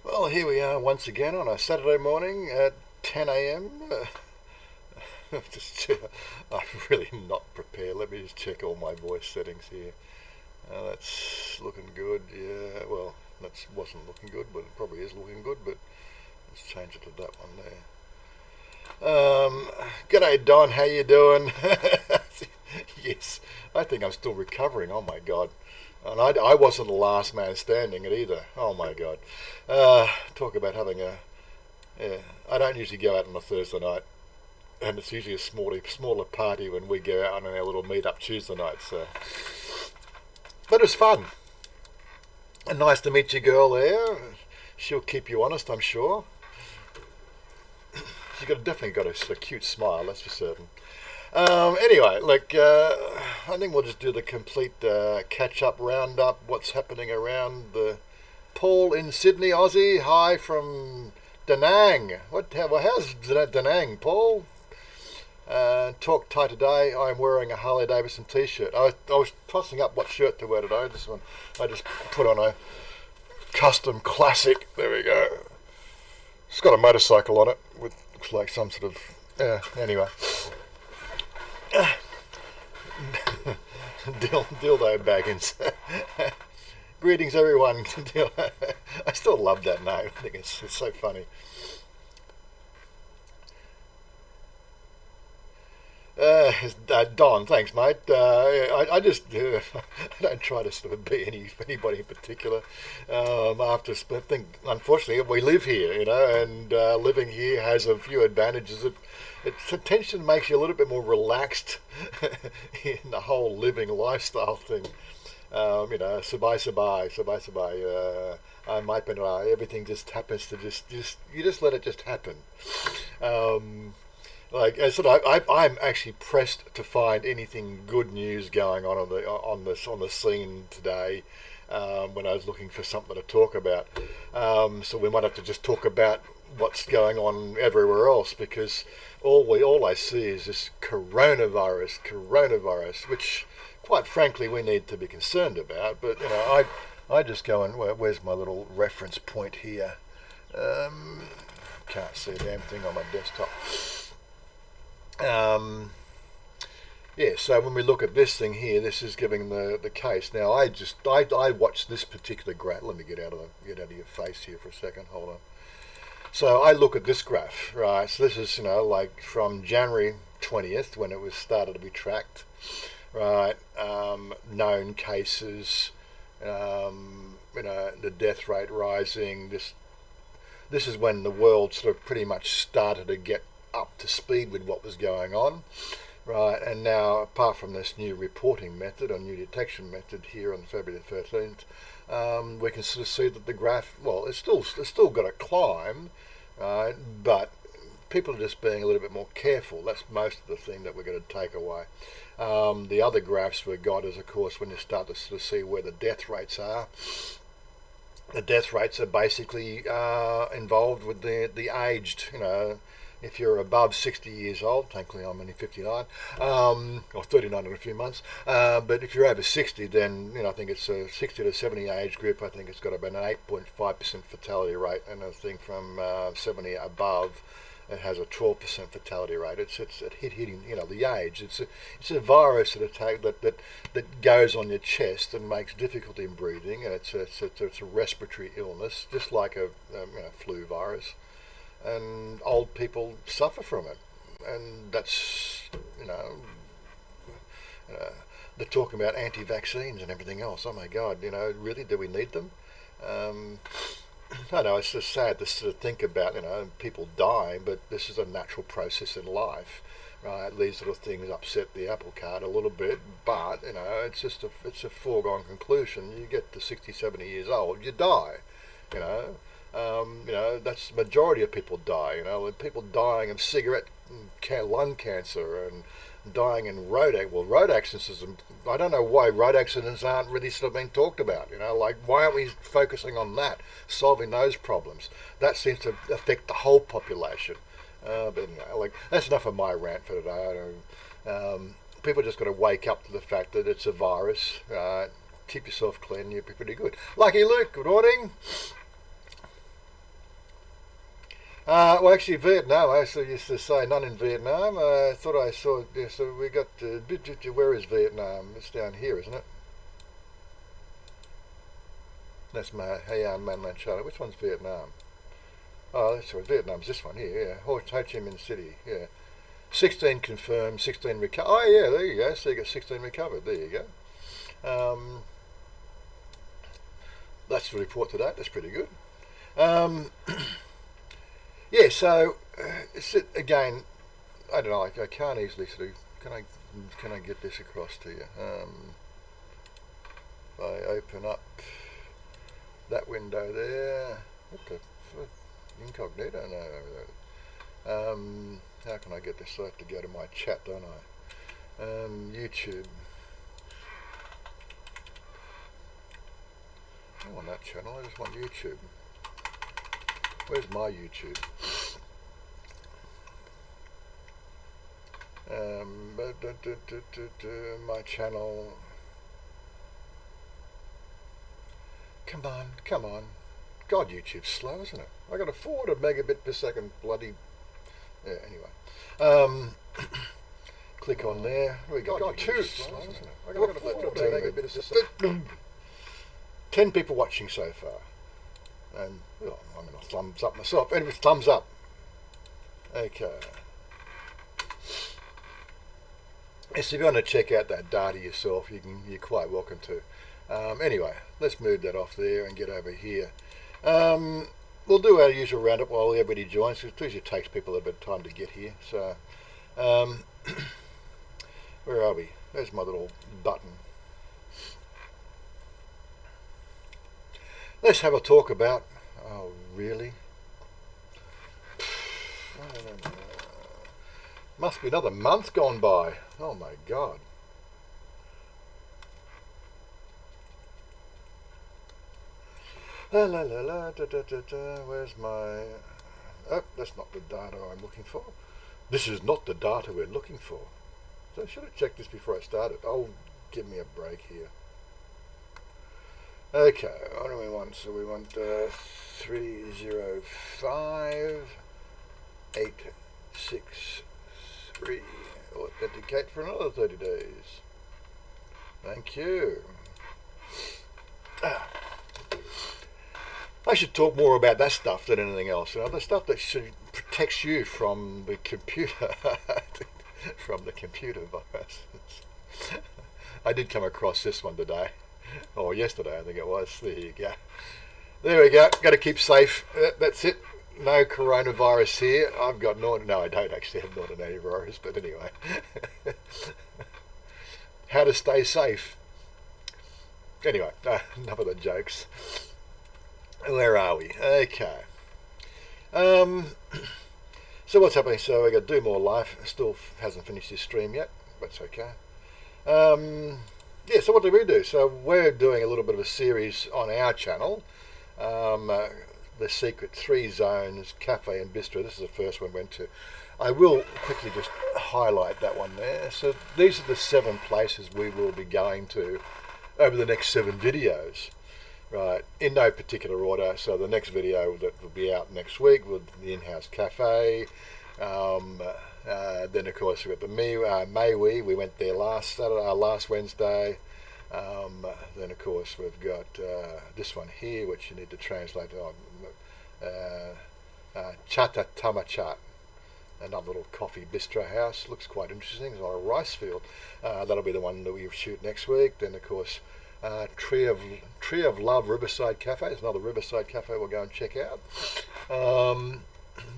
Well, here we are once again on a Saturday morning at 10 a.m. Just, I'm really not prepared. Let me just check all my voice settings here. That's looking good. Yeah, well, that wasn't looking good, but it probably is looking good. But let's change it to that one there. G'day, Don. How you doing? Yes, I think I'm still recovering. Oh my God. And I wasn't the last man standing it either. Oh my God. Talk about having a. Yeah, I don't usually go out on a Thursday night, and it's usually a smaller party when we go out on our little meet up Tuesday night. So, but it was fun. And nice to meet your girl there. She'll keep you honest, I'm sure. Definitely got a cute smile, that's for certain. Anyway, I think we'll just do the complete catch-up roundup. What's happening around the Paul in Sydney, Aussie. Hi from Da Nang. How's Da Nang, Paul? Talk Thai today. I'm wearing a Harley Davidson T-shirt. I was tossing up what shirt to wear today. This one, I just put on a custom classic. There we go. It's got a motorcycle on it with looks like some sort of. Anyway. Dildo Baggins. Greetings, everyone. I still love that name. I think it's so funny. Don, thanks, mate. I just I don't try to sort of be anybody in particular. After I think, unfortunately, we live here, and living here has a few advantages. It potentially makes you a little bit more relaxed in the whole living lifestyle thing. Sabai. I might be everything just happens to just you just let it just happen. Like I said, I'm actually pressed to find anything good news going on the scene today. When I was looking for something to talk about, so we might have to just talk about what's going on everywhere else because all I see is this coronavirus, which quite frankly we need to be concerned about. But I just go and where's my little reference point here? Can't see a damn thing on my desktop. Um, yeah, so when we look at this thing here, this is giving the case. Now, I watched this particular graph. Let me get out of your face here for a second. Hold on. So I look at this graph, right? So this is like from January 20th when it was started to be tracked, right? Known cases, the death rate rising. This is when the world sort of pretty much started to get up to speed with what was going on, right? And now, apart from this new reporting method or new detection method here on February the 13th, we can sort of see that the graph, well, it's still got to climb, right? But people are just being a little bit more careful. That's most of the thing that we're going to take away. The other graphs we've got is, of course, when you start to sort of see where the death rates are. The death rates are basically involved with the aged, if you're above 60 years old, thankfully I'm only 59, or 39 in a few months, but if you're over 60, then I think it's a 60 to 70 age group. I think it's got about an 8.5% fatality rate, and I think from 70 above, it has a 12% fatality rate. It's hitting the age. It's a virus that goes on your chest and makes difficulty in breathing, and it's a respiratory illness, just like a flu virus, and old people suffer from it, and that's they're talking about anti-vaccines and everything else. Oh my God, really, do we need them? I know it's just sad to sort of think about people dying, but this is a natural process in life, right? These little things upset the apple cart a little bit, but it's a foregone conclusion. You get to 60, 70 years old, you die, you know. That's the majority of people die. People dying of cigarette, lung cancer, and dying in road accidents. I don't know why road accidents aren't really sort of being talked about. Like why aren't we focusing on that, solving those problems? That seems to affect the whole population. But like that's enough of my rant for today. People just got to wake up to the fact that it's a virus. Keep yourself clean. You'll be pretty good. Lucky Luke, good morning. Well, actually, Vietnam. I actually used to say none in Vietnam. I thought I saw. Yeah, so we got. Where is Vietnam? It's down here, isn't it? That's mainland China. Which one's Vietnam? Oh, that's right. Vietnam's this one here. Yeah, Ho Chi Minh City. Yeah, 16 confirmed, 16 recovered. Oh, yeah, there you go. So you got 16 recovered. There you go. That's the report today. That's pretty good. Yeah, so again, I don't know. I can't easily sort of. Can I get this across to you? If I open up that window there, what the incognito? No. How can I get this? I have to go to my chat, don't I? YouTube. I don't want that channel. I just want YouTube. Where's my YouTube? My channel. Come on. God, YouTube's slow, isn't it? I got a 400 megabit per second bloody. Yeah, anyway. Click on there. We got two. Slow, isn't it? I got a 400 megabit per second. 10 people watching so far. And well, I'm going to thumbs up myself. Anyway, thumbs up. Okay. Yes, if you want to check out that data yourself, you're quite welcome to. Anyway, let's move that off there and get over here. We'll do our usual roundup while everybody joins, because it usually takes people a bit of time to get here. So, where are we? There's my little button. Let's have a talk about. Oh, really? Must be another month gone by. Oh my God. La la la la da da da da. Where's my? Oh, that's not the data I'm looking for. This is not the data we're looking for. So I should have checked this before I started. Oh, give me a break here. Okay, what do we want? So we want 305-863. Authenticate for another 30 days. Thank you. I should talk more about that stuff than anything else. You know, the stuff that protects you from the computer, from the computer viruses. I did come across this one today. Or yesterday, I think it was. There you go. There we go. Got to keep safe. That's it. No coronavirus here. I've got no, I don't actually have not an antivirus, but anyway. How to stay safe. Anyway, enough of the jokes. Where are we? Okay. So what's happening? So I got to do more live. Still hasn't finished this stream yet, but it's okay. Yeah, so what do we do? So we're doing a little bit of a series on our channel, the secret 3 zones, cafe and bistro. This is the first one we went to. I will quickly just highlight that one there. So these are the 7 places we will be going to over the next 7 videos, right, in no particular order. So the next video that will be out next week will be the in-house cafe. Then of course we've got the Maui. We went there last Wednesday. Then of course we've got this one here, which you need to translate. Chata Tamachat, another little coffee bistro house. Looks quite interesting. It's on a rice field. That'll be the one that we shoot next week. Then of course Tree of Love Riverside Cafe. It's another Riverside Cafe we'll go and check out.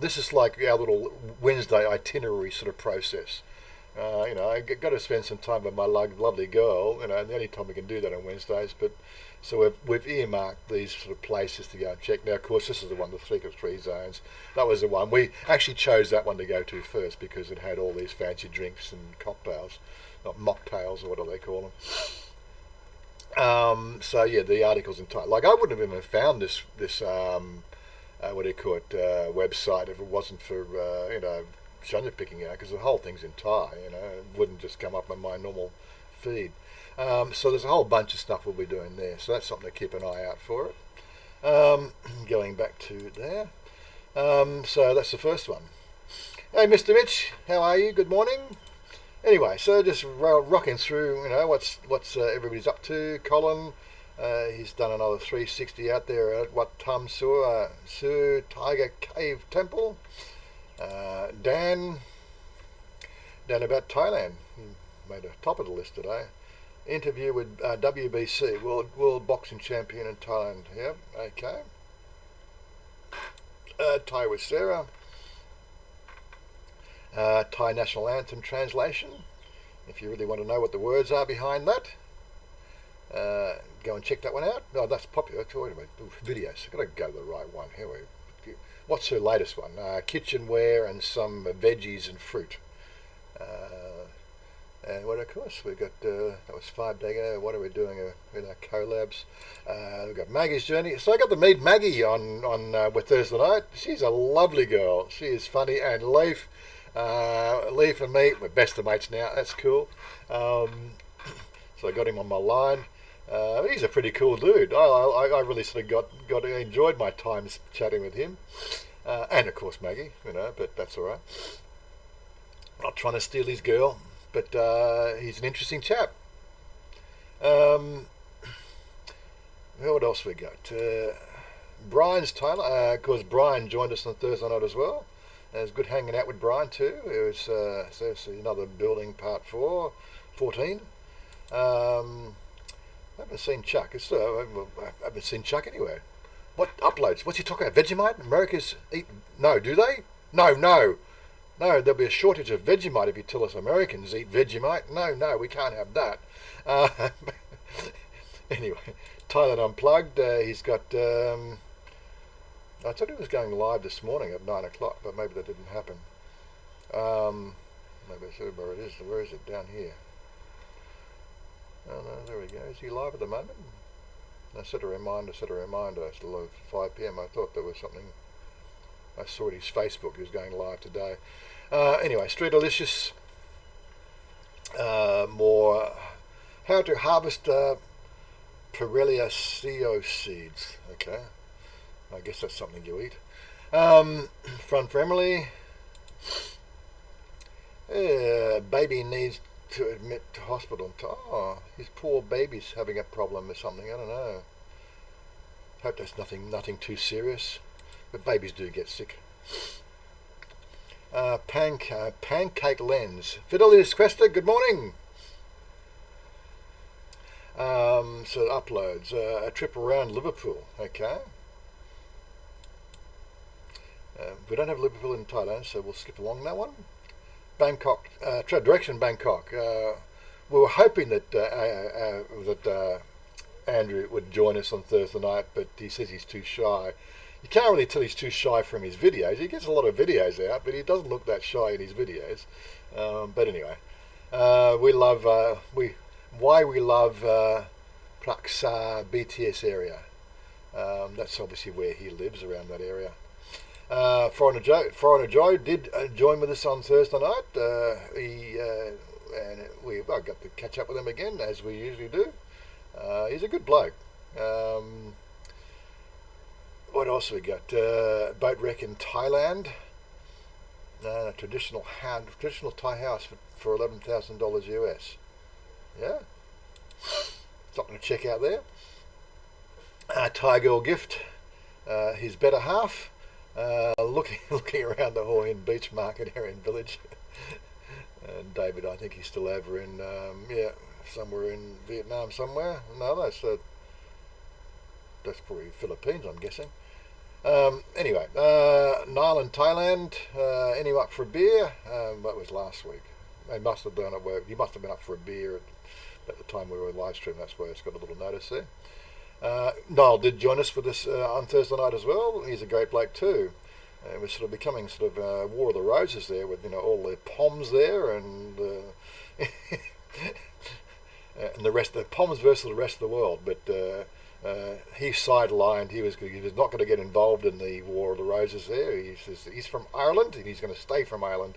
This is like our little Wednesday itinerary sort of process. You know, I got to spend some time with my lovely girl. You know, and the only time we can do that on Wednesdays. But so we've earmarked these sort of places to go and check. Now, of course, this is the one, the 3 zones. That was the one we actually chose that one to go to first because it had all these fancy drinks and cocktails, not mocktails or what do they call them. So yeah, the article's in Thai. Like I wouldn't have even found this what do you call it, website if it wasn't for you know, Chanya picking out, because the whole thing's in Thai. You know, it wouldn't just come up on my normal feed. So there's a whole bunch of stuff we'll be doing there. So that's something to keep an eye out for it. Going back to there. So that's the first one. Hey, Mr. Mitch, how are you? Good morning. Anyway, so just rocking through, what's everybody's up to. Colin, he's done another 360 out there at Wat Tam Su Tiger Cave Temple. Dan about Thailand, he made a top of the list today. Interview with WBC, World Boxing Champion in Thailand. Yep, okay. Thai with Sarah. Thai National Anthem translation. If you really want to know what the words are behind that, go and check that one out. Oh, that's popular. Videos. I've got to go to the right one. Here we. What's her latest one? Kitchenware and some veggies and fruit. And what, of course, we got, that was 5 days ago. What are we doing with our collabs? We've got Maggie's Journey. So I got to meet Maggie on with Thursday night. She's a lovely girl. She is funny. And Leif and me, we're best of mates now. That's cool. So I got him on my line. He's a pretty cool dude. I really sort of got enjoyed my times chatting with him. And, of course, Maggie, but that's all right. I'm not trying to steal his girl. But he's an interesting chap. What else we got? Brian's Tyler. Of course, Brian joined us on Thursday night as well. It was good hanging out with Brian too. It was so another building part 14. I haven't seen Chuck. I haven't seen Chuck anywhere. What uploads? What's he talking about? Vegemite? America's eat? No, do they? No. No, there'll be a shortage of Vegemite if you tell us Americans eat Vegemite. No, we can't have that. Anyway, Thailand Unplugged. He's got. I thought he was going live this morning at 9 o'clock, but maybe that didn't happen. Maybe I said where it is. Where is it? Down here. Oh no, there we go. Is he live at the moment? I set a reminder. It's 5 p.m. I thought there was something. I saw it his Facebook. He was going live today. Anyway, Street Delicious. More how to harvest Pirellia CO seeds. Okay, I guess that's something you eat. Front for Emily. Baby needs to admit to hospital. Oh, his poor baby's having a problem or something. I don't know. Hope that's nothing too serious. But babies do get sick. Pancake Lens. Fidelius Cresta, good morning. So uploads. A trip around Liverpool. Okay. We don't have Liverpool in Thailand, so we'll skip along that one. Bangkok. Direction Bangkok. We were hoping that Andrew would join us on Thursday night, but he says he's too shy. You can't really tell he's too shy from his videos. He gets a lot of videos out, but he doesn't look that shy in his videos. But anyway, we love Praksa BTS area. That's obviously where he lives, around that area. Foreigner Joe did join with us on Thursday night. I got to catch up with him again, as we usually do. He's a good bloke. What else we got? Boat wreck in Thailand. A traditional Thai house for $11,000 US. Yeah, something to check out there. Thai girl gift. His better half. Looking around the Hoi Hin Beach Market area in Village. And David, I think he's still over in somewhere in Vietnam somewhere. No, that's probably Philippines, I'm guessing. Anyway, Niall in Thailand. Anyone up for a beer? That was last week. They must have done it. He must have been up for a beer at the time we were live stream. That's where it's got a little notice there. Niall did join us with us on Thursday night as well. He's a great bloke too. We're sort of becoming sort of War of the Roses there, with all the POMs there and and the rest. The POMs versus the rest of the world, but. He sidelined. He was not going to get involved in the War of the Roses there. He says he's from Ireland and he's going to stay from Ireland.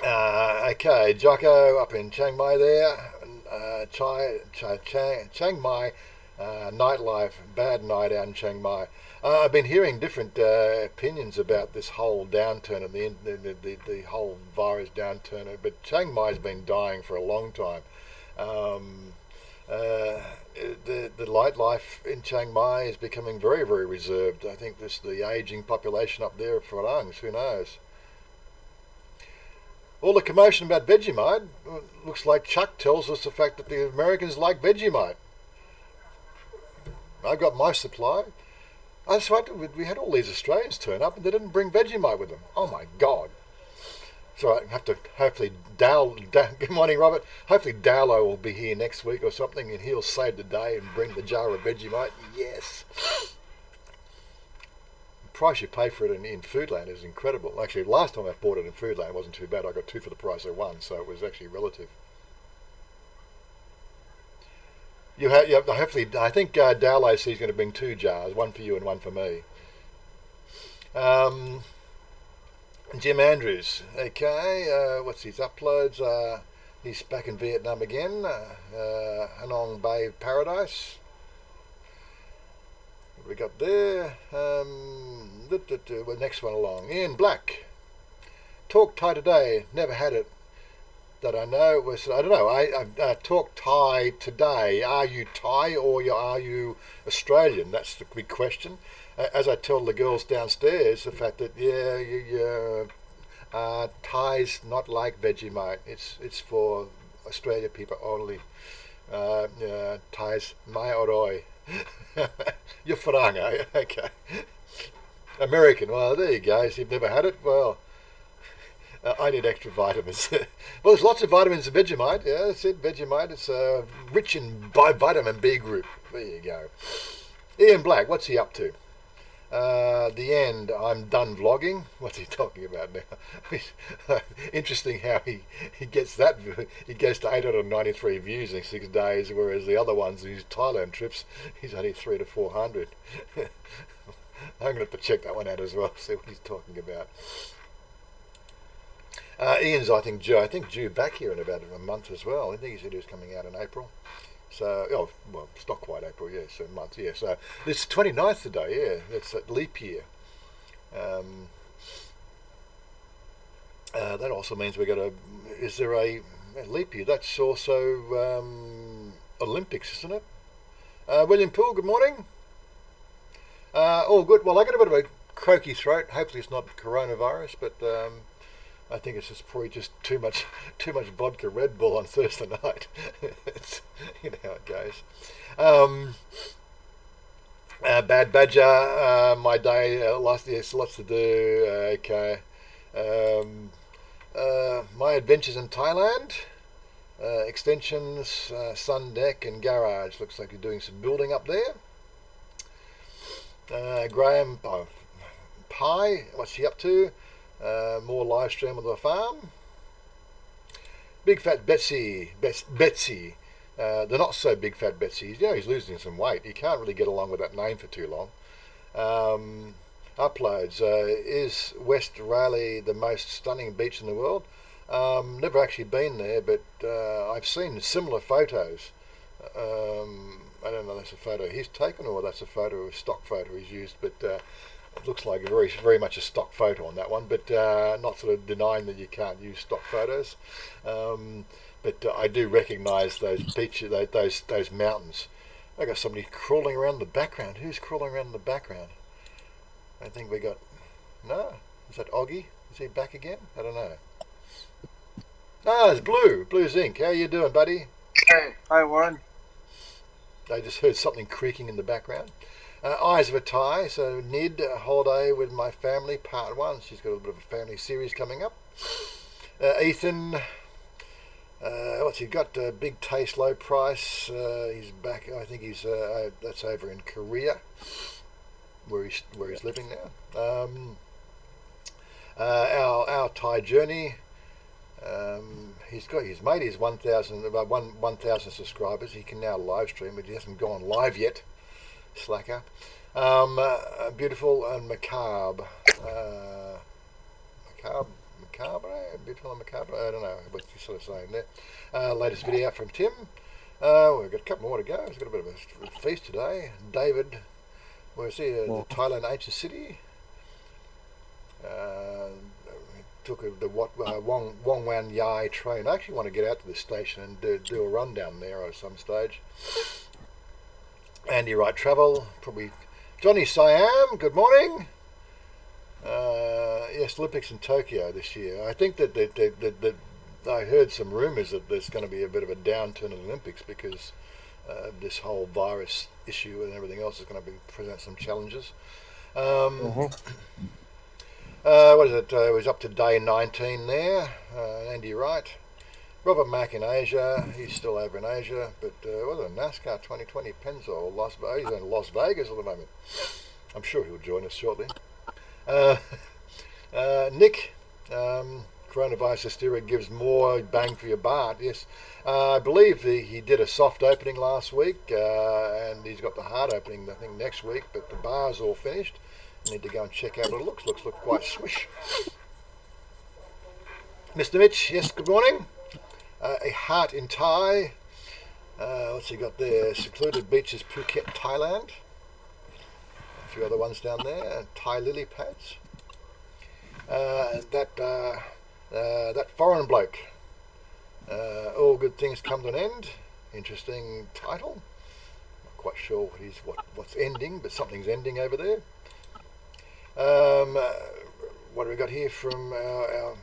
Okay, Jocko up in Chiang Mai there. Chiang Mai Nightlife, bad night out in Chiang Mai. I've been hearing different opinions about this whole downturn and the whole virus downturn, but Chiang Mai's been dying for a long time. Um, the nightlife in Chiang Mai is becoming very, very reserved. I think the aging population up there of Farangs, who knows? All the commotion about Vegemite looks like Chuck tells us the fact that the Americans like Vegemite. I got my supply. I just we had all these Australians turn up and they didn't bring Vegemite with them. Oh my God. So I have to hopefully good morning Robert, hopefully Dowlo will be here next week or something and he'll save the day and bring the jar of Vegemite. Yes. The price you pay for it in Foodland is incredible. Actually, last time I bought it in Foodland it wasn't too bad. I got 2 for the price of 1, so it was actually relative. You have hopefully. I think Dowley says he's going to bring 2 jars, 1 for you and 1 for me. Jim Andrews, okay. What's his uploads? He's back in Vietnam again. Hanong Bay Paradise. What we got there? The next one along. Ian Black. Talk Thai today. Never had it. That I know was I don't know. I talk Thai today. Are you Thai or are you Australian? That's the big question. As I tell the girls downstairs, the fact that Thai's not like Vegemite. It's for Australia people only. Thai's mai oroi. You're Farang, eh? Okay. American. Well, there you go. So you've never had it. Well. I need extra vitamins. Well, there's lots of vitamins in Vegemite. Yeah, that's it. Vegemite. It's rich in vitamin B group. There you go. Ian Black, what's he up to? The end. I'm done vlogging. What's he talking about now? Interesting how he gets that. He goes to 893 views in 6 days, whereas the other ones, his Thailand trips, he's only 300 to 400. I'm going to have to check that one out as well, see what he's talking about. Ian's, I think due back here in about a month as well. I think he said he was coming out in April. So, well, it's not quite April, yeah, so a month, yeah. So, it's 29th today, yeah. It's a leap year. That also means is there a leap year? That's also Olympics, isn't it? William Poole, good morning. All good. Well, I got a bit of a croaky throat. Hopefully it's not coronavirus, but I think it's probably just too much vodka Red Bull on Thursday night. It's, you know how it goes. Bad Badger, my day, lots to do. Okay. My adventures in Thailand, extensions, sun deck and garage. Looks like you're doing some building up there. Graham Pie, what's she up to? More live stream on the farm. Big Fat Betsy, the not so big fat Betsy. He's losing some weight. He can't really get along with that name for too long. Uploads. Is West Raleigh the most stunning beach in the world? Never actually been there, but I've seen similar photos. I don't know if that's a photo he's taken or that's a stock photo he's used, but it looks like very much a stock photo on that one, but not sort of denying that you can't use stock photos. But I do recognise those beaches, those mountains. I got somebody crawling around the background. Who's crawling around in the background? I think we got... No? Is that Oggy? Is he back again? I don't know. It's Blue. Blue Zinc. How you doing, buddy? Hey. Hi, Warren. I just heard something creaking in the background. Eyes of a Thai. So Nid, a holiday with my family, part 1. She's got a bit of a family series coming up. Ethan... what's he got? Big Taste, Low Price. He's back. I think he's that's over in Korea, where he's living now. Our Thai journey. He's made his 1,000 subscribers. He can now live stream, but he hasn't gone live yet. Slacker. Beautiful and macabre. Macabre, beautiful and macabre. I don't know what you're sort of saying there. Latest video from Tim. We've got a couple more to go. He's got a bit of a feast today. David, where's he? The Thailand ancient city. Took the Wong Wan Yai train. I actually want to get out to this station and do a run down there at some stage. Andy Wright Travel, probably. Johnny Siam, good morning. Yes, Olympics in Tokyo this year. I think that I heard some rumours that there's going to be a bit of a downturn in the Olympics because this whole virus issue and everything else is going to present some challenges. What is it? It was up to day 19 there. Andy Wright. Robert Mack in Asia. He's still over in Asia. But what is it? NASCAR 2020 Pennzoil. He's in Las Vegas at the moment. I'm sure he'll join us shortly. Nick. Coronavirus hysteria gives more bang for your buck. Yes. I believe he did a soft opening last week. And he's got the hard opening, I think, next week. But the bar's all finished. Need to go and check out what it looks. Looks quite swish. Mr. Mitch, yes, good morning. A heart in Thai. What's he got there? Secluded beaches, Phuket, Thailand. A few other ones down there. Thai lily pads. That foreign bloke. All good things come to an end. Interesting title. Not quite sure what's ending, but something's ending over there. What have we got here from our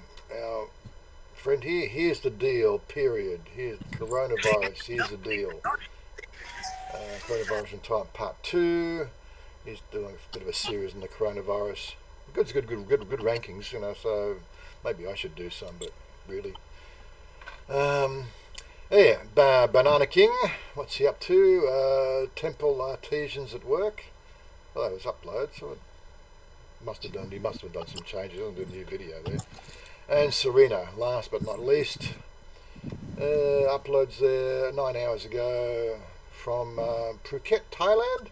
friend here? Here's the deal, period. Here's coronavirus, here's the deal. Coronavirus in time, part 2. He's doing a bit of a series on the coronavirus. Good rankings, you know, so maybe I should do some, but really. Banana King, what's he up to? Temple Artisans at Work. Well, that was upload, so he must have done some changes on the new video there. And Serena, last but not least, uploads there 9 hours ago from Phuket, Thailand.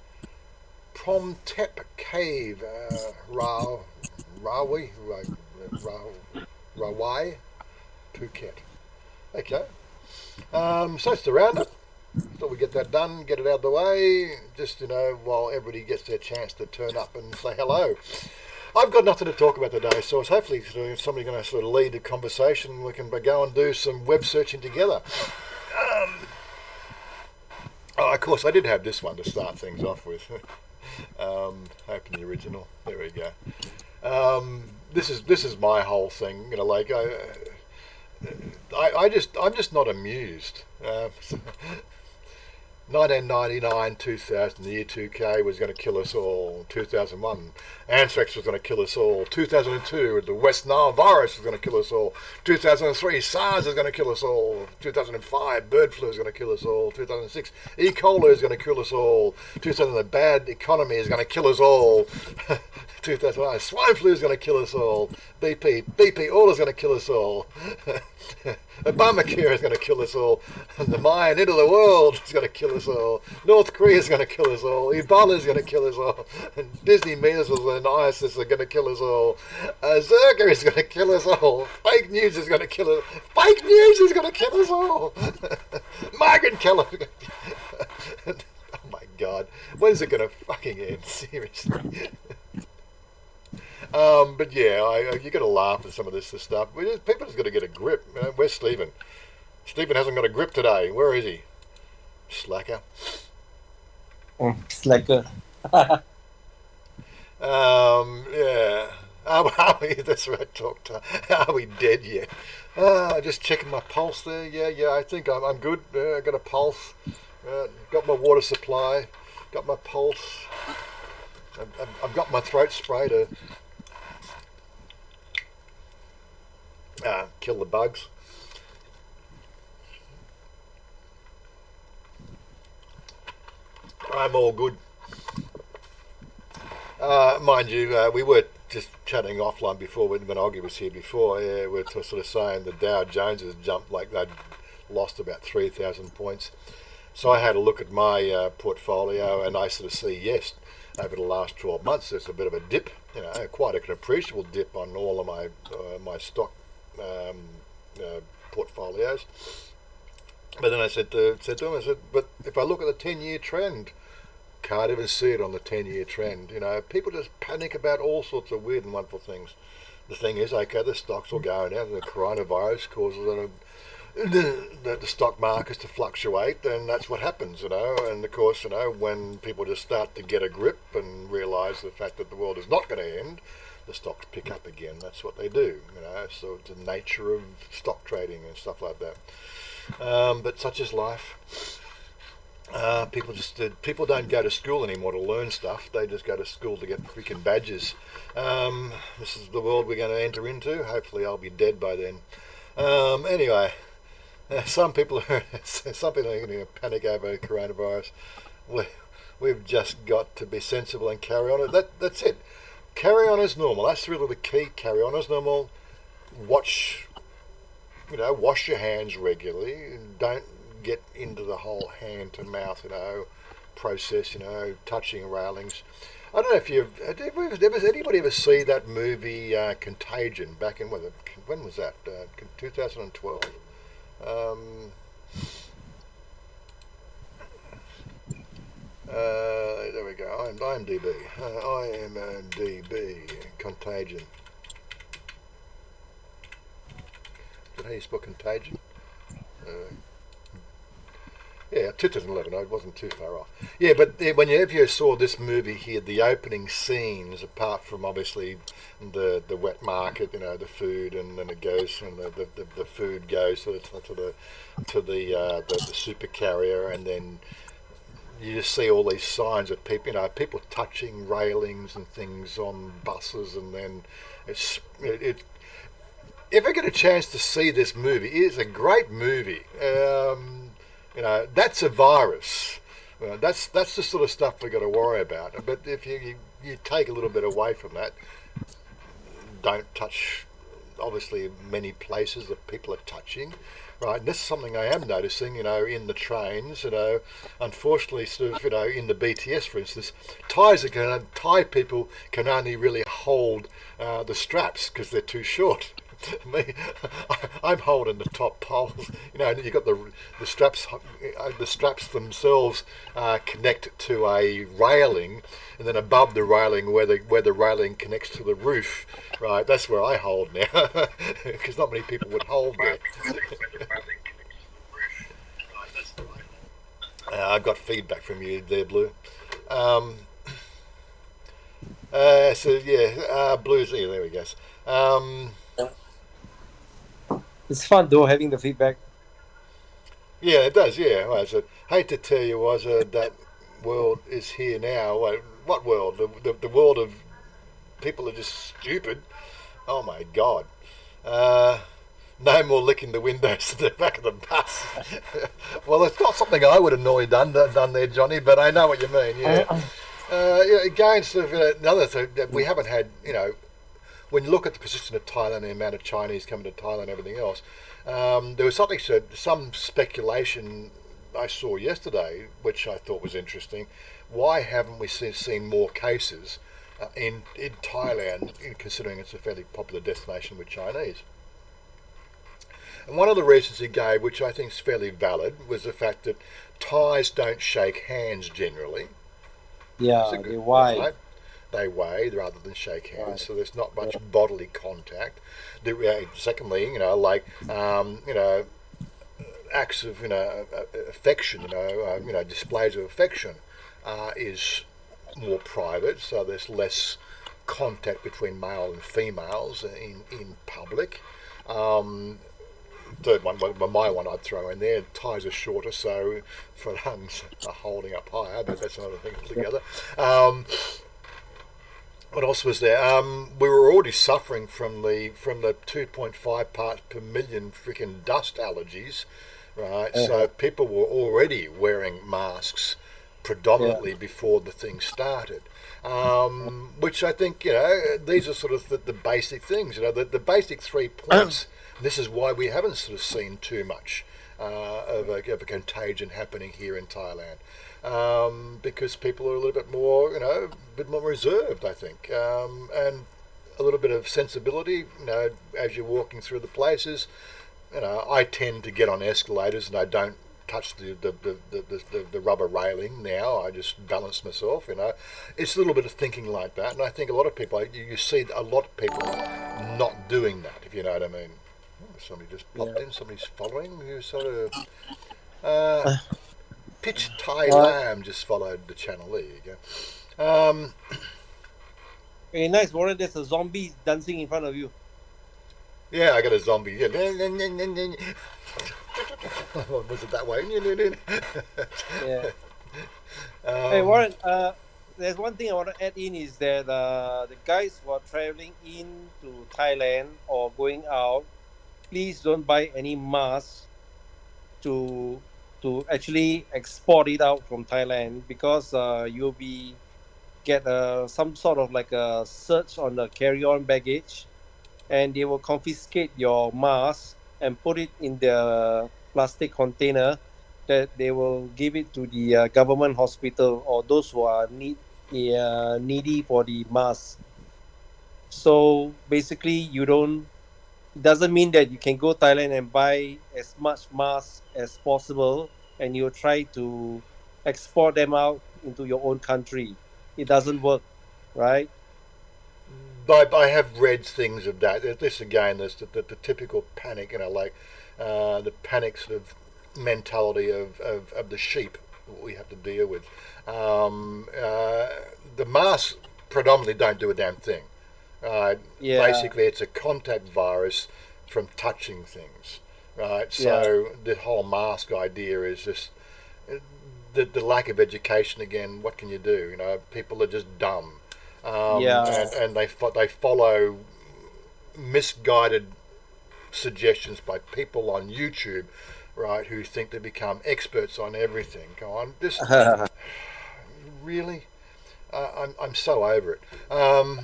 Promtep Cave, Rawai, Phuket. Okay. So it's the roundup. Thought we'd get that done, get it out of the way, just, you know, while everybody gets their chance to turn up and say hello. I've got nothing to talk about today, so it's hopefully somebody going to sort of lead the conversation. We can go and do some web searching together. Of course, I did have this one to start things off with. Open the original. There we go. This is my whole thing. You know, like I'm just not amused. 1999, 2000, the year 2K was going to kill us all. 2001, anthrax was going to kill us all. 2002, the West Nile virus was going to kill us all. 2003, SARS is going to kill us all. 2005, bird flu is going to kill us all. 2006, E. coli is going to kill us all. 2000, the bad economy is going to kill us all. 2009, swine flu is going to kill us all. BP oil is going to kill us all. Obamacare is going to kill us all. And the Mayan into the world is going to kill us all. North Korea is going to kill us all. Ebola is going to kill us all. And Disney measles and ISIS are going to kill us all. Zerga is going to kill us all. Fake news is going to kill us. Fake news is going to kill us all. Migrant killer. Oh my God, when's it going to fucking end? Seriously. But yeah, you got to laugh at some of this stuff. People just got to get a grip. Where's Stephen? Stephen hasn't got a grip today. Where is he? Slacker. Slacker. Yeah. Are we? That's right. Are we dead yet? Just checking my pulse there. Yeah. I think I'm good. I got a pulse. Got my water supply. Got my pulse. I've got my throat spray to kill the bugs. I'm all good. Mind you, we were just chatting offline before when Oggy was here before. Yeah, we were sort of saying the Dow Jones has jumped like they'd lost about 3,000 points. So I had a look at my portfolio, and I sort of see, yes, over the last 12 months, there's a bit of a dip, you know, quite an appreciable dip on all of my stock portfolios. But then I said to him, but if I look at the 10-year trend, can't even see it on the 10-year trend. People just panic about all sorts of weird and wonderful things. The thing is, okay, the stocks will go down, and the coronavirus causes the stock markets to fluctuate, and that's what happens, And of course, when people just start to get a grip and realise the fact that the world is not going to end, the stocks pick up again. That's what they do, So it's the nature of stock trading and stuff like that. But such is life. People don't go to school anymore to learn stuff. They just go to school to get freaking badges. This is the world we're going to enter into. Hopefully, I'll be dead by then. Anyway, some people are going to panic over coronavirus. We've just got to be sensible and carry on. That's it. Carry on as normal. That's really the key. Carry on as normal. Wash your hands regularly. Don't get into the whole hand to mouth, process, touching railings. I don't know if does anybody ever see that movie Contagion back in when was that? 2012. There we go. IMDb. IMDb. Contagion. Is that how you spell Contagion? Yeah, 2011. It wasn't too far off. Yeah, but if you saw this movie here, the opening scenes, apart from obviously the wet market, the food, and then it goes, and the food goes to the super carrier, and then you just see all these signs of people touching railings and things on buses, and then it. If I get a chance to see this movie, it is a great movie. That's a virus. That's the sort of stuff we've got to worry about. But if you take a little bit away from that, don't touch, obviously, many places that people are touching. Right, and this is something I am noticing, in the trains, unfortunately, sort of, in the BTS, for instance, Thai people can only really hold the straps because they're too short. Me, I'm holding the top poles. You've got the straps. The straps themselves connect to a railing, and then above the railing, where the railing connects to the roof, right? That's where I hold now, because not many people would hold there. I got feedback from you there, Blue. Blue's here. There we go. It's fun though having the feedback. Yeah, it does. Yeah, I said, hate to tell you, Wazza, that world is here now. What world? The world of people are just stupid. Oh my God. No more licking the windows to the back of the bus. Well, it's not something I would have normally done there, Johnny, but I know what you mean. Yeah. Again, sort of another thing that we haven't had. When you look at the position of Thailand and the amount of Chinese coming to Thailand and everything else, there was some speculation I saw yesterday, which I thought was interesting. Why haven't we seen more cases in Thailand, considering it's a fairly popular destination with Chinese? And one of the reasons he gave, which I think is fairly valid, was the fact that Thais don't shake hands generally. Yeah, they wide. Right? They wave rather than shake hands, Right. so there's not much bodily contact. Secondly, acts of affection, displays of affection is more private, so there's less contact between male and females in public. Third one, my one I'd throw in there. Ties are shorter, so for lungs are holding up higher, but that's another thing altogether. What else was there? We were already suffering from the 2.5 parts per million freaking dust allergies, right? So people were already wearing masks predominantly before the thing started. Which I think, these are sort of the basic things, the basic 3 points. This is why we haven't sort of seen too much of a contagion happening here in Thailand. Because people are a little bit more, reserved, I think, and a little bit of sensibility, as you're walking through the places. I tend to get on escalators and I don't touch the rubber railing now. I just balance myself. It's a little bit of thinking like that, and I think a lot of people, you see a lot of people not doing that. If you know what I mean. Somebody just popped in. Somebody's following. Who sort of Pitch Thai Lamb just followed the channel. There you go. Hey, nice, Warren. There's a zombie dancing in front of you. Yeah, I got a zombie. Yeah. Was it that way? Yeah. Hey, Warren. There's one thing I want to add in is that the guys who are traveling into Thailand or going out, please don't buy any masks to actually export it out from Thailand, because you'll be get some sort of like a search on the carry-on baggage, and they will confiscate your mask and put it in the plastic container that they will give it to the government hospital or those who are needy for the mask. So basically, it doesn't mean that you can go Thailand and buy as much mask as possible and you try to export them out into your own country. It doesn't work, right? I have read things of that. This again, there's the typical panic, the panic sort of mentality of the sheep we have to deal with. The masks predominantly don't do a damn thing. Basically, it's a contact virus from touching things, right? So the whole mask idea is just the lack of education again. What can you do? People are just dumb. And they follow misguided suggestions by people on YouTube, right, who think they become experts on everything. Go on, this really, I'm so over it.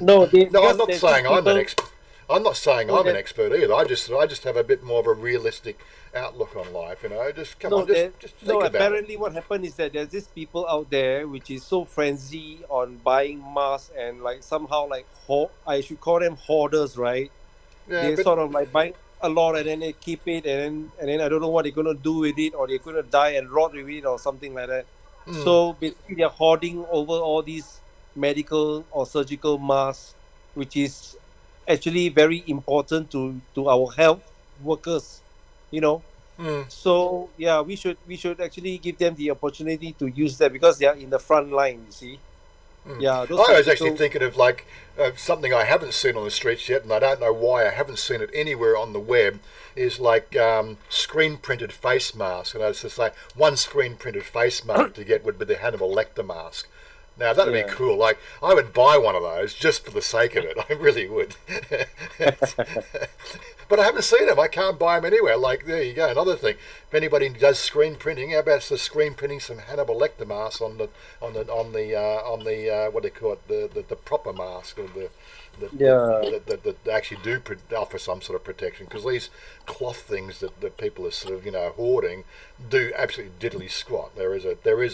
No, I'm not saying I'm an expert. I'm not saying I'm an expert either. I just have a bit more of a realistic outlook on life. Just come on, just think about apparently it. what happened is that there's these people out there which is so frenzy on buying masks, and like somehow like I should call them hoarders, right? Yeah, They sort of like buying a lot and then they keep it, and then I don't know what they're gonna do with it, or they're gonna die and rot with it or something like that. So basically they're hoarding over all these medical or surgical masks, which is actually very important to our health workers, you know. So yeah, we should actually give them the opportunity to use that, because they are in the front line, you see. Yeah, those I was actually medical. thinking of something I haven't seen on the streets yet, and I don't know why I haven't seen it anywhere on the web. Is screen printed face mask, and I was just like one screen printed face mask to get would be the Hannibal Lecter mask. Now that'd be cool. Like I would buy one of those just for the sake of it. I really would. But I haven't seen them. I can't buy them anywhere. Like there you go. Another thing. If anybody does screen printing, how about the screen printing some Hannibal Lecter masks on the what do they call it, the proper mask, or that actually do offer some sort of protection, because these cloth things that people are sort of hoarding do absolutely diddly squat. There is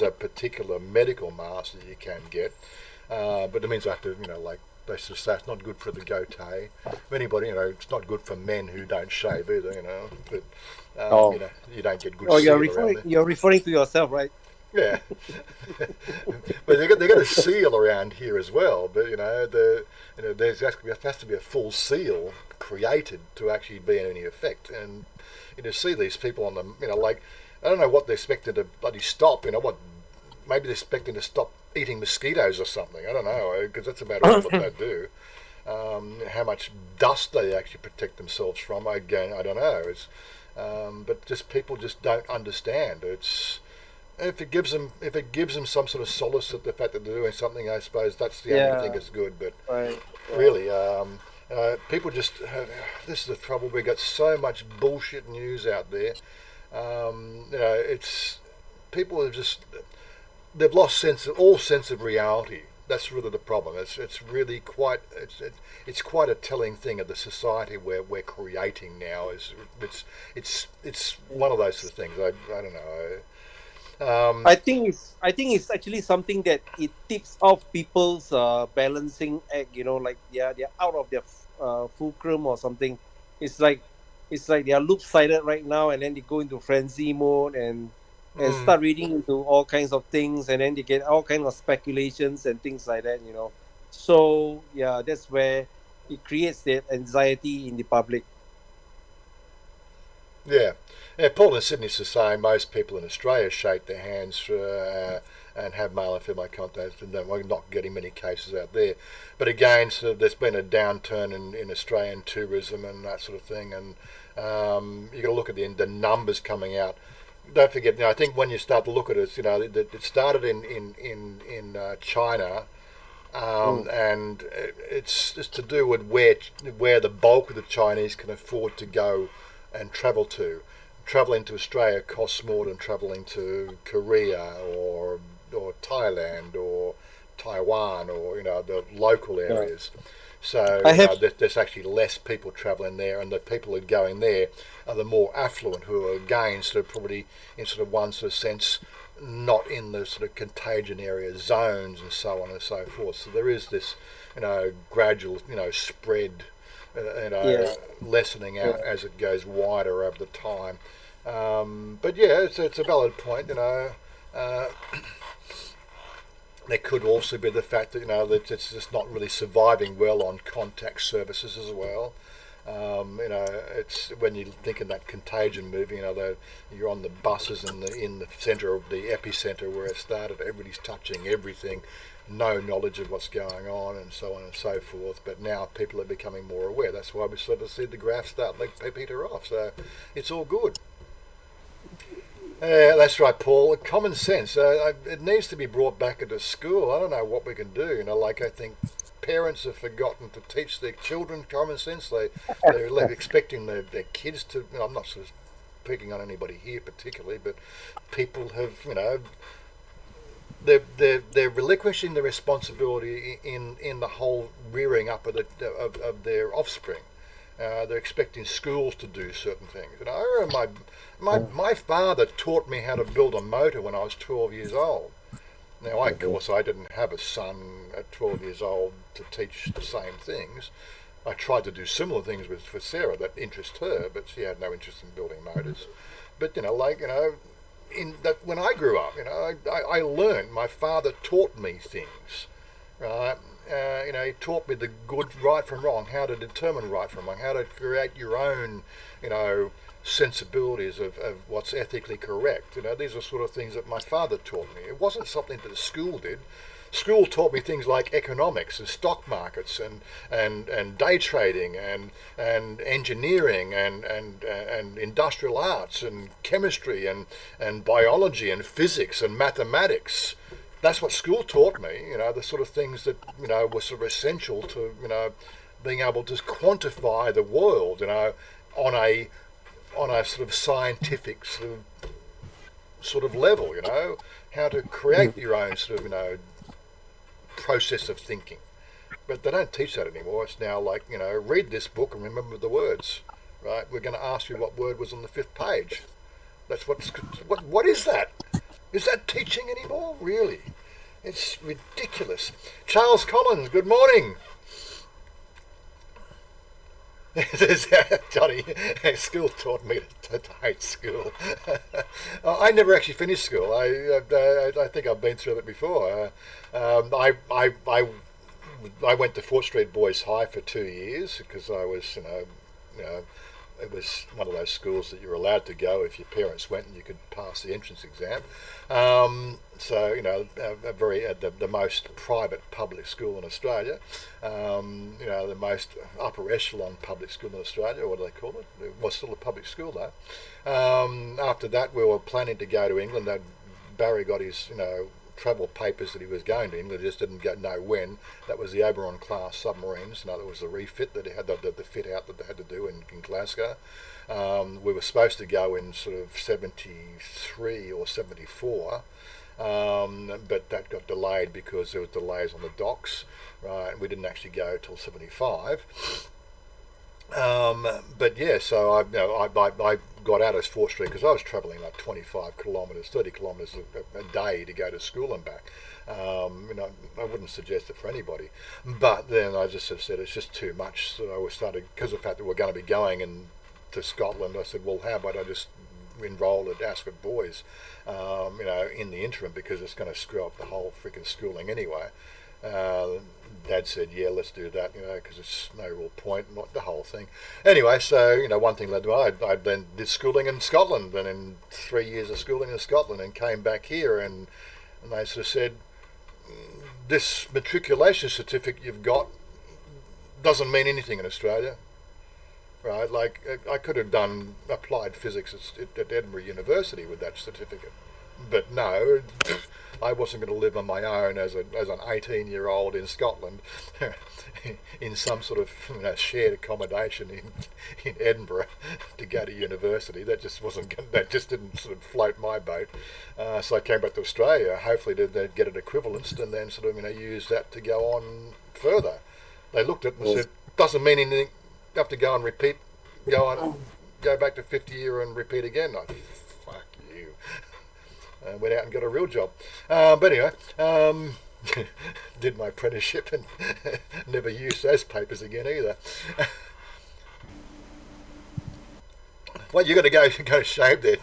a particular medical mask that you can get, but it means I have to they sort of say it's not good for the goatee. If anybody, it's not good for men who don't shave either, but you don't get good seal around there. You're referring to yourself, right? Yeah, but they got a seal around here as well. But there has to be a full seal created to actually be in any effect. And see these people on them, like I don't know what they're expecting to bloody stop. Maybe they're expecting to stop eating mosquitoes or something. I don't know, because that's about all that they do. How much dust they actually protect themselves from, again, I don't know. But just people just don't understand. If it gives them some sort of solace at the fact that they're doing something, I suppose that's the only thing that's good. But really, people just this is the trouble. We got so much bullshit news out there. It's people have just they've lost all sense of reality. That's really the problem. It's really quite it's quite a telling thing of the society where we're creating now. It's one of those sort of things. I don't know. I think it's actually something that it tips off people's balancing act. Like they're out of their fulcrum or something. It's like they are loop-sided right now, and then they go into frenzy mode, and and start reading into all kinds of things, and then they get all kinds of speculations and things like that, you know. So yeah, that's where it creates that anxiety in the public. Yeah. Yeah, Paul in Sydney's the same. Most people in Australia shake their hands and have male and female contact, and we're not getting many cases out there. But again, sort of, there's been a downturn in Australian tourism and that sort of thing, and you got to look at the numbers coming out. Don't forget, I think when you start to look at it, it started in China, and it's to do with where the bulk of the Chinese can afford to go and travel to. Travelling to Australia costs more than travelling to Korea or Thailand or Taiwan or the local areas. So there's actually less people travelling there, and the people who are going there are the more affluent, who are again sort of probably in sort of one sort of sense not in the sort of contagion area zones and so on and so forth. So there is this gradual spread lessening out as it goes wider over the time. But yeah, it's a valid point. There could also be the fact that that it's just not really surviving well on contact services as well. It's when you think of that Contagion movie, you're on the buses in the centre of the epicenter where it started. Everybody's touching everything, no knowledge of what's going on, and so on and so forth. But now people are becoming more aware. That's why we sort of see the graph start like peter off. So it's all good. Yeah, that's right, Paul. Common sense. It needs to be brought back into school. I don't know what we can do. I think parents have forgotten to teach their children common sense. They're expecting their kids to. I'm not sort of picking on anybody here particularly, but people have, they're relinquishing the responsibility in the whole rearing up of their offspring. They're expecting schools to do certain things. I remember my father taught me how to build a motor when I was 12 years old. Now, of course, I didn't have a son at 12 years old to teach the same things. I tried to do similar things for Sarah that interest her, but she had no interest in building motors. But in that when I grew up, I learned. My father taught me things, right? He taught me the good, right from wrong, how to determine right from wrong, how to create your own, sensibilities of what's ethically correct. These are sort of things that my father taught me. It wasn't something that the school did. School taught me things like economics and stock markets and day trading and engineering and industrial arts and chemistry and biology and physics and mathematics. That's what school taught me, the sort of things that, were sort of essential to, being able to quantify the world, on a sort of scientific sort of level, how to create your own sort of, process of thinking. But they don't teach that anymore. It's now like, read this book and remember the words, right? We're going to ask you what word was on the 5th page. That's what is that? Is that teaching anymore? Really? It's ridiculous. Charles Collins, good morning. Johnny, school taught me to hate school. I never actually finished school. I think I've been through it before. I went to Fort Street Boys High for 2 years because I was, it was one of those schools that you're allowed to go if your parents went and you could pass the entrance exam. The most private public school in Australia, the most upper echelon public school in Australia, what do they call it? It was still a public school though. After that, we were planning to go to England. Barry got his, travel papers that he was going to England, just didn't know when. That was the Oberon class submarines. That was the refit that he had, the fit out that they had to do in Glasgow. We were supposed to go in sort of 73 or 74, but that got delayed because there was delays on the docks, right? We didn't actually go till 75. But yeah, so I got out of Fort Street because I was travelling like 25 kilometres, 30 kilometres a day to go to school and back. I wouldn't suggest it for anybody. But then I just sort of said it's just too much. So I started, because of the fact that we're going to be going to Scotland, I said, well, how about I just enroll at Ascot Boys, in the interim, because it's going to screw up the whole freaking schooling anyway. Dad said, yeah, let's do that, because it's no real point, not the whole thing. Anyway, so, one thing led to another. I then did schooling in Scotland, and in 3 years of schooling in Scotland, and came back here, and they sort of said, this matriculation certificate you've got doesn't mean anything in Australia. Right, like I could have done applied physics at Edinburgh University with that certificate, but no, I wasn't going to live on my own as an 18-year-old in Scotland, in some sort of shared accommodation in Edinburgh to go to university. That just didn't sort of float my boat. So I came back to Australia, hopefully to get an equivalence, and then sort of use that to go on further. They looked at it and said, doesn't mean anything. You have to go and repeat, go back to 50 year and repeat again. Fuck you. Went out and got a real job. But anyway, did my apprenticeship and never used those papers again either. Well, you're going to go shave there.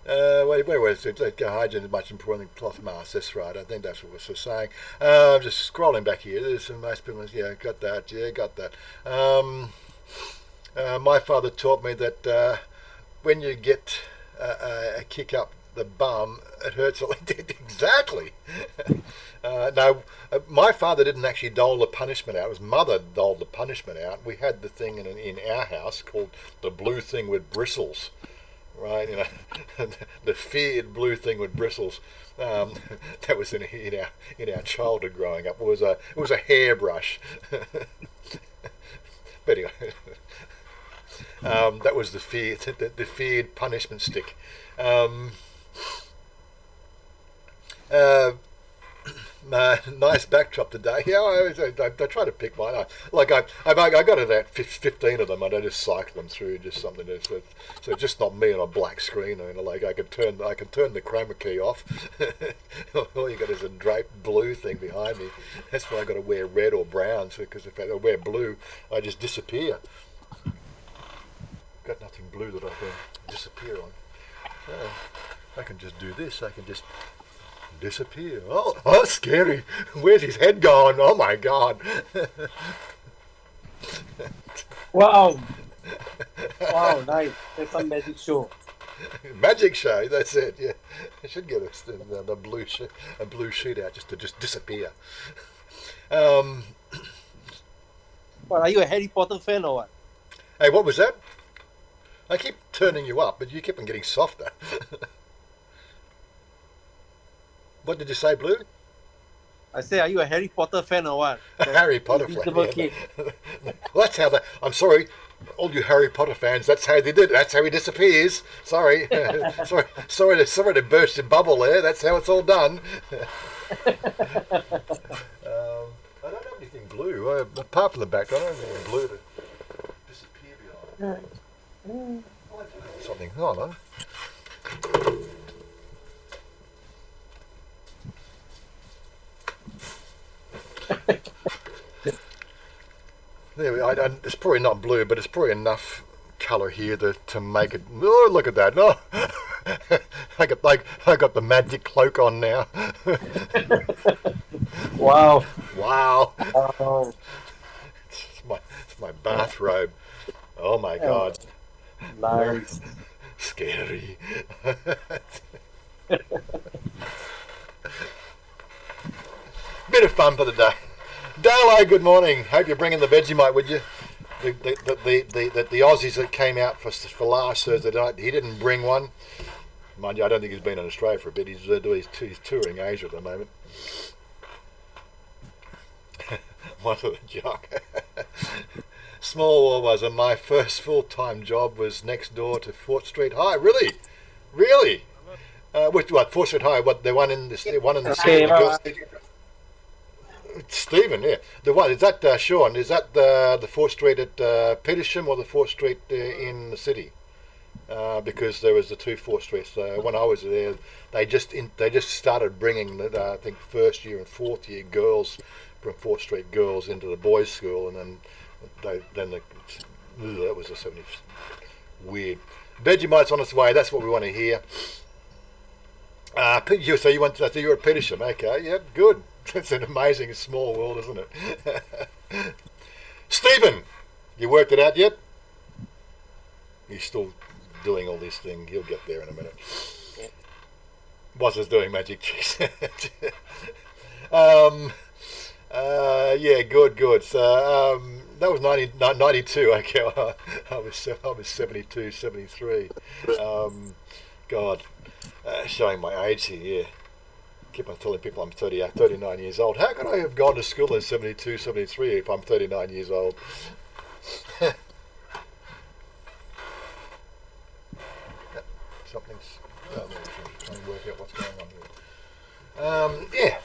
Where was it? Hygiene is much important than cloth masks. That's right. I think that's what we're saying. Just scrolling back here. There's some nice people. Yeah, got that. Yeah, got that. My father taught me that when you get a kick up the bum, it hurts a lot. Exactly. No, my father didn't actually dole the punishment out. It was mother doled the punishment out. We had the thing in our house called the blue thing with bristles. Right, the feared blue thing with bristles. That was in our childhood growing up. It was a hairbrush. But anyway, that was the feared punishment stick. Nice backdrop today. Yeah, I try to pick mine. I got about 15 of them, and I just cycle them through, just something so just not me on a black screen. I can turn the chroma key off. All you got is a draped blue thing behind me. That's why I got to wear red or brown, because if I wear blue, I just disappear. Got nothing blue that I can disappear on. So I can just do this. I can just disappear. Oh, scary. Where's his head gone? Oh my God. Wow, nice. That's some magic show. Magic show, that's it. Yeah, I should get a blue sheet out just to disappear. Well, are you a Harry Potter fan or what? Hey, what was that? I keep turning you up, but you keep on getting softer. What did you say, Blue? I say, are you a Harry Potter fan or what? Harry Potter fan. Yeah. Well, that's how I'm sorry, all you Harry Potter fans. That's how they did. That's how he disappears. Sorry, sorry to burst your bubble there. That's how it's all done. I don't have anything blue apart from the background. I don't have anything blue to disappear behind. Something. Hold on. There we are. It's probably not blue, but it's probably enough colour here to make it. Oh, look at that! Oh, I got the magic cloak on now. Wow! It's my bathrobe. Oh my God! Nice. Scary. Bit of fun for the day. Darlo, good morning. Hope you're bringing the Vegemite with you. The Aussies that came out for last Thursday night, he didn't bring one. Mind you, I don't think he's been in Australia for a bit. He's touring Asia at the moment. What a joke. Small world was, my first full-time job was next door to Fort Street High. Really? What? Fort Street High? What? The one in the city? Stephen, yeah. The one, is that Sean? Is that the 4th Street at Petersham or the 4th Street in the city? Because there was the two 4th Streets. When I was there, they just started bringing I think 1st year and 4th year girls from 4th Street girls into the boys' school, and then that was a 70 weird. Vegemite's on its way. That's what we want to hear. So you went to you're at Petersham, okay? Yep, good. It's an amazing small world, isn't it? Stephen, you worked it out yet? He's still doing all this thing. He'll get there in a minute. Wazza's doing magic tricks. Yeah, good. So that was 92. Okay, I was 72, 73. God, showing my age here. Yeah. Keep on telling people I'm 39 years old. How could I have gone to school in 72, 73 if I'm 39 years old? Something's trying to work out what's going on here.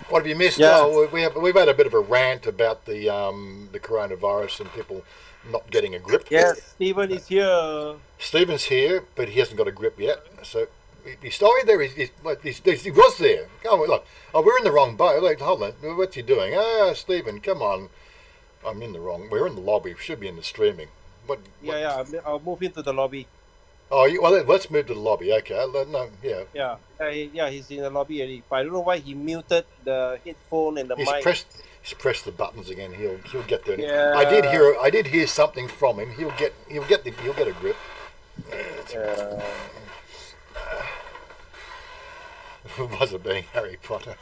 What have you missed? Yeah. Oh, we've had a bit of a rant about the coronavirus and people not getting a grip. Yes, Stephen is here. Stephen's here, but he hasn't got a grip yet. So he's there. He was there. Come on, look. Oh, we're in the wrong boat. Like, hold on. What's he doing? Stephen, come on. I'm in the wrong. We're in the lobby. We should be in the streaming. What? I'll move into the lobby. Oh, well, let's move to the lobby. Okay. No, yeah. Yeah, he's in the lobby already. But I don't know why he muted the headphone and the mic. He's pressed the buttons again. He'll get there. Yeah. I did hear something from him. He'll get a grip. Was it being Harry Potter?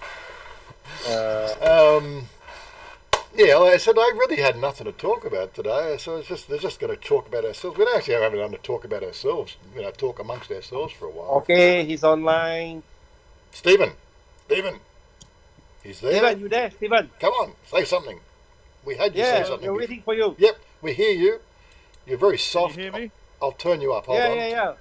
Yeah, like I said, I really had nothing to talk about today. So they're just going to talk about ourselves. We don't actually have anything to talk about ourselves. Talk amongst ourselves for a while. Okay, he's online. Stephen, he's there. Stephen, you there? Stephen, come on, say something. We had you say something. We're waiting for you. Yep, we hear you. You're very soft. Can you hear me? I'll turn you up. Hold on. Yeah.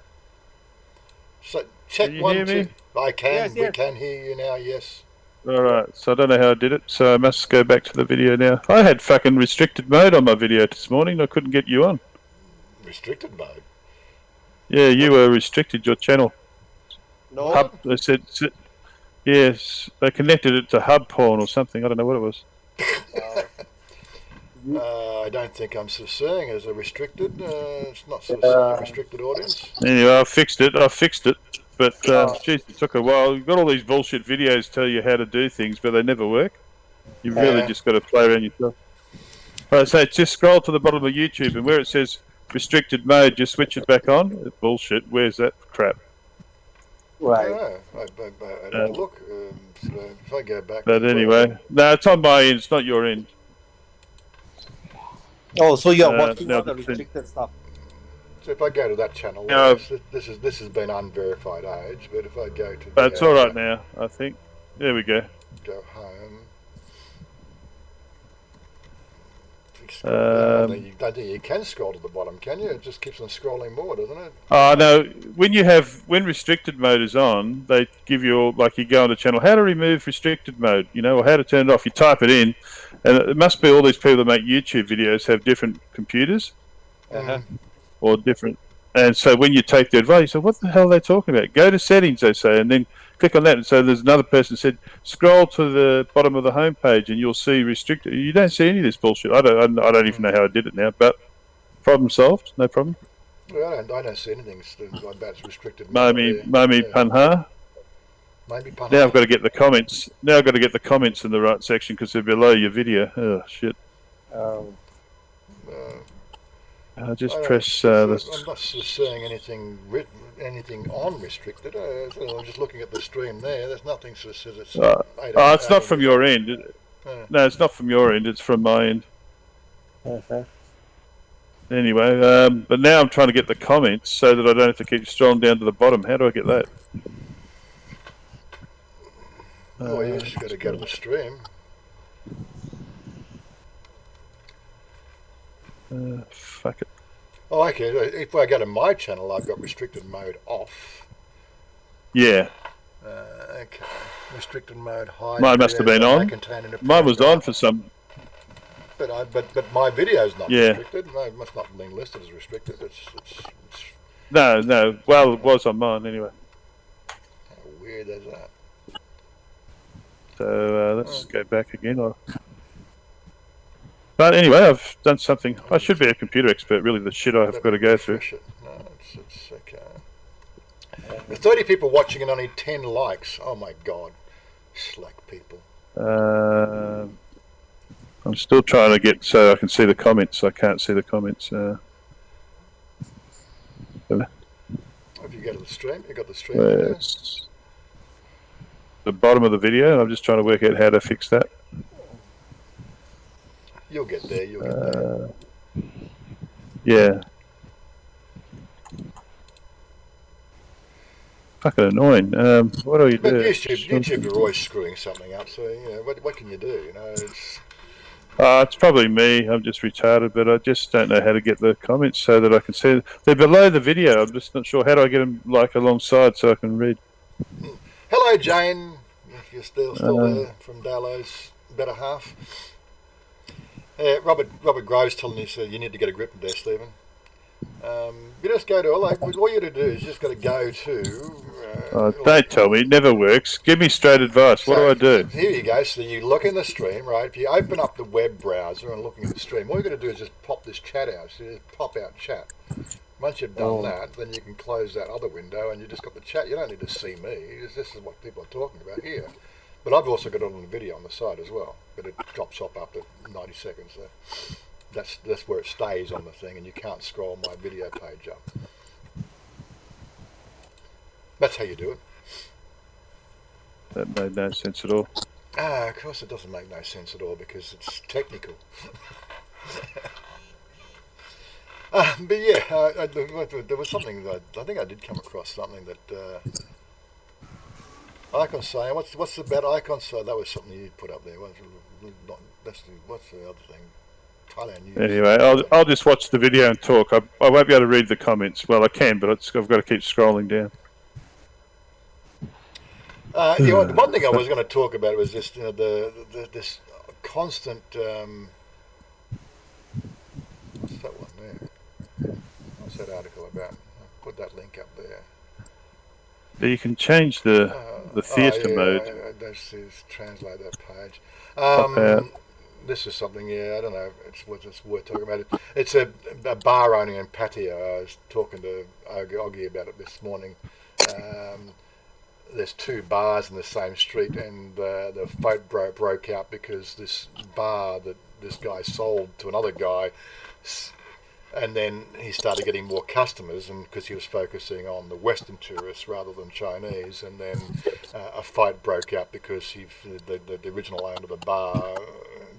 So check Can you 1, hear 2. me? I can. Yes. We can hear you now. Yes. Alright, so I don't know how I did it, so I must go back to the video now. I had fucking restricted mode on my video this morning, I couldn't get you on. Restricted mode? Yeah, you were restricted, your channel. No. Hub, they said, yes, they connected it to hub porn or something, I don't know what it was. I don't think I'm seeing as a restricted. It's not seeing restricted audience. Anyway, I fixed it, but geez, it took a while. You've got all these bullshit videos tell you how to do things, but they never work. You've really just got to play around yourself. Alright, so just scroll to the bottom of YouTube, and where it says restricted mode, just switch it back on. It's bullshit. Where's that crap? Right. Look, so if I go back. But anyway, no, it's on my end. It's not your end. Oh, so you're watching no, all the restricted stuff. So if I go to that channel, No. this has been unverified age. But if I go to, But it's all right now, I think. There we go. Go home. I don't think you can scroll to the bottom, can you? It just keeps on scrolling more, doesn't it? No, when restricted mode is on, they give you, like, you go on the channel, how to remove restricted mode, or how to turn it off. You type it in, and it must be all these people that make YouTube videos have different computers. Or different. And so when you take the advice, you say, what the hell are they talking about? Go to settings, they say, and then click on that. And so there's another person said, scroll to the bottom of the homepage and you'll see restricted. You don't see any of this bullshit. I don't even know how I did it now, but problem solved, no problem. Well, I don't see anything about restricted. Mami Panha. Maybe Panha. Now I've got to get the comments. Now I've got to get the comments in the right section because they're below your video. Oh, shit. I'll just press this. I'm not seeing anything written, anything on restricted. I'm just looking at the stream there. There's nothing that says it's. It's not from your end. No, it's not from your end. It's from my end. Anyway, but now I'm trying to get the comments so that I don't have to keep scrolling down to the bottom. How do I get that? You just got to go to the stream. Fuck it. Oh, okay. If I go to my channel, I've got restricted mode off. Yeah. Okay. Restricted mode hide. Mine must have been on. Mine was on for some. But my video's not restricted. No, it must not have been listed as restricted. It's No. Well, it was on mine anyway. How weird is that? So let's go back again. But anyway, I've done something. I should be a computer expert, really, the shit I've got to go through. No, it's okay. There's 30 people watching and only 10 likes. Oh my god. Slack people. I'm still trying to get so I can see the comments. I can't see the comments. Have you got the stream? You got the stream? The bottom of the video, and I'm just trying to work out how to fix that. You'll get there. You'll get there. Yeah. Fucking annoying. What do you do? YouTube are always screwing something up. So what can you do? It's probably me. I'm just retarded, but I just don't know how to get the comments so that I can see them. They're below the video. I'm just not sure. How do I get them alongside so I can read? Hello, Jane. If you're still there from Dallo's better half. Robert Groves telling you you need to get a grip there, Stephen. You just go to all you got to do is just got to go to. Don't tell me, it never works. Give me straight advice. What do I do? Here you go. So you look in the stream, right? If you open up the web browser and looking at the stream, all you got to do is just pop this chat out. So you just pop out chat. Once you've done that, then you can close that other window and you just got the chat. You don't need to see me. This is what people are talking about here. But I've also got it on the video on the side as well. But it drops off after 90 seconds. So that's where it stays on the thing, and you can't scroll my video page up. That's how you do it. That made no sense at all. Of course it doesn't make no sense at all because it's technical. But yeah, there was something that I think I did come across something that icon saying. What's the bad icon? So that was something you put up there. What's the other thing? Thailand news. Anyway, I'll just watch the video and talk. I won't be able to read the comments. Well, I can, but I've got to keep scrolling down. The one thing I was going to talk about was just this constant. What's that one there? What's that article about? I'll put that link up there. You can change the theatre mode. Let's translate that page. This is something, I don't know, it's worth talking about. It's a bar owner in patio. I was talking to Oggy about it this morning. There's two bars in the same street, and the fight broke out because this bar that this guy sold to another guy, and then he started getting more customers, and because he was focusing on the Western tourists rather than Chinese, and then a fight broke out because the original owner of the bar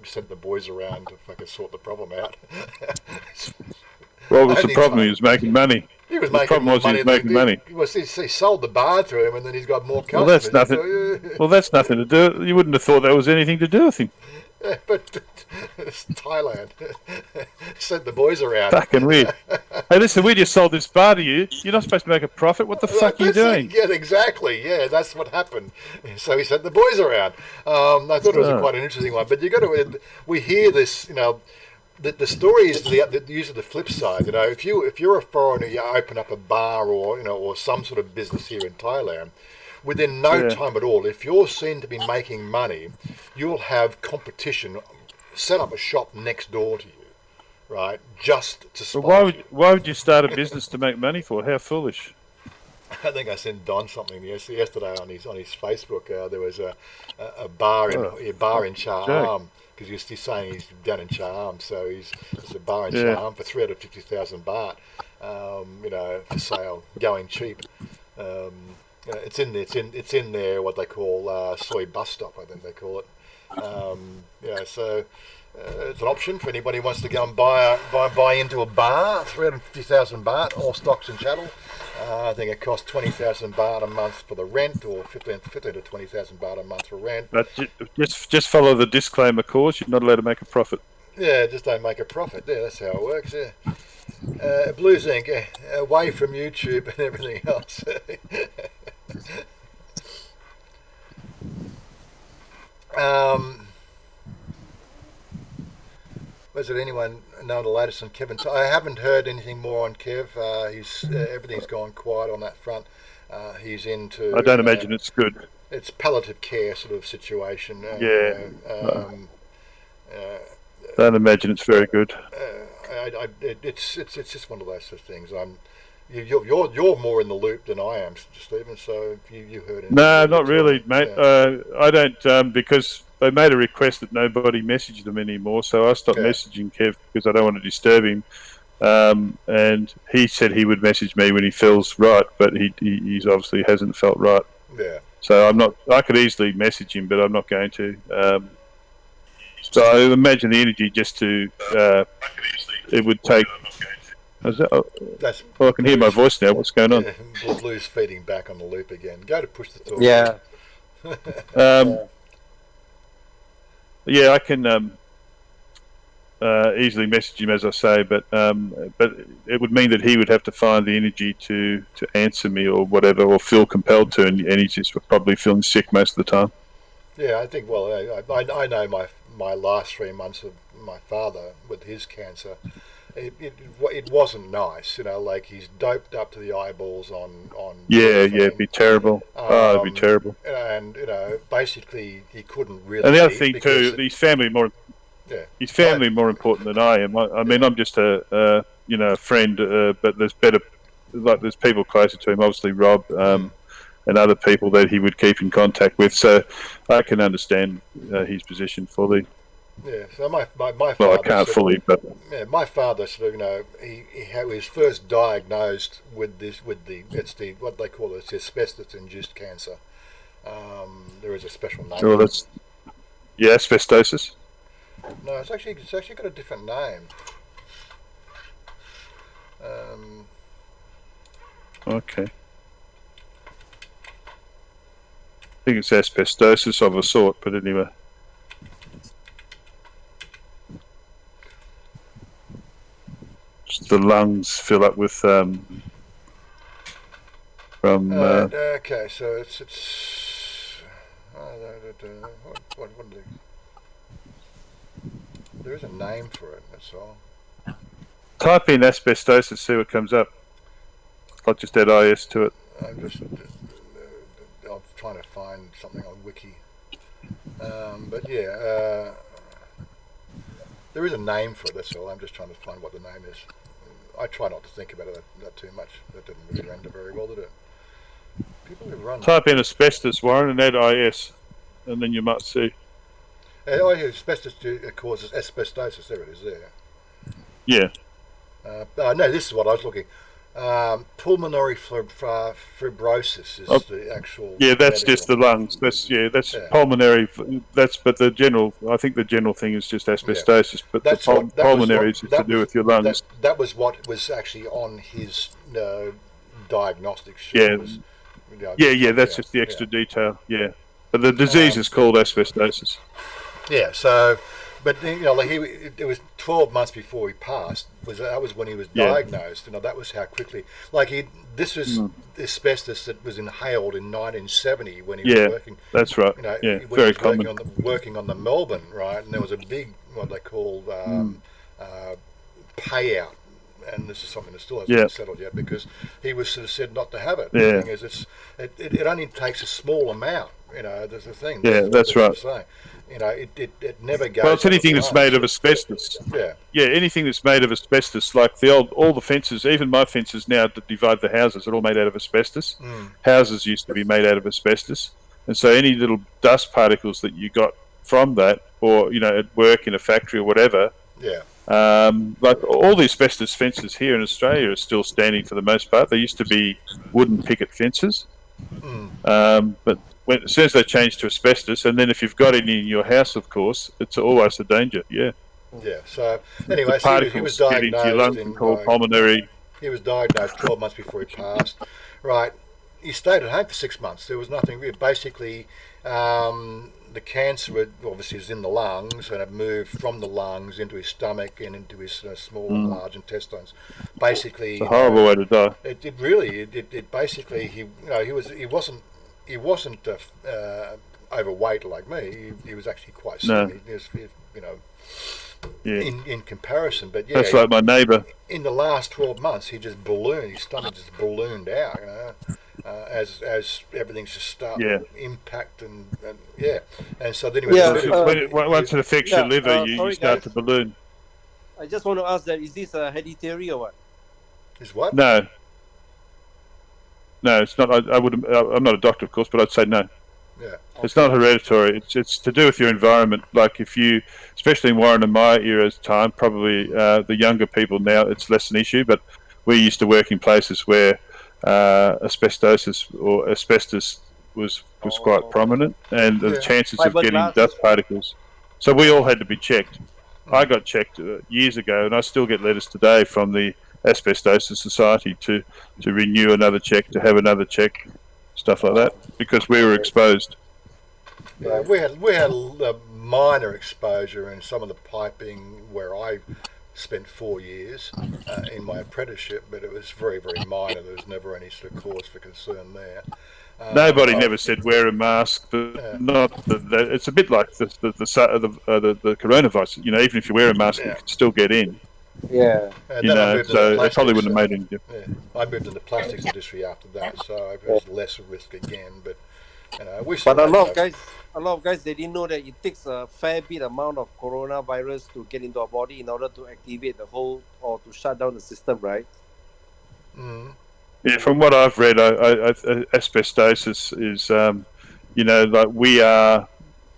sent the boys around to fucking sort the problem out. Well, the problem? He was making money. He was making money. He sold the bar to him, and then he's got more customers. Well, that's nothing. Well, that's nothing to do. You wouldn't have thought that was anything to do with him. Yeah, but it's Thailand. Sent the boys around. Fucking weird. Hey, listen, we just sold this bar to you. You're not supposed to make a profit. What the fuck are you doing? Yeah, exactly. Yeah, that's what happened. So he sent the boys around. I thought it was quite an interesting one. But you got to. We hear this. The story is usually the flip side. If you're a foreigner, you open up a bar or some sort of business here in Thailand. Within no time at all, if you're seen to be making money, you'll have competition set up a shop next door to you, right? Just to sponsor. But why would you start a business to make money for? How foolish! I think I sent Don something yesterday on his Facebook. There was a bar in Chanya because he's saying he's down in Chanya, so there's a bar in Chanya for 350,000 baht, for sale, going cheap. It's in there what they call soy bus stop, I think they call it. So it's an option for anybody who wants to go and buy into a bar. 350,000 baht, all stocks and chattel. I think it costs 20,000 baht a month for the rent, or 15 to 20,000 baht a month for rent. But just follow the disclaimer course. You're not allowed to make a profit. Yeah, just don't make a profit. Yeah, that's how it works. Yeah. Blues Inc. Away from YouTube and everything else. Was it anyone know the latest on Kevin? I haven't heard anything more on Kev. Everything's gone quiet on that front. He's into. I don't imagine it's good. It's palliative care sort of situation. Don't imagine it's very good. It's just one of those sort of things. You're more in the loop than I am, Stephen. So if you heard anything? No, not really, mate. Yeah. I don't because they made a request that nobody message them anymore. So I stopped messaging Kev because I don't want to disturb him. And he said he would message me when he feels right, but he obviously hasn't felt right. Yeah. So I'm not. I could easily message him, but I'm not going to. So I imagine the energy just to. It would take. I can hear my voice now. What's going on? Yeah, Blue's feeding back on the loop again. Go to push the talk. Yeah. Yeah, I can easily message him, as I say, but it would mean that he would have to find the energy to answer me or whatever, or feel compelled to, and he's just probably feeling sick most of the time. Yeah, I think. Well, I know my last 3 months of my father with his cancer. It wasn't nice, like he's doped up to the eyeballs on. Yeah, it'd be terrible. It'd be terrible. And basically he couldn't really. And the other thing too, his family more. Yeah. His family more important than I am. I mean, I'm just a friend, but there's better. Like there's people closer to him, obviously Rob, and other people that he would keep in contact with. So I can understand his position fully. Yeah, so my father. Well, I can't fully, but yeah, my father sort of he was first diagnosed with what they call it, asbestos-induced cancer. There is a special name. Oh, that's asbestosis. No, it's actually got a different name. Okay. I think it's asbestosis of a sort, but anyway. The lungs fill up with from. Okay, so it's what there is a name for it. That's all. Type in asbestosis, see what comes up. I'll just add IS to it. I'm trying to find something on Wiki, but yeah, there is a name for it. That's all. I'm just trying to find what the name is. I try not to think about it that too much. That didn't really render very well, did it? People who run. Type in asbestos, Warren, and add IS, and then you might see. Asbestos causes asbestosis. There it is. There. Yeah. No, this is what I was looking. Pulmonary fibrosis is the actual. Yeah, that's just the lungs. That's pulmonary. But the general. I think the general thing is just asbestosis. Yeah. But pulmonary is to do with your lungs. That was what was actually on his diagnostic sheet. Yeah. That's just the extra detail. Yeah, but the disease is called asbestosis. Yeah. So. But it was 12 months before he passed. That was when he was diagnosed. That was how quickly. This was asbestos that was inhaled in 1970 when he was working. That's right. Very common. Working on the Melbourne, right? And there was a big what they called payout, and this is something that still hasn't been settled yet because he was sort of said not to have it. Yeah. The thing is, it only takes a small amount. There's the thing. That's right. It never goes. Well, it's anything that's made of asbestos. Yeah, anything that's made of asbestos, like all the fences, even my fences now that divide the houses, are all made out of asbestos. Houses used to be made out of asbestos, and so any little dust particles that you got from that, or at work in a factory or whatever. Like all the asbestos fences here in Australia are still standing for the most part. They used to be wooden picket fences, but as soon as they changed to asbestos, and then if you've got any in your house, of course, it's always a danger. Yeah. So anyway, he was diagnosed pulmonary. He was diagnosed 12 months before he passed. Right. He stayed at home for 6 months. There was nothing. Basically, the cancer obviously is in the lungs, and it moved from the lungs into his stomach and into his small and large intestines. Basically, it's a horrible way to die. It basically he wasn't overweight like me. He was actually quite skinny. In comparison. But that's like my neighbour. In the last 12 months, he just ballooned. His stomach just ballooned out. as everything's just starting Yeah. to impact and so then you Once it affects your liver, you sorry, start guys. to balloon. I just want to ask that, is this hereditary or what? is what? No, it's not. I wouldn't. I'm not a doctor, of course, but I'd say no. Yeah. It's not hereditary. It's to do with your environment. Like if you, especially in Warren and my era's time, probably the younger people now, it's less an issue. But we used to work in places where asbestosis or asbestos was quite prominent, and the chances of getting dust particles. So we all had to be checked. I got checked years ago, and I still get letters today from the Asbestosis Society to renew another check, to have another check, stuff like that, because we were exposed. Yeah, we had a minor exposure in some of the piping where I spent 4 years in my apprenticeship, but it was very, very minor. There was never any sort of cause for concern there. Nobody never said wear a mask, but not that. It's a bit like the coronavirus. You know, even if you wear a mask, you can still get in. Yeah. And then I moved into so plastics, it probably wouldn't have made any difference. Yeah, I moved into the plastics industry after that, so it was less risk again. But but a lot of guys, they didn't know that it takes a fair bit amount of coronavirus to get into our body in order to activate the whole or to shut down the system, right? Mm. Yeah, from what I've read, asbestosis is, like we are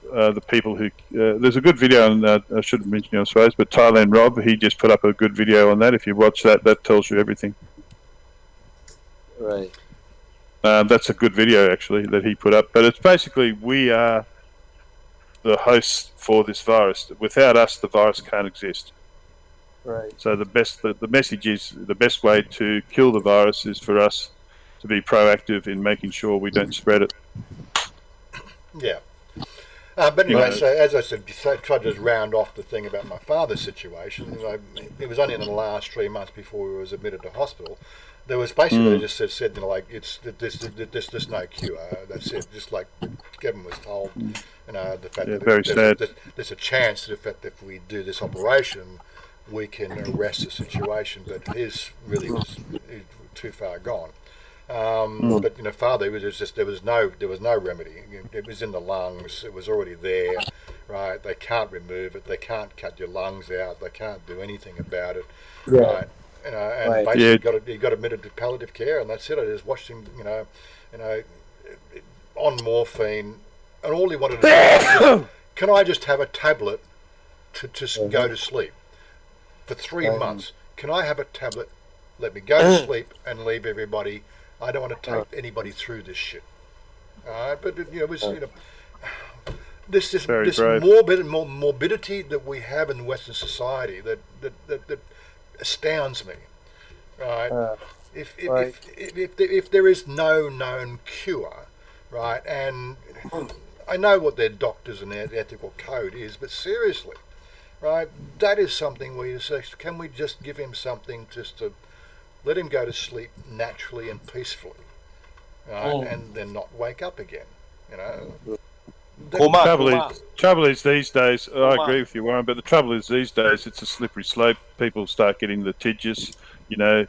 the people who. There's a good video on. I should have mentioned it, I suppose, but Thailand Rob, he just put up a good video on that. If you watch that, that tells you everything. Right. That's a good video actually that he put up. But it's basically we are the hosts for this virus. Without us, the virus can't exist. Right. So the message is the best way to kill the virus is for us to be proactive in making sure we don't spread it. Yeah. But anyway, so as I said, try to just round off the thing about my father's situation. It was only in the last 3 months before he was admitted to hospital. There was basically just said like there's no cure. That's it. Just like Kevin was told, the fact that there's a chance that if we do this operation, we can arrest the situation, but his really was too far gone. But father, it was just there was no remedy. It was in the lungs. It was already there, right? They can't remove it. They can't cut your lungs out. They can't do anything about it, right? And basically he got admitted to palliative care, and that's it. I just watched him, on morphine, and all he wanted to do was, can I just have a tablet to just go to sleep for 3 months? Can I have a tablet? Let me go to sleep and leave everybody. I don't want to take anybody through this shit. But it was this morbidity that we have in Western society that astounds me. Right? If there is no known cure, right? And I know what their doctors and their ethical code is, but seriously, right? That is something where you say, can we just give him something just to let him go to sleep naturally and peacefully, right? And then not wake up again, Trouble is these days, I agree with you, Warren, but the trouble is these days it's a slippery slope. People start getting litigious, did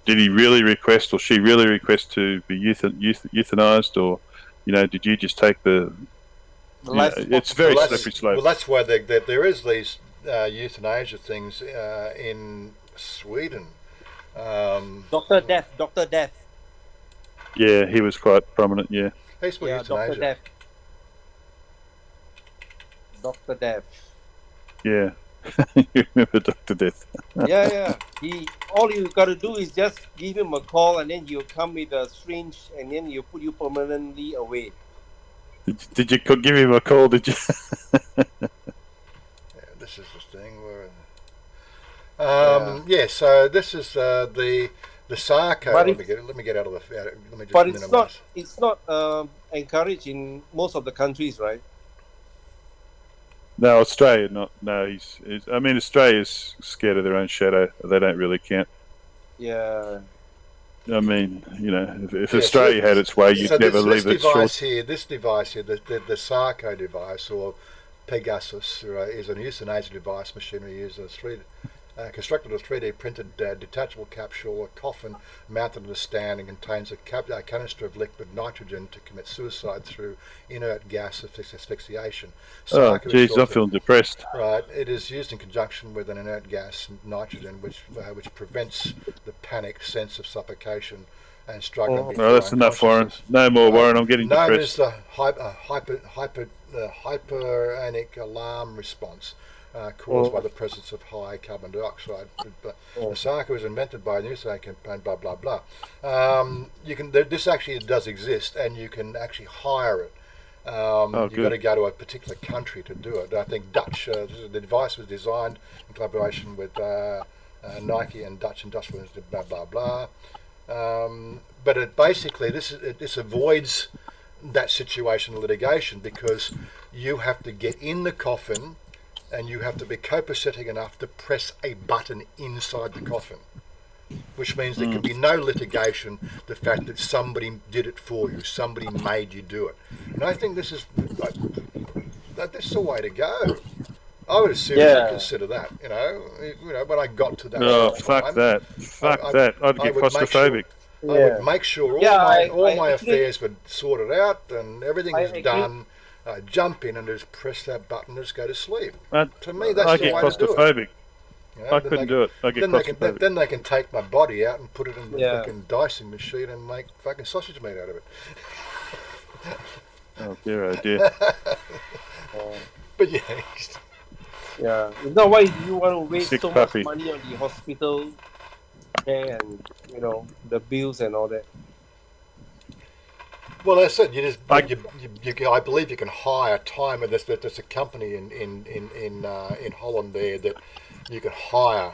he really request or she really request to be euthanized, or, did you just take it's very slippery slope. Well, that's why there is these euthanasia things in Sweden. Dr. Death. Yeah, he was quite prominent, yeah. Euthanasia. Dr. Death. Yeah. You remember Dr. Death? Yeah. All you got to do is just give him a call, and then he'll come with a syringe, and then he'll put you permanently away. Did you give him a call? Did you? This is the thing where. So this is the sarco. Let me get out of the. Let me just. But it's not encouraged in most of the countries, right? No, Australia not. No, Australia's scared of their own shadow. They don't really count. Yeah. I mean, if Australia had its way, you'd never leave it short. This device here, the sarco device, or Pegasus, right, is a euthanasia device machinery used in constructed a 3D printed detachable capsule or coffin mounted on a stand and contains a canister of liquid nitrogen to commit suicide through inert gas asphyxiation. Oh, geez, I'm feeling depressed. Right, it is used in conjunction with an inert gas, nitrogen, which prevents the panic sense of suffocation and struggling before No, that's enough, Warren. No more, Warren. I'm getting known depressed. Known as the hyperanic alarm response caused by the presence of high carbon dioxide. Osaka was invented by a newspaper campaign, blah blah blah. This actually does exist, and you can actually hire it. You've got to go to a particular country to do it. I think Dutch. The device was designed in collaboration with Nike and Dutch Industrial Institute. Blah blah blah. But it basically this avoids that situation of litigation because you have to get in the coffin and you have to be copacetic enough to press a button inside the coffin, which means there can be no litigation, the fact that somebody did it for you, somebody made you do it. And I think this is the way to go. I would seriously consider that, you know, when I got to that. Oh, fuck that. I'd get claustrophobic. I would make sure all my affairs were sorted out and everything was done. I jump in and just press that button and just go to sleep. To me, that's the way to do it. You know, I couldn't do it. I get claustrophobic. Then they can take my body out and put it in the fucking dicing machine and make fucking sausage meat out of it. Oh dear. But yeah. Yeah. Now, why do you want to waste so much money on the hospital and the bills and all that? Well, as I said, I believe you can hire time, and there's a company in Holland there that you can hire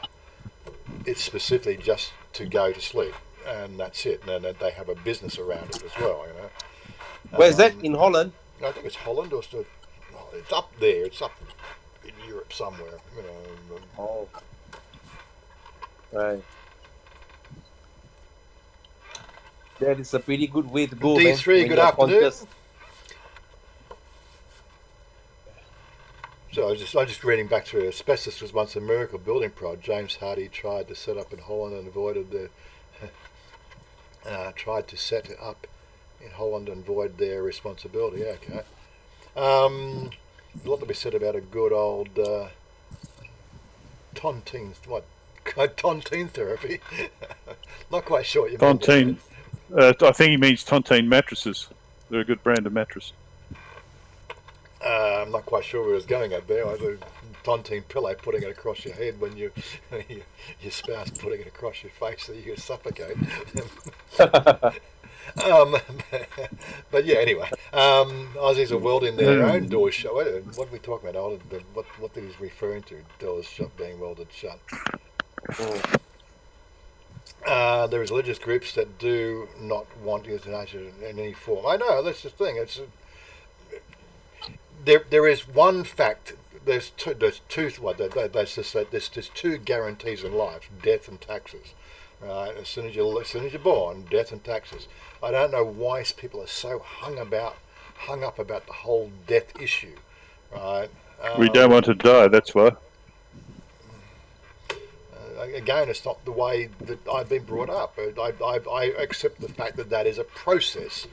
it specifically just to go to sleep, and that's it. And they have a business around it as well. You know. Where is that in Holland? I think it's Holland or still. It's up there. It's up in Europe somewhere. You know. Oh. Right. That is a pretty good way to go. D3, good afternoon. So I was just reading back through. Asbestos was once a miracle building product. James Hardy tried to set up in Holland and avoided their responsibility. Okay. A lot to be said about a good old tontine therapy. Not quite sure what you mean. Tontine. I think he means Tontine mattresses. They're a good brand of mattress. I'm not quite sure where I was going at there. I was a tontine pillow, putting it across your head when your spouse putting it across your face so you can suffocate. But yeah, anyway, Aussies are welding their own doors shut. What are we talking about? What he was referring to? Doors shut being welded shut. There is religious groups that do not want euthanasia in any form. I know, that's the thing. There is one fact. There's two guarantees in life: death and taxes. Right? As soon as you're born, death and taxes. I don't know why people are so hung up about the whole death issue. Right? We don't want to die. That's why. Again, it's not the way that I've been brought up. I accept the fact that is a process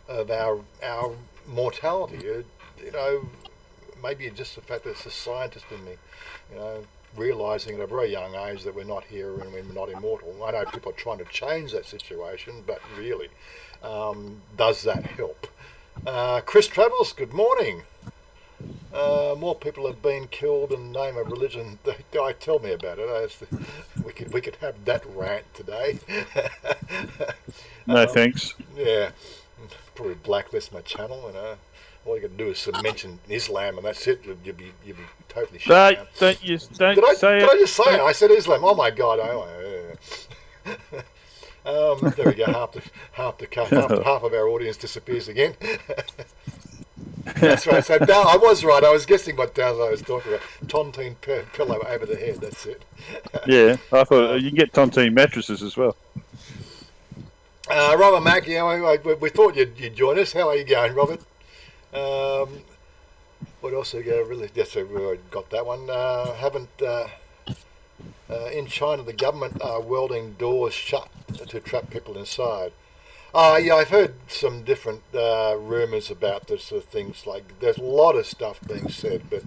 of our mortality. Maybe it's just the fact that it's a scientist in me, realising at a very young age that we're not here and we're not immortal. I know people are trying to change that situation, but really, does that help? Chris Travels, good morning. More people have been killed in the name of religion. Tell me about it. We could have that rant today. No thanks. Yeah, probably blacklist my channel. All you got to do is mention Islam, and that's it. You'll be totally shut down. Don't did I just say it? I said Islam. Oh my God! There we go. Half of our audience disappears again. That's right. So I was right. I was guessing what Dow's I was talking about. Tontine pillow over the head. That's it. Yeah, I thought you can get tontine mattresses as well. Robert Mack, we thought you'd join us. How are you going, Robert? What else? Really? Yes, we already got that one. In China, the government are welding doors shut to trap people inside. Yeah, I've heard some different rumours about this sort of things. Like, there's a lot of stuff being said, but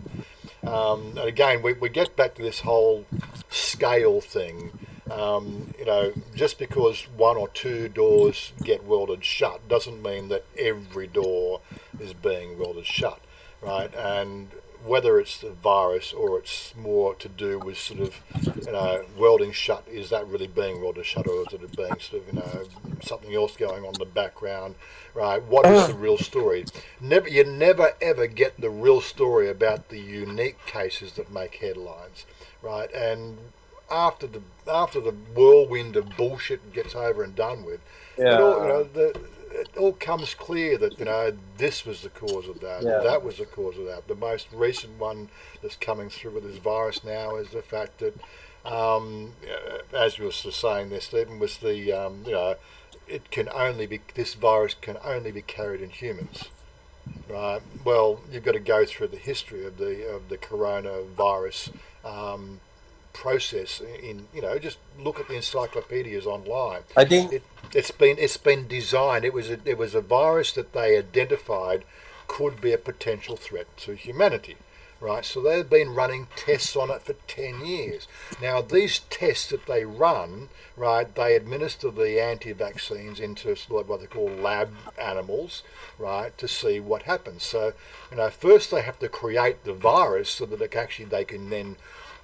and again, we get back to this whole scale thing. Just because one or two doors get welded shut doesn't mean that every door is being welded shut, right? And whether it's the virus or it's more to do with sort of, welding shut, is that really being welded shut, or is it being sort of, something else going on in the background, right? What is the real story? You never ever get the real story about the unique cases that make headlines, right? And after the whirlwind of bullshit gets over and done with, it all comes clear that this was the cause of that, that was the cause of that. The most recent one that's coming through with this virus now is the fact that, as you were saying there, Stephen, was the this virus can only be carried in humans. Right. Well, you've got to go through the history of the coronavirus process. Just look at the encyclopedias online. I think it's been designed. It was a virus that they identified could be a potential threat to humanity. Right, so they've been running tests on it for 10 years. Now, these tests that they run, right, they administer the anti-vaccines into sort of what they call lab animals, right, to see what happens. So, first they have to create the virus so that they can then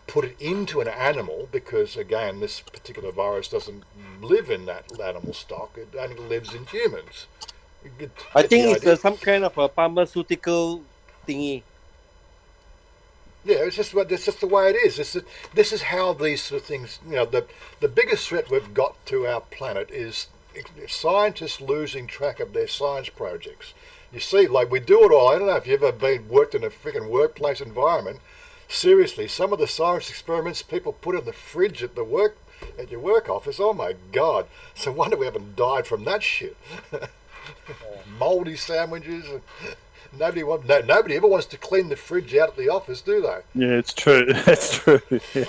put it into an animal, because, again, this particular virus doesn't live in that animal stock. It only lives in humans. I think it's some kind of a pharmaceutical thingy. Yeah, it's just the way it is. This is how these sort of things. The biggest threat we've got to our planet is scientists losing track of their science projects. You see, like, we do it all. I don't know if you've ever worked in a freaking workplace environment. Seriously, some of the science experiments people put in the fridge at your work office. Oh my God! So wonder we haven't died from that shit. Mouldy sandwiches. Nobody ever wants to clean the fridge out at the office, do they? Yeah, it's true. That's true. Yeah.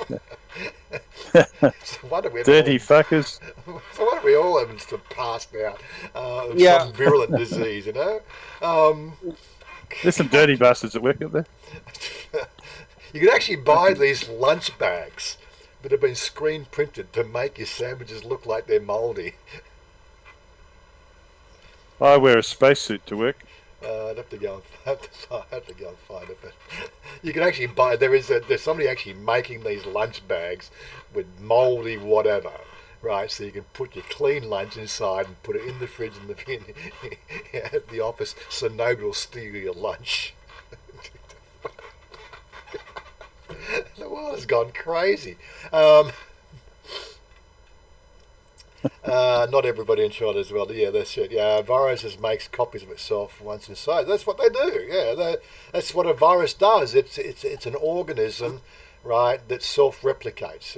Dirty fuckers. So what we all have passed out of some virulent disease, There's some dirty bastards that work up there. You can actually buy these lunch bags that have been screen printed to make your sandwiches look like they're mouldy. I wear a spacesuit to work. I'd have to go and find it, but you can actually buy. There's somebody actually making these lunch bags with mouldy whatever, right? So you can put your clean lunch inside and put it in the fridge at the office, so nobody will steal your lunch. The world has gone crazy. Not everybody in China as well. Yeah, that's it. Yeah, viruses makes copies of itself once inside. That's what they do. Yeah, that's what a virus does. It's an organism, right, that self-replicates.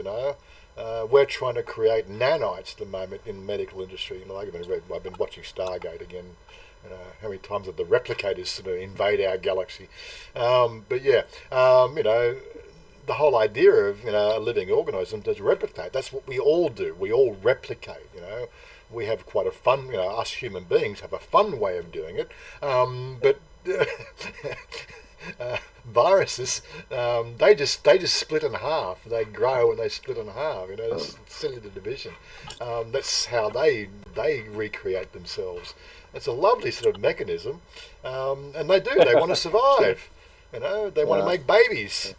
We're trying to create nanites at the moment in the medical industry. I've been watching Stargate again. How many times have the replicators sort of invade our galaxy? The whole idea of a living organism does replicate. That's what we all do. We all replicate. We have quite a fun. Us human beings have a fun way of doing it. But viruses, they just split in half. They grow and they split in half. It's cellular division. That's how they recreate themselves. It's a lovely sort of mechanism, and they do. They want to survive. They want to make babies.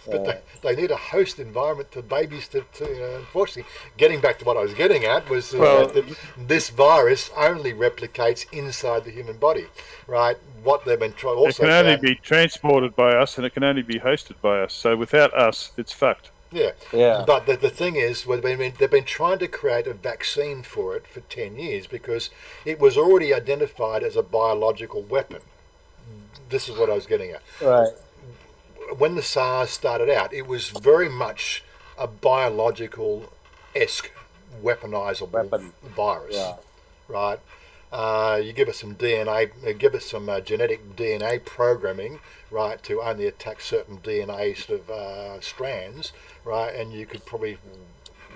But they need a host environment for babies to unfortunately, getting back to what I was getting at was that this virus only replicates inside the human body, right? What they've been trying also. It can only be transported by us, and it can only be hosted by us. So without us, it's fucked. Yeah. But the thing is, they've been trying to create a vaccine for it for 10 years because it was already identified as a biological weapon. This is what I was getting at. Right. When the SARS started out, it was very much a biological-esque weaponizable virus, right? You give it some DNA, give it some genetic DNA programming, right, to only attack certain DNA sort of strands, right, and you could probably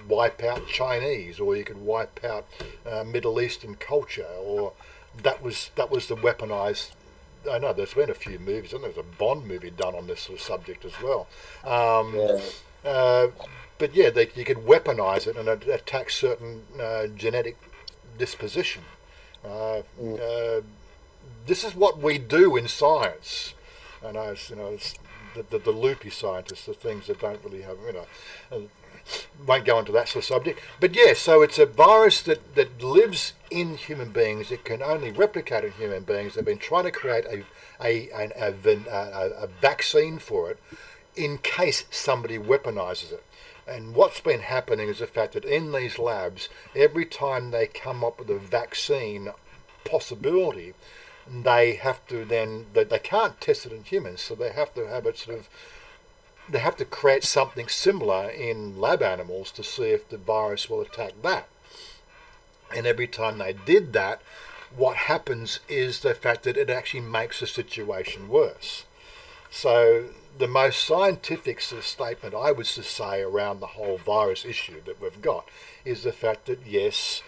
wipe out Chinese, or you could wipe out Middle Eastern culture, or that was the weaponized. I know there's been a few movies, and there's a Bond movie done on this sort of subject as well. But yeah, you could weaponize it and attack certain genetic disposition. This is what we do in science. I know, it's the loopy scientists, the things that don't really have, won't go into that sort of subject. But yeah, so it's a virus that lives in human beings. It can only replicate in human beings. They've been trying to create a vaccine for it in case somebody weaponizes it. And what's been happening is the fact that in these labs, every time they come up with a vaccine possibility, they have to then, they can't test it in humans, so they have to have it sort of, they have to create something similar in lab animals to see if the virus will attack that. And every time they did that, what happens is the fact that it actually makes the situation worse. So the most scientific sort of statement I would say around the whole virus issue that we've got is the fact that yes,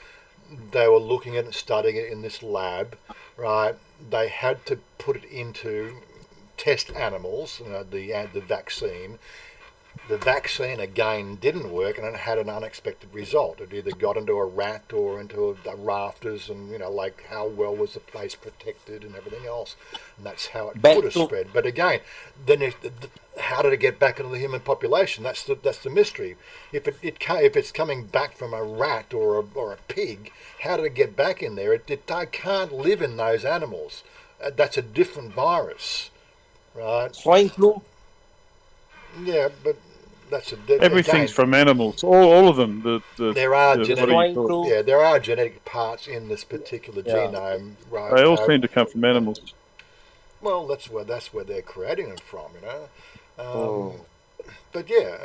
they were looking at it, studying it in this lab, right? They had to put it into test animals, the vaccine. The vaccine again didn't work, and it had an unexpected result. It either got into a rat or into the rafters, and like how well was the place protected and everything else, and that's how it could have spread. But again, then how did it get back into the human population? That's the mystery. If it's coming back from a rat or a pig, how did it get back in there? It can't live in those animals. That's a different virus, right? Swine flu. Yeah, but that's everything's from animals. All of them. There are genetic parts in this particular genome, right? They all seem to come from animals. Well, that's where they're creating them from, But yeah,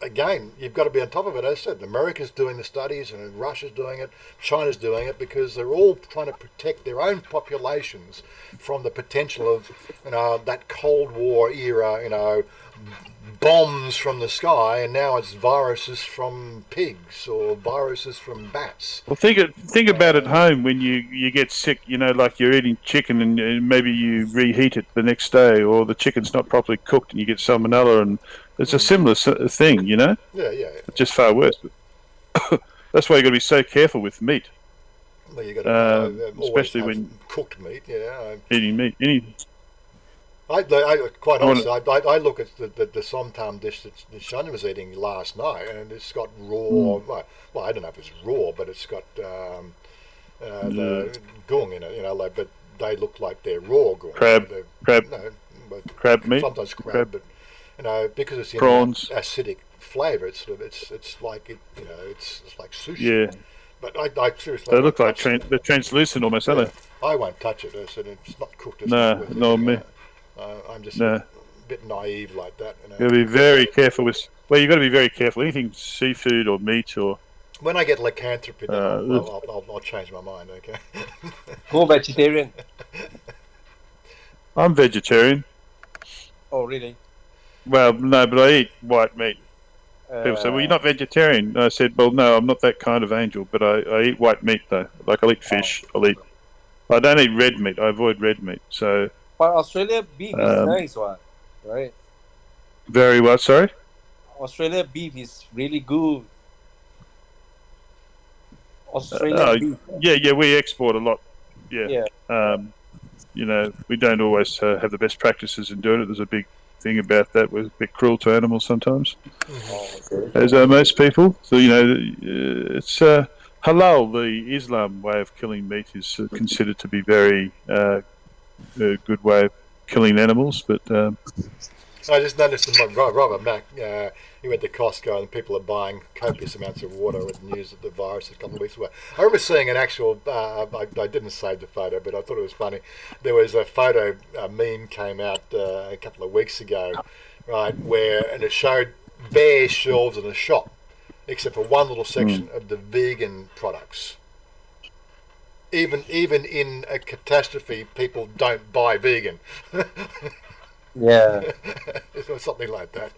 again, you've got to be on top of it. As I said, America's doing the studies, and Russia's doing it, China's doing it, because they're all trying to protect their own populations from the potential of, that Cold War era, bombs from the sky, and now it's viruses from pigs or viruses from bats. Well, think about it home when you get sick. Like you're eating chicken and maybe you reheat it the next day, or the chicken's not properly cooked and you get salmonella, and it's a similar thing. Yeah. It's just far worse. That's why you got to be so careful with meat. Well, you got to especially when cooked meat. Yeah, eating meat. I quite honestly, I look at the somtam dish that Chanya was eating last night, and it's got raw. Well, I don't know if it's raw, but it's got the gung in it. But they look like they're raw gung. Crab meat. Sometimes crab, but because it's in prawns, acidic flavour, it's like it's like sushi. Yeah. But I seriously. They look like they're translucent almost, aren't they? I won't touch it. I said it's not cooked. No, not me. I'm just a bit naive like that. You've got to be very careful with. Well, you've got to be very careful. Anything seafood or meat or. When I get lycanthropy, then I'll change my mind. Okay. Go vegetarian. I'm vegetarian. Oh, really? Well, no, but I eat white meat. People say, "Well, you're not vegetarian." And I said, "Well, no, I'm not that kind of angel, but I eat white meat though. Like I'll eat fish. I don't eat red meat. I avoid red meat. So. But Australia beef is nice one, right? Very what? Sorry? Australia beef is really good. Australia beef. Yeah, we export a lot. Yeah. We don't always have the best practices in doing it. There's a big thing about that. We're a bit cruel to animals sometimes, as are most people. So, it's halal, the Islam way of killing meat, is considered to be very... a good way of killing animals, but I just noticed that Robert Mack, he went to Costco and people are buying copious amounts of water with news of the virus a couple of weeks ago. I remember seeing an actual, I didn't save the photo, but I thought it was funny. There was a photo, a meme came out a couple of weeks ago, right, and it showed bare shelves in a shop, except for one little section of the vegan products. even in a catastrophe, people don't buy vegan. Yeah. Or something like that.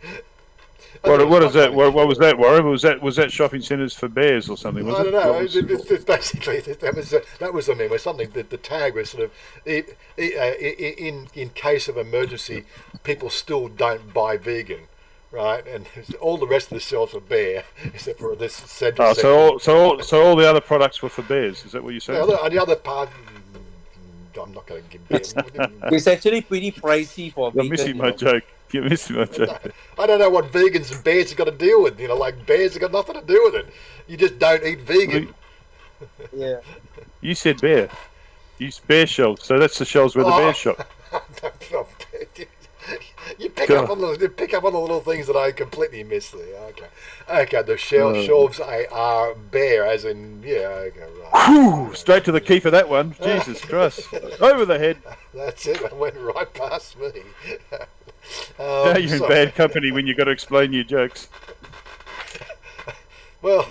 What is that? What was that, Warren? Was that shopping centres for bears or something? Was I it? don't know. Was, It's basically that was I mean, was something that the tag was sort of in case of emergency, people still don't buy vegan, right? And all the rest of the shelves are bare except for this central section. So all the other products were for bears. Is that what you're saying? The other part, I'm not going to give bear. It's actually pretty pricey for You're vegan. missing my joke. You're missing my joke. I don't know what vegans and bears have got to deal with. You know, like bears have got nothing to do with it. You just don't eat vegan. Yeah. You said bear. You bear shelves. So that's the shelves where the bears shop. You pick up on the little things that I completely missed there. Okay. The shelves are bare, as in Okay, right. Whew, straight to the key for that one. Jesus Christ! Over the head. That's it. I went right past me. Now you're in bad company when you've got to explain your jokes. Well,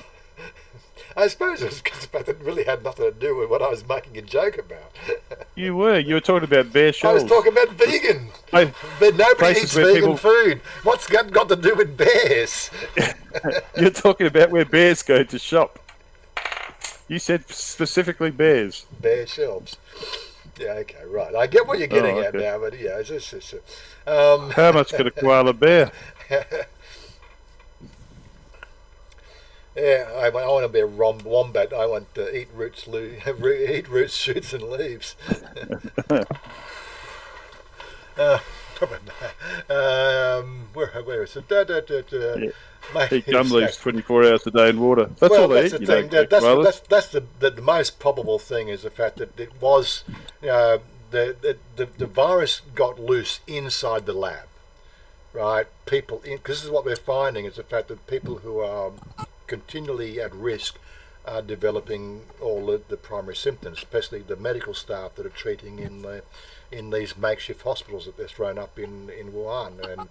I suppose it was because it really had nothing to do with what I was making a joke about. You were talking about bear shelves. I was talking about vegan. But nobody eats vegan food. What's that got to do with bears? You're talking about where bears go to shop. You said specifically bears. Bear shelves. Yeah, okay, right. I get what you're getting at now, but yeah, it's just how much could a koala bear? Yeah, I want to be a wombat. I want to eat roots, shoots, and leaves. Where is it? Eat gum leaves 24 hours a day in water. That's all they eat. That's the most probable thing is the fact that it was the virus got loose inside the lab, right? Because this is what we're finding is the fact that people who are continually at risk are developing all the primary symptoms, especially the medical staff that are treating in these makeshift hospitals that they're thrown up in Wuhan and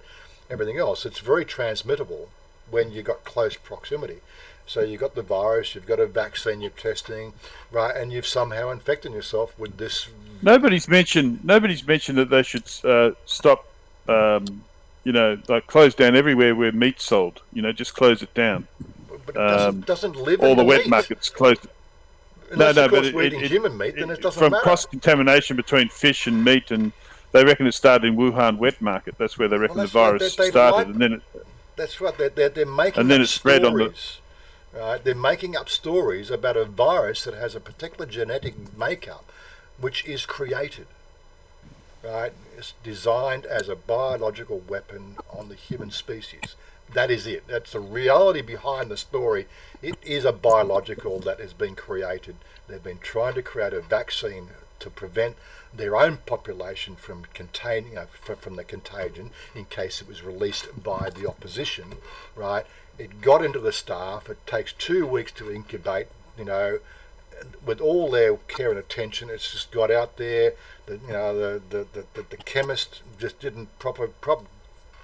everything else. It's very transmittable when you've got close proximity. So you've got the virus, you've got a vaccine you're testing, right, and you've somehow infected yourself with this. Nobody's mentioned that they should stop, like close down everywhere where meat's sold. Just close it down. But it doesn't live all in the wet meat. Markets closed. Unless, of course, we're eating human meat, then it doesn't from matter. cross-contamination between fish and meat, and they reckon it started in Wuhan wet market. That's where they reckon the virus started, and then that's right. They're making and then up it spread stories, right? They're making up stories about a virus that has a particular genetic makeup, which is created, right? It's designed as a biological weapon on the human species. That is it. That's the reality behind the story. It is a biological that has been created. They've been trying to create a vaccine to prevent their own population from containing from the contagion in case it was released by the opposition, right? It got into the staff. It takes 2 weeks to incubate, with all their care and attention. It's just got out there. The chemist just didn't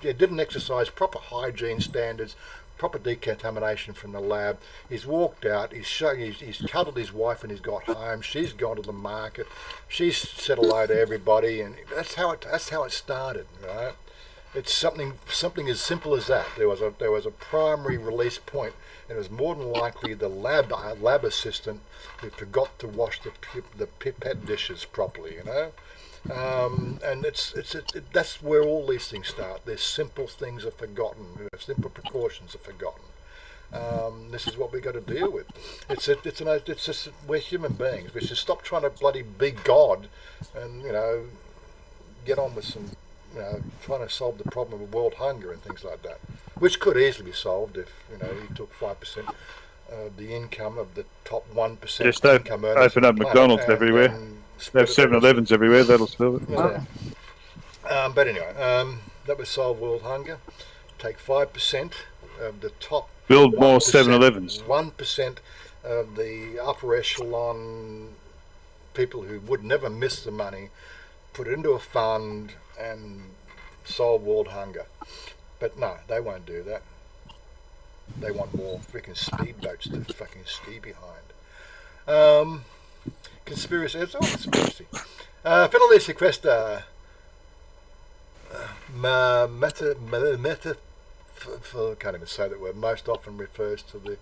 didn't exercise proper hygiene standards, proper decontamination from the lab. He's walked out. He's cuddled his wife and he's got home. She's gone to the market. She's said hello to everybody, and that's how it started, right? It's something as simple as that. There was a primary release point, and it was more than likely the lab assistant who forgot to wash the pipette dishes properly, and that's where all these things start. There's simple things are forgotten. Simple precautions are forgotten. This is what we got to deal with. It's just we're human beings. We should stop trying to bloody be God, and get on with some trying to solve the problem of world hunger and things like that, which could easily be solved if you took 5% of the income of the top 1% just income earners. Open up McDonald's everywhere. They have 7-Elevens everywhere. That'll solve it. Yeah. But anyway, that would solve world hunger. Take 5% of the top. Build more 7-Elevens. 1% of the upper echelon people who would never miss the money. Put it into a fund and solve world hunger. But no, they won't do that. They want more freaking speedboats to fucking ski behind. Conspiracy. It's all conspiracy. Finally, sequester. Can't even say that word. Most often refers to the.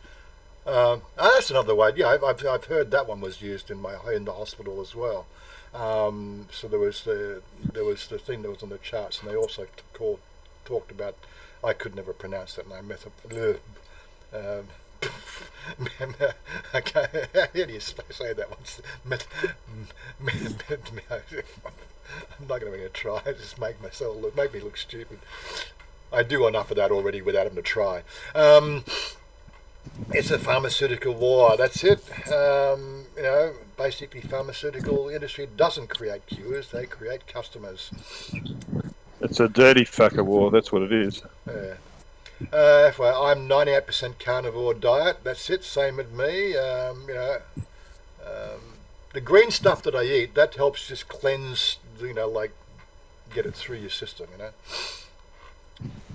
That's another way. Yeah, I've heard that one was used in the hospital as well. So there was the thing that was on the charts, and they also talked about. I could never pronounce that name. Okay, how do you say that one? I'm not going to try. Just make me look stupid. I do enough of that already without having to try. It's a pharmaceutical war. That's it. Basically, pharmaceutical industry doesn't create cures; they create customers. It's a dirty fucker war. That's what it is. Yeah. I'm 98% carnivore diet. That's it. Same with me. The green stuff that I eat, that helps just cleanse. Get it through your system.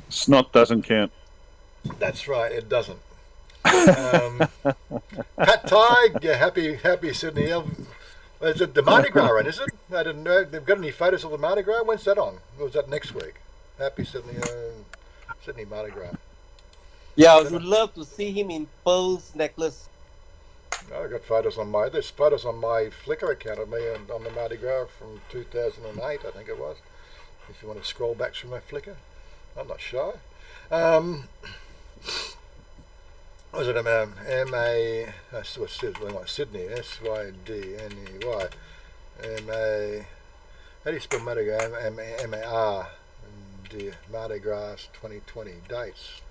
Snot doesn't count. That's right. It doesn't. Pat Thai, yeah, happy Sydney. Is it the Mardi Gras run, is it? I didn't know. They've got any photos of the Mardi Gras? When's that on? Or was that next week? Happy Sydney, Sydney Mardi Gras. Yeah, I would love to see him in Pearl's necklace. I got photos on there's photos on my Flickr account of me and on the Mardi Gras from 2008, I think it was. If you want to scroll back through my Flickr, I'm not shy. Was it M-A, Sydney, S-Y-D-N-E-Y, M-A, how do you spell Mardi Gras? M-A-R, Mardi Gras 2020 dates.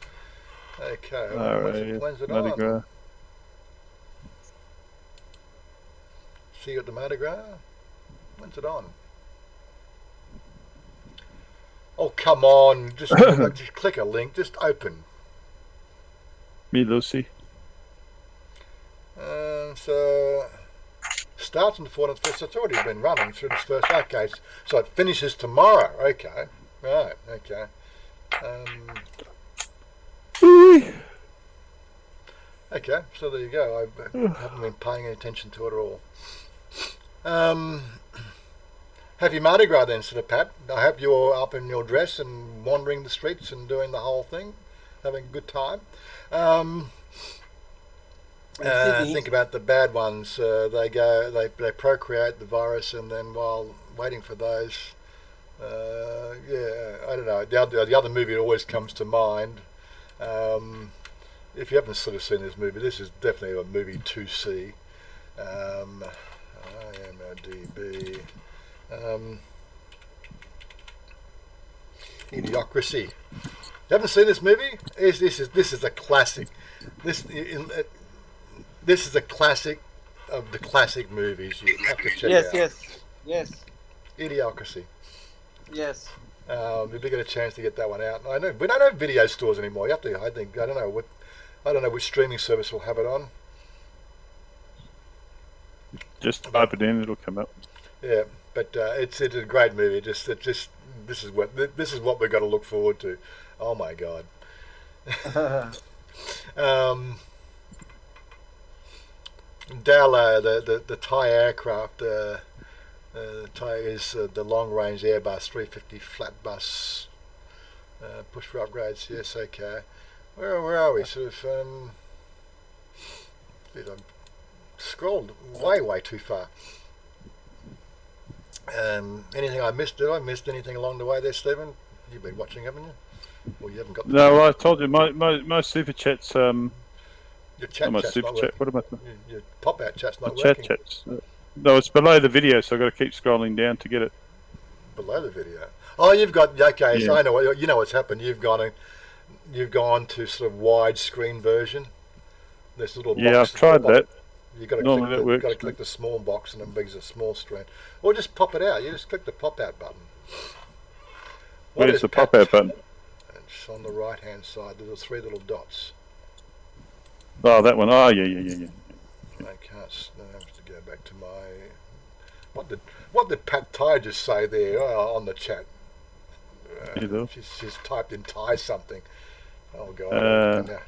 Okay, when's it Mardi on? Gras. See you at the Mardi Gras? When's it on? Oh, come on, just click a link, just open. Me, Lucy. So starts on the 14th, so it's already been running through this first. Okay, so it finishes tomorrow. Okay, right. Okay. Okay, so there you go. I haven't been paying any attention to it at all. Happy Mardi Gras then, sort of Pat. I hope you're up in your dress and wandering the streets and doing the whole thing, having a good time. Think about the bad ones. They procreate the virus, and then while waiting for those, I don't know. The other movie that always comes to mind. If you haven't sort of seen this movie, this is definitely a movie to see. IMDb. Idiocracy. You haven't seen this movie? This is a classic. This is a classic of the classic movies. You have to check it out. Yes. Idiocracy. Yes. If you get a chance to get that one out, I know we don't have video stores anymore. You have to. I don't know which streaming service will have it on. Just type it in; it'll come up. Yeah, but it's a great movie. This is what we've got to look forward to. Oh my God. Dal, the Thai aircraft, Thai is the long-range Airbus 350 flat bus. Push for upgrades. Yes, okay. Where are we? Sort of. I've scrolled way too far. Anything I missed? Did I miss anything along the way there, Stephen? You've been watching, haven't you? Well, you haven't got. No, I told you my super chats. Your chat's not working. What am I? Your pop-out chat's not Chat working. chats. No, it's below the video, so I've got to keep scrolling down to get it. Below the video. Oh, you've got okay. Yeah. So I know what's happened. You've gone to sort of widescreen version. This little box. Yeah, I've tried that. You got to click the small box and it brings a small screen, or just pop it out. You just click the pop-out button. Where's the pop-out button? It's on the right-hand side. There's 3 little dots. Oh, that one. Oh, yeah. I can't. I have to go back to my. What did Pat Thai just say there on the chat? She's typed in Thai something. Oh God!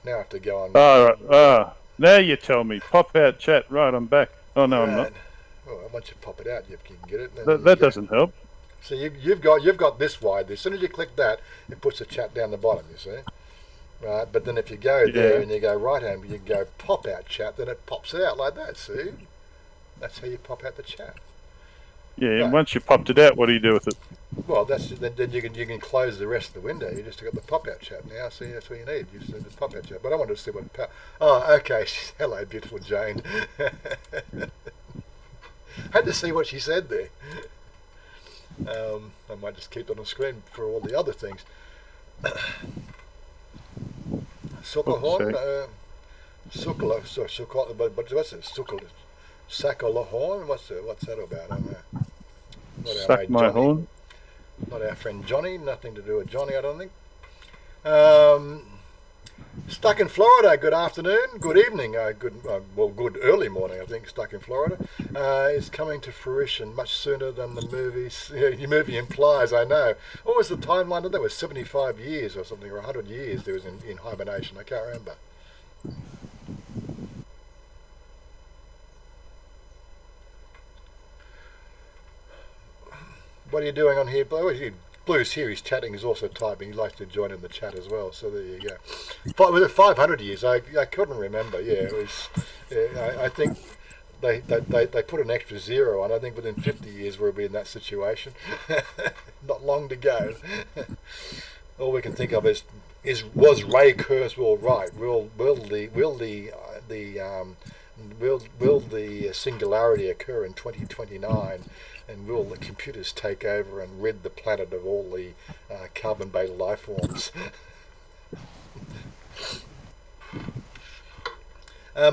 Now I have to go on. Now you tell me. Pop out chat. Right, I'm back. Oh no, I'm not. Well, once you pop it out, you can get it. That doesn't help. So you've got this wide. As soon as you click that, it puts the chat down the bottom. You see, right? But then if you go there and you go right hand, you go pop out chat, then it pops it out like that. See, that's how you pop out the chat. Yeah, right. And once you popped it out, what do you do with it? Well, then you can close the rest of the window. You just got the pop out chat now. See, that's what you need. You just need the pop out chat. But I wanted to see what. Oh, okay. Hello, beautiful Jane. Had to see what she said there. I might just keep it on the screen for all the other things. Sucklehorn, but what's it? Sucklehorn. What's that about? I don't know. Suck my horn. Not our friend Johnny. Nothing to do with Johnny, I don't think. Stuck in Florida. Good afternoon. Good evening. Good early morning, I think. Stuck in Florida is coming to fruition much sooner than the movie implies. I know. What was the timeline of that? It was 75 years or something, or 100 years. There was in hibernation. I can't remember. What are you doing on here, Blue? Blue's here. He's chatting. He's also typing. He likes to join in the chat as well. So there you go. Was it 500 years? I couldn't remember. Yeah, it was. Yeah, I think they put an extra zero on. I think within 50 years we'll be in that situation. Not long to go. All we can think of was Ray Kurzweil right? Will the singularity occur in 2029? And will the computers take over and rid the planet of all the carbon-based life forms?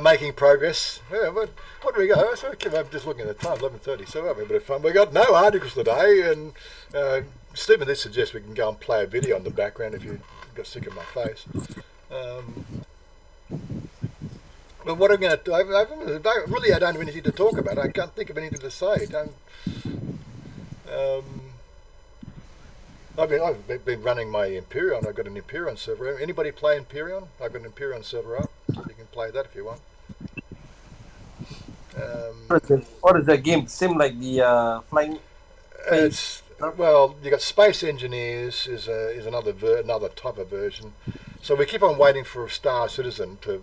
Making progress. Yeah, what do we go? So I'm just looking at the time, 11:30. So we're having a bit of fun. We got no articles today, and Stephen did suggest we can go and play a video in the background if you got sick of my face. But what I'm going to do, I don't have anything to talk about. I can't think of anything to say. I've been running my Imperion. I've got an Imperion server. Anybody play Imperion? I've got an Imperion server up. You can play that if you want. What is that game? Same like the flying. Well, you got Space Engineers is another type of version. So we keep on waiting for Star Citizen to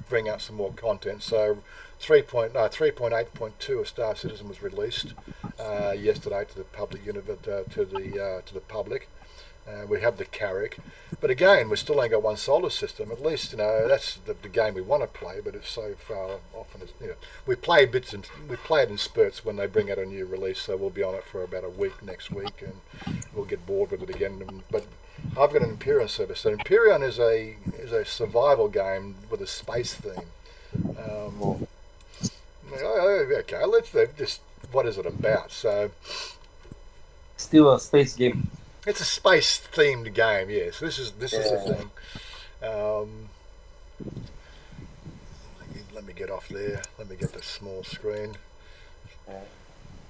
bring out some more content. So 3.8.2 of Star Citizen was released yesterday to the public to the public. We have the Carrick, but again, we still ain't got one solar system. At least that's the game we want to play, but it's so far off. And we play it in spurts when they bring out a new release. So we'll be on it for about a week next week, and we'll get bored with it again. But I've got an Imperion service. So Imperion is a survival game with a space theme. Okay, let's just what is it about? So still a space game. It's a space themed game. Yes, this is the thing. Let me get off there. Let me get the small screen.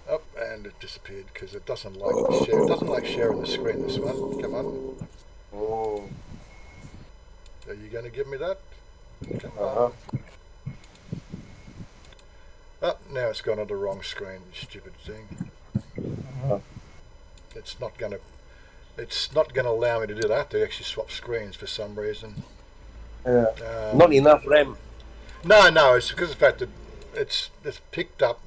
Up and it disappeared because it doesn't like share. It doesn't like sharing the screen. This one. Come on. Oh. Are you going to give me that? Come on. Oh, now it's gone on the wrong screen. You stupid thing. It's not going to allow me to do that. I have to actually swap screens for some reason. Not enough RAM. No. It's because of the fact that it's picked up.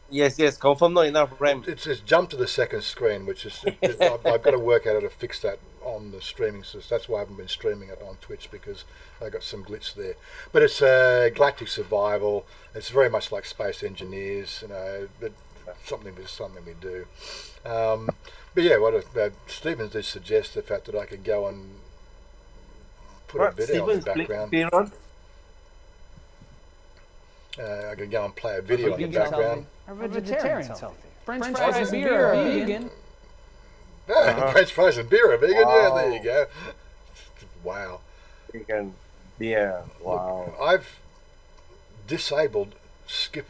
Yes. Confirm not enough RAM. It's jumped to the second screen, which is I've got to work out how to fix that on the streaming system. That's why I haven't been streaming it on Twitch, because I got some glitch there. But it's galactic survival. It's very much like Space Engineers, but something we do. But yeah, what Stephen did suggest the fact that I could go and put a video in the background. I could go and play a video in the background. A vegetarian healthy. French fries and beer are vegan. French fries and beer are vegan. Wow. Yeah, there you go. Wow. Vegan beer. Wow. Look, I've disabled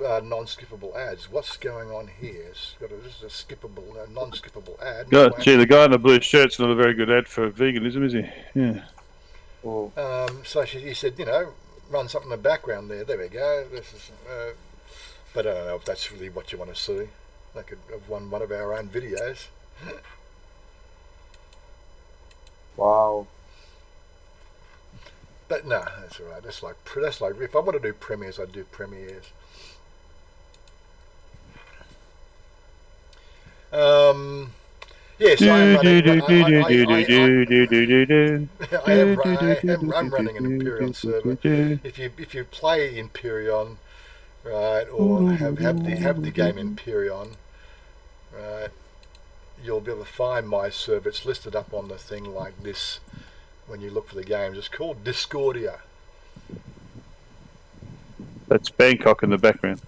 non-skippable ads. What's going on here? This is a skippable, non-skippable ad. Gee, the guy in the blue shirt's not a very good ad for veganism, is he? Yeah. So he said, run something in the background there. There we go. This is But I don't know if that's really what you want to see. I could have won one of our own videos. Wow. But no, that's all right. That's like if I want to do premieres, I'd do premieres. Yes, I'm running an Imperion server. If you play Imperion, right, or have the game Imperion, right, you'll be able to find my server. It's listed up on the thing like this when you look for the games. It's called Discordia. That's Bangkok in the background.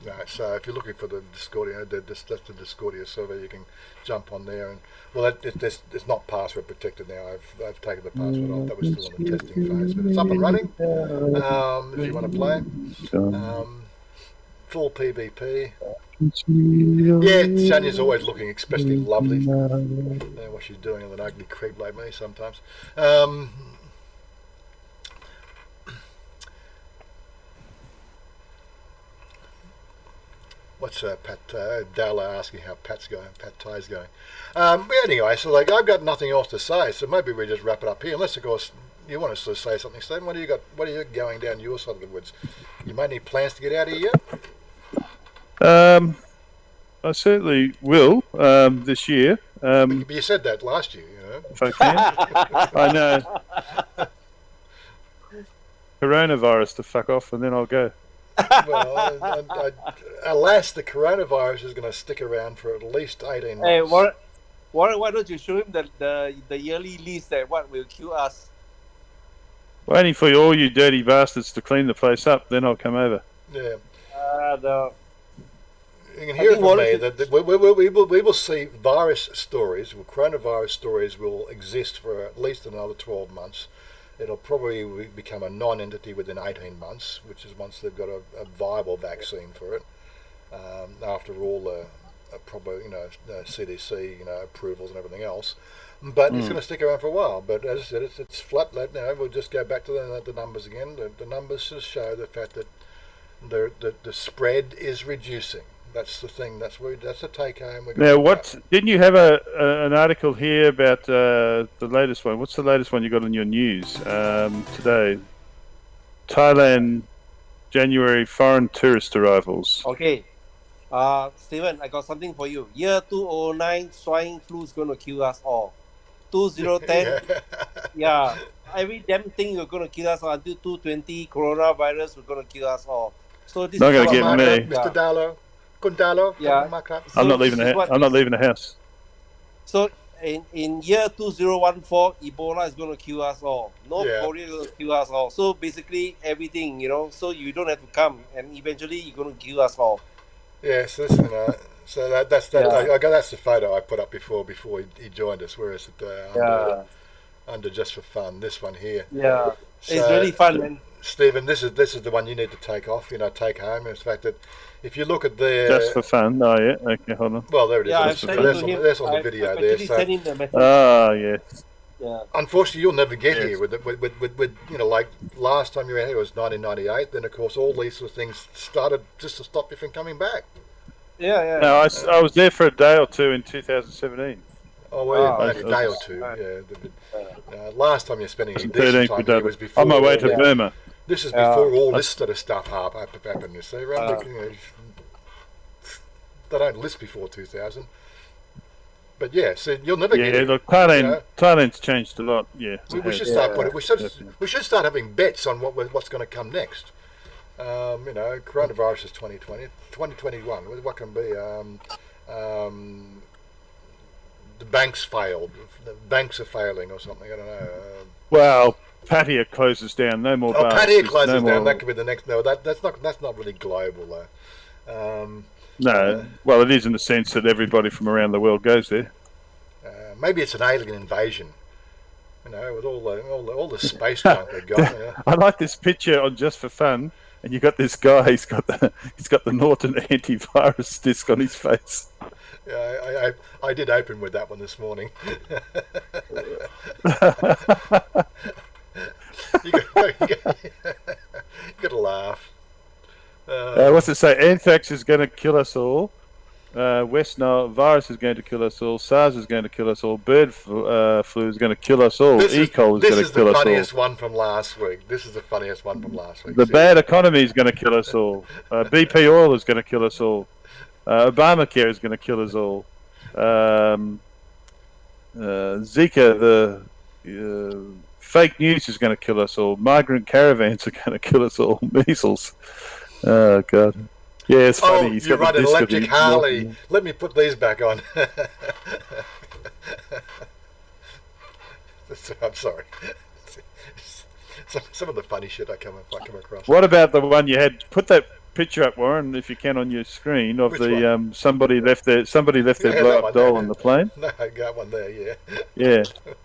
Right, so if you're looking for the Discordia, that's the Discordia server. You can jump on there, and well, it's not password protected now. I've taken the password off. That was still in the testing phase, but it's up and running. If you want to play, full PvP. Yeah, Chanya's always looking especially lovely. I don't know what she's doing with an ugly creep like me sometimes. What's Pat Dalla asking how Pat's going? Pat Ty's going. But anyway, so like I've got nothing else to say, so maybe we just wrap it up here. Unless of course you want us to say something, Stephen. What do you got? What are you going down your side of the woods? You made any plans to get out of here yet? I certainly will this year. But you said that last year, you know. If I can. I know. Coronavirus to fuck off, and then I'll go. Well, alas, the coronavirus is going to stick around for at least 18 months. Hey, why don't you show him the yearly list that what will kill us? Waiting for all you dirty bastards to clean the place up, then I'll come over. Yeah. No. You can hear from me that we will see virus stories, coronavirus stories will exist for at least another 12 months. It'll probably become a non-entity within 18 months, which is once they've got a viable vaccine for it. After all the probably CDC approvals and everything else, but it's going to stick around for a while. But as I said, it's flat. We'll just go back to the numbers again. The numbers just show the fact that the spread is reducing. That's the thing. That's the take home. Now, didn't you have an article here about the latest one? What's the latest one you got on your news today? Thailand, January foreign tourist arrivals. Okay, Stephen, I got something for you. Year 2009, swine flu is going to kill us all. 2010, yeah, every damn thing you're going to kill us all. Until 2020, coronavirus is going to kill us all. So this not going to is get me, Mr. Dallo. Gundalo, yeah. So I'm not leaving the house. So in year 2014, Ebola is going to kill us all. North Korea is going to kill us all. So basically everything, so you don't have to come, and eventually you're going to kill us all. Yes, listen, so that's that's the photo I put up before he joined us. Where is it? Under just for fun. This one here. Yeah, so, it's really fun, man. Stephen, this is the one you need to take off. Take home. It's the fact that if you look at the just for fun. Oh yeah. Okay, hold on. Well, there it is. Yeah, that's on the video there. So, yes. Yeah. Unfortunately, you'll never get here with like last time you were here was 1998. Then of course all these sort of things started just to stop you from coming back. Yeah. No, I was there for a day or two in 2017. Oh, well, a day or two. Yeah. Last time you're spending any decent time here was before. On my way to Burma. This is before all this sort of stuff happened. You see, they don't list before 2000. But yeah, so you'll never get it. Look, Thailand's changed a lot. Yeah, we should start putting. We should start having bets on what's going to come next. Coronavirus is 2020, 2021. What can be? The banks failed. The banks are failing, or something. I don't know. Well, Pattaya closes down. No more bars. Pattaya closes down. That could be the next. No, that's not really global though. No, well, it is in the sense that everybody from around the world goes there. Maybe it's an alien invasion. With all the space junk they've got. I like this picture on Just for Fun, and you got this guy. He's got the Norton antivirus disc on his face. Yeah, I did open with that one this morning. you got to laugh. What's it say? Anthrax is going to kill us all. West Nile virus is going to kill us all. SARS is going to kill us all. Bird flu is going to kill us all. E. coli is going to kill us all. This is the funniest one from last week. The bad economy is going to kill us all. BP oil is going to kill us all. Obamacare is going to kill us all. Zika, the fake news is going to kill us all. Migrant caravans are going to kill us all. Measles. Oh, God. Yeah, it's funny. He's you're right, an electric Harley. Let me put these back on. I'm sorry. Some of the funny shit I come across. What about the one you had? Put that picture up, Warren, if you can, on your screen of somebody left their blow up doll on the plane. No, I got one there. Yeah.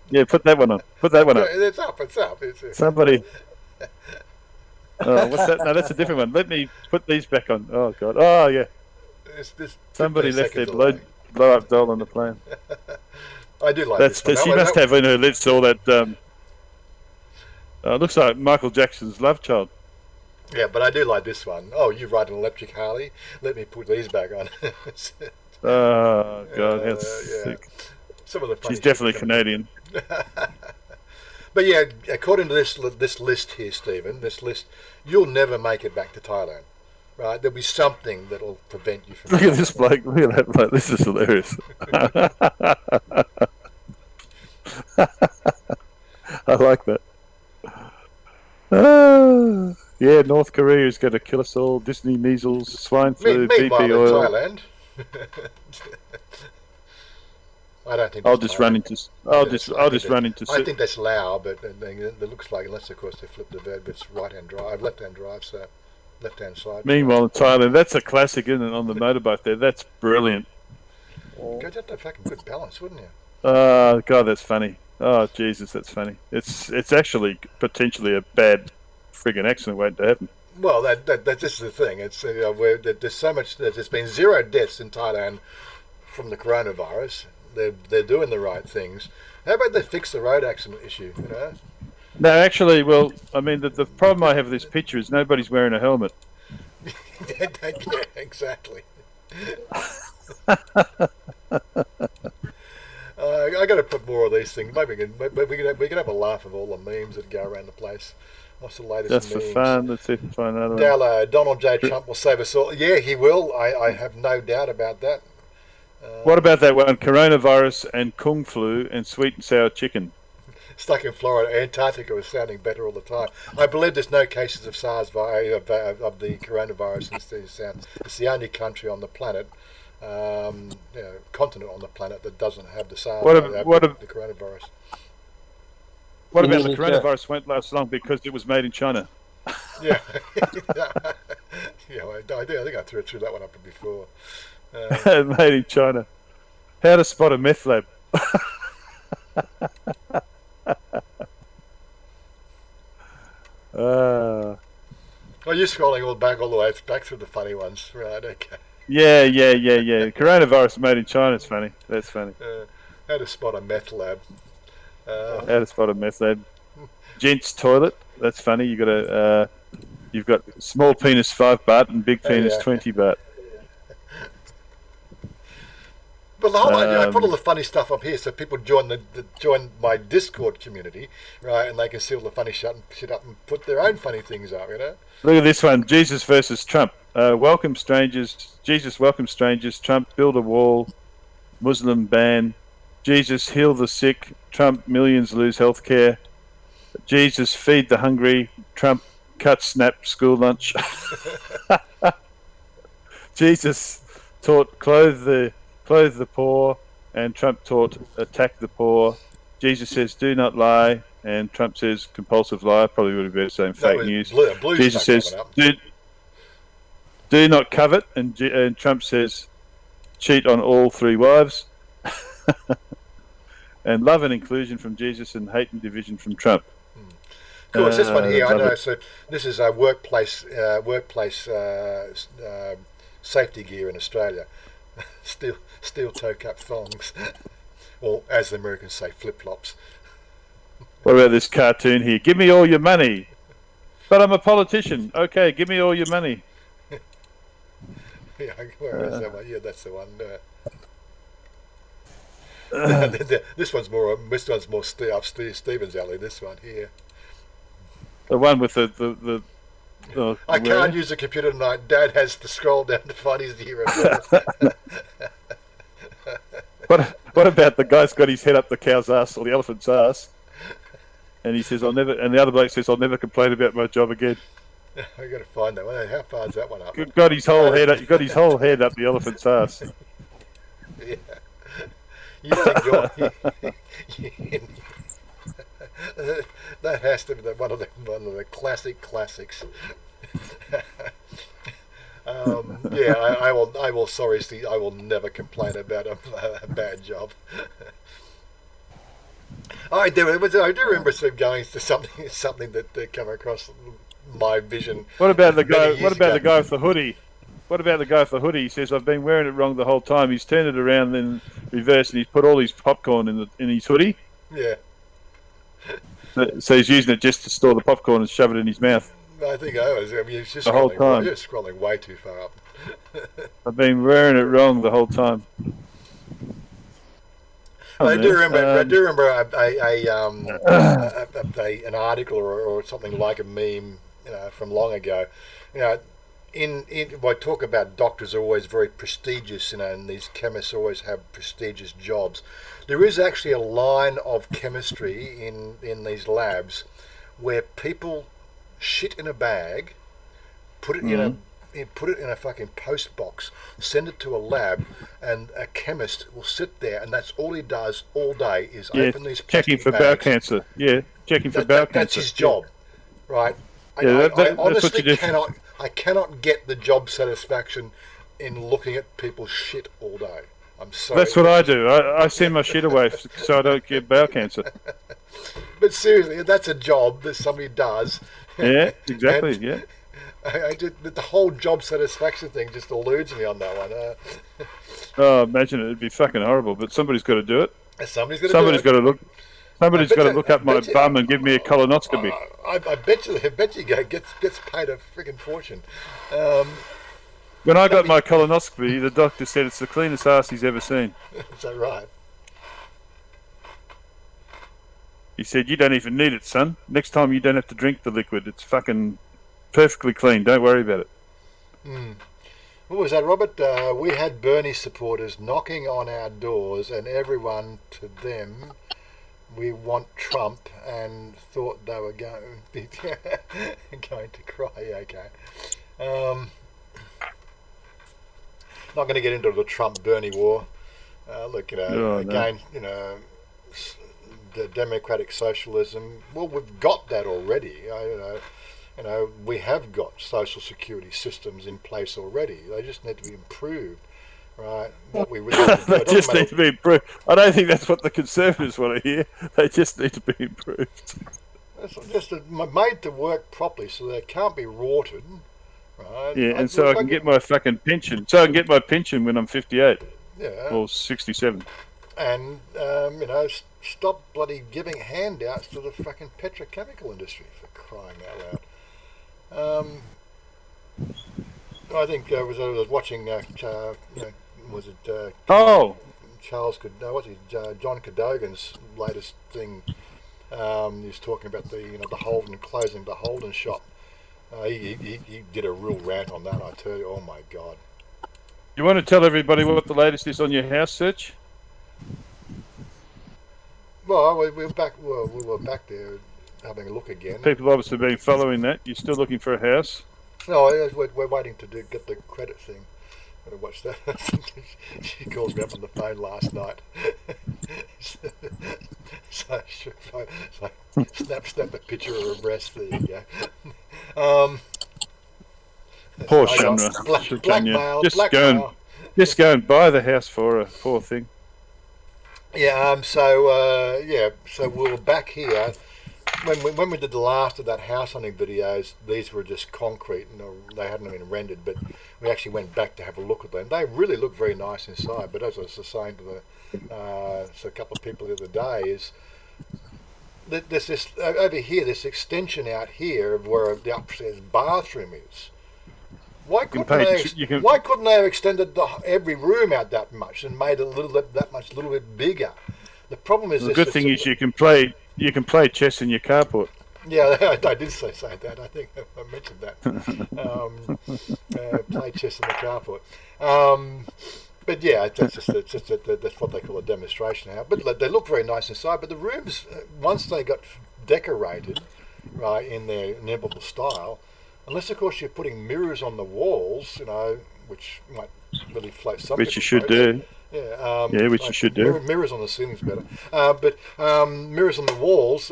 Yeah. Put that one on. Put that one up. It's up. Somebody. Oh, what's that? No, that's a different one. Let me put these back on. Oh, God. Oh, yeah. Somebody left their blow up doll on the plane. I do like this one. She must have in her lips all that. Looks like Michael Jackson's love child. Yeah, but I do like this one. Oh, you ride an electric Harley? Let me put these back on. Oh, God, that's sick. Some of the She's definitely Canadian. But yeah, according to this list here, Stephen, you'll never make it back to Thailand, right? There'll be something that'll prevent you from... Look at this bloke. Look at that bloke. This is hilarious. I like that. Yeah, North Korea is going to kill us all. Disney, measles, swine flu, BP oil. Thailand. I don't think. I'll just run into. I think that's Lao, but it looks like, unless of course they flip the verb, it's right-hand drive, left-hand drive, so left-hand side. Meanwhile, in Thailand, that's a classic, isn't it? On the motorbike there, that's brilliant. Go to fucking good balance, wouldn't you? Oh, God, that's funny. Oh, Jesus, that's funny. It's actually potentially a bad friggin' accident waiting to happen. Well, that's just the thing. It's where there's so much. There's been 0 deaths in Thailand from the coronavirus. They're doing the right things. How about they fix the road accident issue? You know? No, actually, well, I mean, the problem I have with this picture is nobody's wearing a helmet. Yeah, exactly. I got to put more of these things. Maybe we can have a laugh of all the memes that go around the place. What's the latest That's memes? for fun. Let's see if we find another one. Donald J. Trump will save us all. Yeah, he will. I have no doubt about that. What about that one? Coronavirus and Kung flu and sweet and sour chicken. Stuck in Florida. Antarctica is sounding better all the time. I believe there's no cases of SARS of the coronavirus. It's the only country on the planet, continent on the planet that doesn't have the SARS. The coronavirus. What about the coronavirus won't last long because it was made in China? Yeah. I think I threw that one up before. Made in China. How to spot a meth lab. You're scrolling all the way back through the funny ones, right? Okay. Yeah. Coronavirus made in China is funny. That's funny. How to spot a meth lab. How to spot a meth lab. Gents toilet. That's funny. You've got small penis 5 baht and big penis 20 baht. But the whole idea, I put all the funny stuff up here so people join join my Discord community, right? And they can see all the funny shit up and put their own funny things up, you know? Look at this one, Jesus versus Trump. Welcome strangers. Jesus welcome strangers. Trump build a wall. Muslim ban. Jesus heal the sick. Trump millions lose health care. Jesus feed the hungry. Trump cut snap school lunch. Jesus taught clothe the poor, and Trump taught attack the poor. Jesus says do not lie, and Trump says compulsive lie. Probably would have been saying fake news. Jesus says do not covet, and Trump says cheat on all 3 wives. And love and inclusion from Jesus, and hate and division from Trump. Cool. It's this one here. I know. So this is a workplace safety gear in Australia. Steel toe cap thongs, or as the Americans say, flip flops. What about this cartoon here? Give me all your money. But I'm a politician. Okay, give me all your money. Yeah, where is that one? Yeah, that's the one. This one's more up Stephen's alley. This one here. The one with the I can't use the computer tonight. Dad has to scroll down to find his ear. What about the guy's got his head up the cow's ass or the elephant's ass, and he says, "I'll never," and the other bloke says, "I'll never complain about my job again." I got to find that one. How far is that one up? Got his whole head. Got his whole head up the elephant's ass. Yeah. You think that has to be one of the classics. Yeah, I will. Sorry, Steve, I will never complain about a bad job. I do remember sort of going to something that came across my vision. What about the guy? What about the guy with the hoodie? What about the guy with the hoodie? He says, "I've been wearing it wrong the whole time." He's turned it around in reverse, and he's put all his popcorn in his hoodie. Yeah. So he's using it just to store the popcorn and shove it in his mouth. I think I was. I mean, it's just the whole time. You're scrolling way too far up. I've been wearing it wrong the whole time. I do remember an article or something like a meme, from long ago. I talk about doctors are always very prestigious, and these chemists always have prestigious jobs. There is actually a line of chemistry in these labs where people shit in a bag, put it in a fucking post box, send it to a lab, and a chemist will sit there, and that's all he does all day is open these checking for bowel cancer. Yeah, checking for bowel cancer. That's his job, right? Yeah, I honestly cannot get the job satisfaction in looking at people shit all day. I'm sorry. That's what I do. I send my shit away so I don't get bowel cancer. But seriously, that's a job that somebody does. Yeah, exactly. Yeah. The whole job satisfaction thing just eludes me on that one. Oh, imagine it. It'd be fucking horrible. But somebody's got to do it. Somebody's got to look. Somebody's got to look up my bum and give me a colonoscopy. I bet you gets paid a freaking fortune. When I got my colonoscopy, the doctor said it's the cleanest ass he's ever seen. Is that right? He said, "You don't even need it, son. Next time you don't have to drink the liquid. It's fucking perfectly clean. Don't worry about it." What was that, Robert? We had Bernie supporters knocking on our doors, and everyone to them, we want Trump, and thought they were going to cry. Okay. Not going to get into the Trump-Bernie war. Look, again, the democratic socialism. Well, we've got that already. We have got social security systems in place already. They just need to be improved, right? What we really need to do, they just need to be improved. I don't think that's what the Conservatives want to hear. They just need to be improved. It's just made to work properly, so they can't be rorted, right? Yeah, and so I can get my fucking pension. So I can get my pension when I'm 58. Yeah. Or 67. And stop bloody giving handouts to the fucking petrochemical industry, for crying out loud. I think I was watching. Was it? John Cadogan's latest thing. He was talking about the Holden closing the Holden shop. He did a real rant on that. I tell you, oh my god. You want to tell everybody what the latest is on your house search? Well, we were back. Well, we were back there having a look again. People obviously been following that. You're still looking for a house? No, we're waiting to get the credit thing. Gotta watch that. She calls me up on the phone last night. so snap a picture of her breast. There you go. Poor Chanya. Blackmail. Just go and buy the house for her. Poor thing. Yeah. So we were back here. When we did the last of that house hunting videos, these were just concrete and they hadn't been rendered, but we actually went back to have a look at them. They really look very nice inside, but as I was saying to a couple of people the other day, is that there's this over here, this extension out here of where the upstairs bathroom is. Why can couldn't pay. they? Why couldn't they have extended every room out that much and made it a little bit bigger? The problem is The good thing is you can play chess in your carport. Yeah, I did say that. I think I mentioned that. Play chess in the carport. But yeah, that's what they call a demonstration house. But they look very nice inside. But the rooms, once they got decorated, right, in their inevitable style, unless of course you're putting mirrors on the walls, which might really float some. Which you should do. Yeah, which you should do. Mirrors on the ceiling's better. But mirrors on the walls.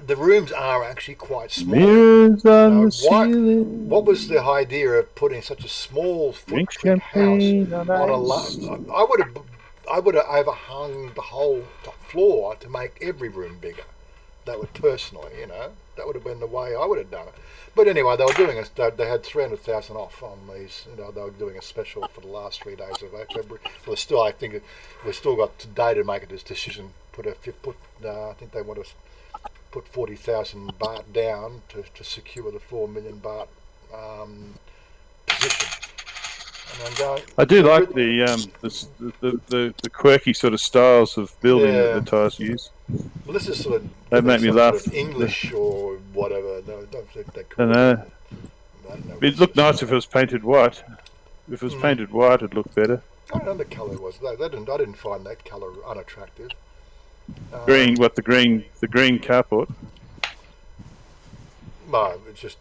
The rooms are actually quite small. Mirrors on the ceiling. What was the idea of putting such a small footprint house on a? I would have overhung the whole top floor to make every room bigger. That would personally, that would have been the way I would have done it. But anyway, they were doing they had 300,000 off on these. They were doing a special for the last 3 days of February. Well, I think we've still got today to make a decision. I think they want to put 40,000 baht down to secure the 4 million baht position. And I'm going, I do like the quirky sort of styles of building that the Thais use. Well, this is sort of they make me laugh. Sort of English or whatever. Don't think they I know. It'd look nice if it was painted white. If it was painted white, it'd look better. I don't know what the colour was. I didn't find that colour unattractive. Green, the green carport. No, it's just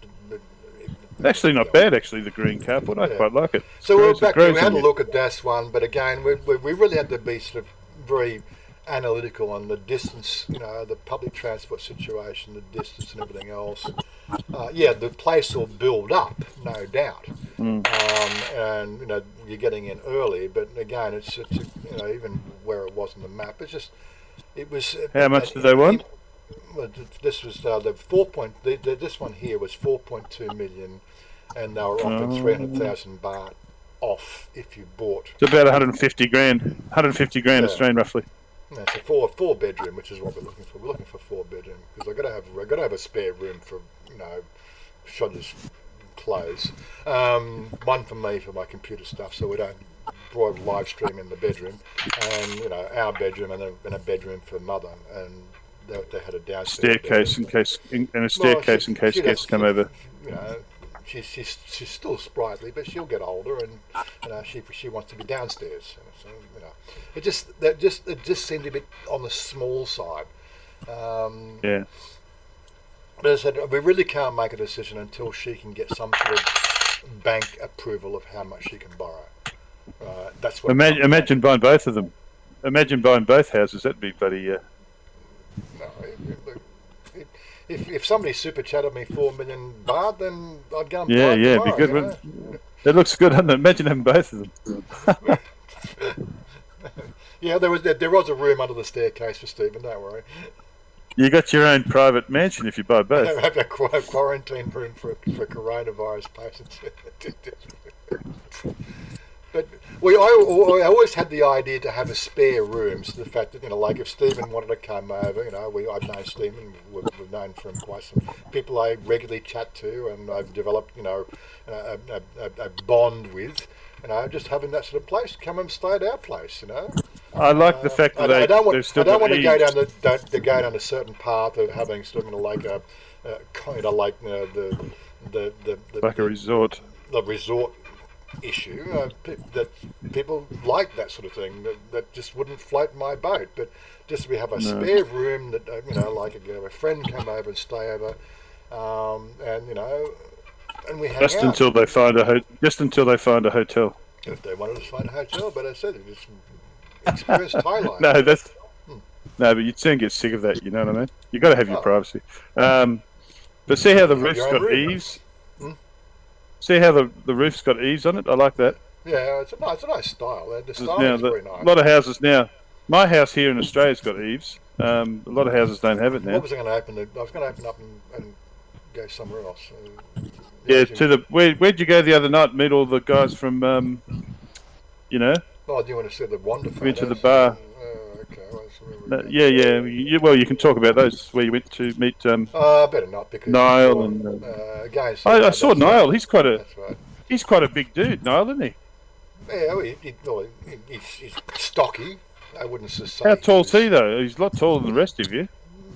actually not bad. Actually, the green carport, I quite like it. So we're back. We had a look at this one, but again, we really had to be sort of very analytical on the distance. The public transport situation, the distance, and everything else. The place will build up, no doubt, and you're getting in early. But again, it's even where it was on the map, it was. How much did they want? Well, this was the 4 point. This one here was 4.2 million, and they were offering 300,000 baht off if you bought. It's about 150 grand. 150 grand Australian, roughly. Yeah, it's a four bedroom, which is what we're looking for. We're looking for 4 bedroom because I've got to have a spare room for Shonya's clothes. One for me for my computer stuff, so we don't broad live stream in the bedroom, and our bedroom and a bedroom for mother, and they had a downstairs staircase bedroom. in case guests come over. She's still sprightly, but she'll get older, and she wants to be downstairs. So it just seemed a bit on the small side. But as I said, we really can't make a decision until she can get some sort of bank approval of how much she can borrow. That's what. Imagine buying both of them. Imagine buying both houses. That'd be bloody. No, if somebody super chatted me 4 million baht, then I'd go and buy it it'd be good. It looks good, doesn't it? Imagine having both of them. There was a room under the staircase for Stephen. Don't worry. You got your own private mansion if you buy both. I have a quarantine room for coronavirus patients. But I always had the idea to have a spare room. So the fact that like if Stephen wanted to come over, I've known Stephen, we've known from quite some people I regularly chat to, and I've developed a bond with. Just having that sort of place, come and stay at our place. I like the fact that I don't want to go down a certain path of having sort of like a like a resort. The resort issue that people like that sort of thing that just wouldn't float my boat. But just we have a spare room that like a friend come over and stay over, and we hang just out. until they find a hotel. If they wanted to find a hotel, but I said it just experience Thailand. No, but you'd soon get sick of that. You know what I mean? You got to have your privacy. But see how the roof's got eaves. See how the roof's got eaves on it? I like that. Yeah, it's a nice style. The style is very nice. A lot of houses now. My house here in Australia's got eaves. A lot of houses don't have it now. What was I going to open? I was going to open up and go somewhere else. Where'd you go the other night? Meet all the guys from, Oh, do you want to see the Wanda? Went to the bar. Okay. Well, Yeah. Well, you can talk about those where you went to meet Better not because Niall and. again, I saw Niall. He's quite a That's right. he's quite a big dude, Niall, isn't he? Yeah, well, he's stocky. I wouldn't say. How tall's he though? He's a lot taller than the rest of you.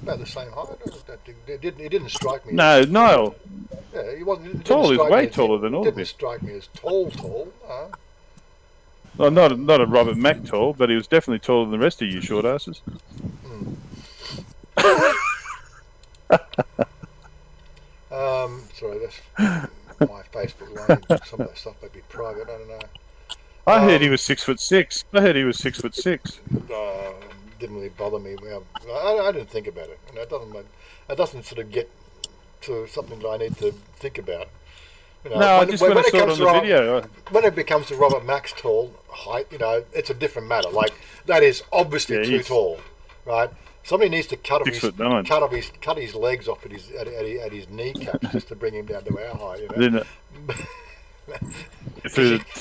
About the same height. It didn't strike me. No, as, Niall. Yeah, he wasn't. Tall is way taller than all of you. Didn't strike me as tall. Well, not a Robert Mack tall, but he was definitely taller than the rest of you short asses. Sorry, that's my Facebook line. Some of that stuff might be private. I don't know. I heard he was 6'6". I heard he was 6'6". Didn't really bother me. I didn't think about it, and it doesn't sort of get to something that I need to think about. You know, No, I just when I saw it on the video. When it becomes to Robert Mack's tall height, you know, it's a different matter. Like that is obviously too tall, right? Somebody needs to cut his legs off at his kneecaps just to bring him down to our height. You know?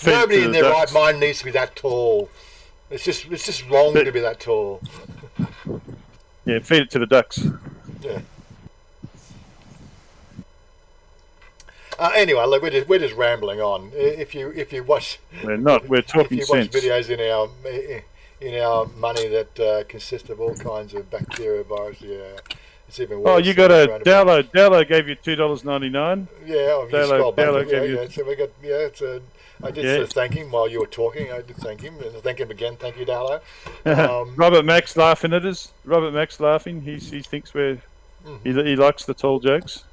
Nobody in their right mind needs to be that tall. It's just wrong to be that tall. Yeah, feed it to the ducks. Yeah. Anyway, look, we're just rambling on. If you watch, We're not. We're talking if you watch sense. videos in our money that consist of all kinds of bacteria, virus, it's even worse. Oh, you got a Dallo gave you $2.99. Yeah, Dallo gave you. So we got I did sort of thank him while you were talking. I did thank him and thank him again. Thank you, Dallo. Robert Mack's laughing at us. Robert Mack's laughing. He thinks he likes the tall jokes.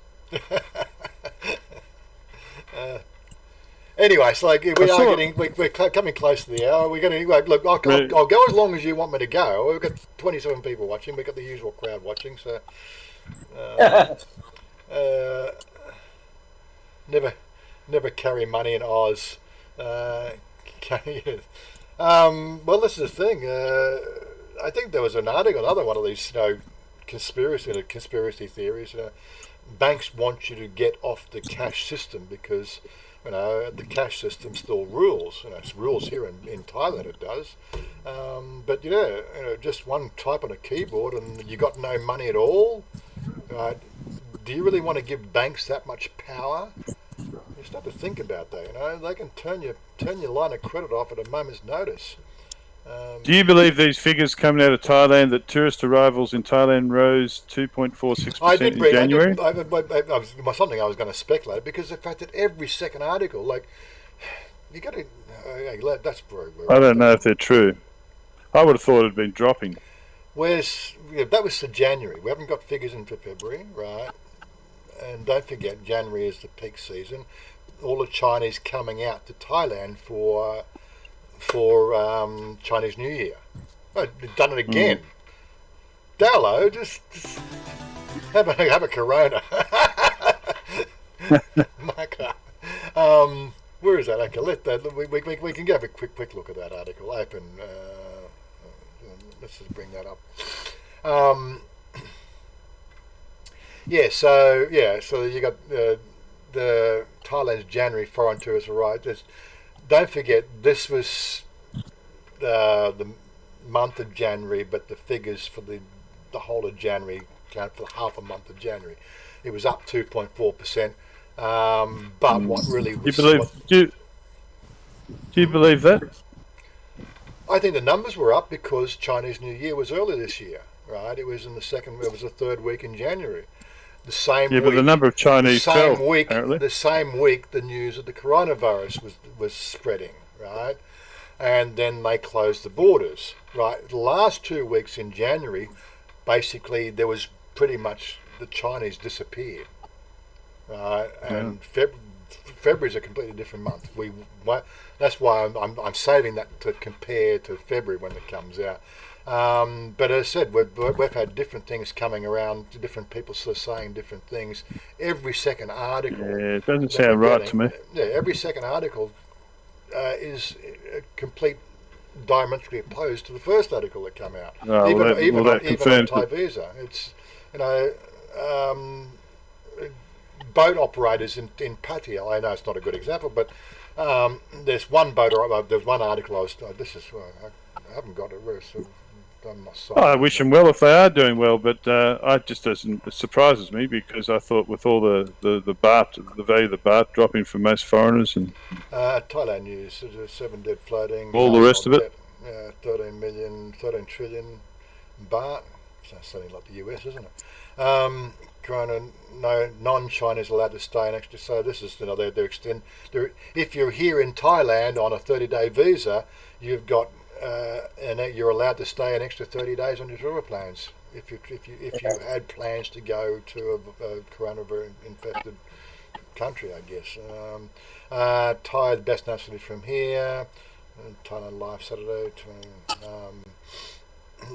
Anyway, so like we're coming close to the hour. We're going to look. I'll go as long as you want me to go. We've got 27 people watching. We've got the usual crowd watching. So never carry money in Oz. Well, this is the thing. I think there was an article, another one of these, conspiracy theories. Banks want you to get off the cash system because the cash system still rules. It's rules here in Thailand. It does, but just one type on a keyboard and you got no money at all. Do you really want to give banks that much power? You start to think about that. They can turn your line of credit off at a moment's notice. Do you believe these figures coming out of Thailand that tourist arrivals in Thailand rose 2.46% in January? Something I was going to speculate because the fact that every second article, you got to. That's very. I don't know if they're true. I would have thought it had been dropping. That was for January. We haven't got figures in for February, right? And don't forget, January is the peak season. All the Chinese coming out to Thailand for Chinese New Year. Oh, they've done it again. Dallo, just have a Corona. Where is that? Okay, we can have a quick look at that article. Open. Let's just bring that up. So you got the Thailand's January foreign tourist arrivals. Don't forget, this was the month of January, but the figures for the whole of January count for half a month of January. It was up 2.4%. But what really was... Do you believe that? I think the numbers were up because Chinese New Year was early this year, right? It was the third week in January. The same week, but the number of Chinese fell, apparently. The same week, the news of the coronavirus was spreading, right? And then they closed the borders, right? The last 2 weeks in January, basically, there was pretty much the Chinese disappeared, right? And February is a completely different month. That's why I'm saving that to compare to February when it comes out. But as I said, we've had different things coming around, different people sort of saying different things. Every second article... Yeah, it doesn't sound right to me. Yeah, every second article is complete diametrically opposed to the first article that came out. Oh, even on Thai Visa. It's, boat operators in Pattaya, I know it's not a good example, but There's one boat. There's one article I was. I haven't got it. I'm not sorry. I wish them well if they are doing well, but it surprises me because I thought with all the baht, the value of the baht dropping for most foreigners and Thailand news, 7 dead floating. all the rest of it. 13 trillion baht. Sounds something like the US, isn't it? Corona, no non-Chinese allowed to stay an extra. So this is, they're extend. If you're here in Thailand on a 30-day visa, you've got and you're allowed to stay an extra 30 days on your tour plans. If you had plans to go to a coronavirus infected country, I guess. Thai, the best nationally from here. Thailand Live Saturday.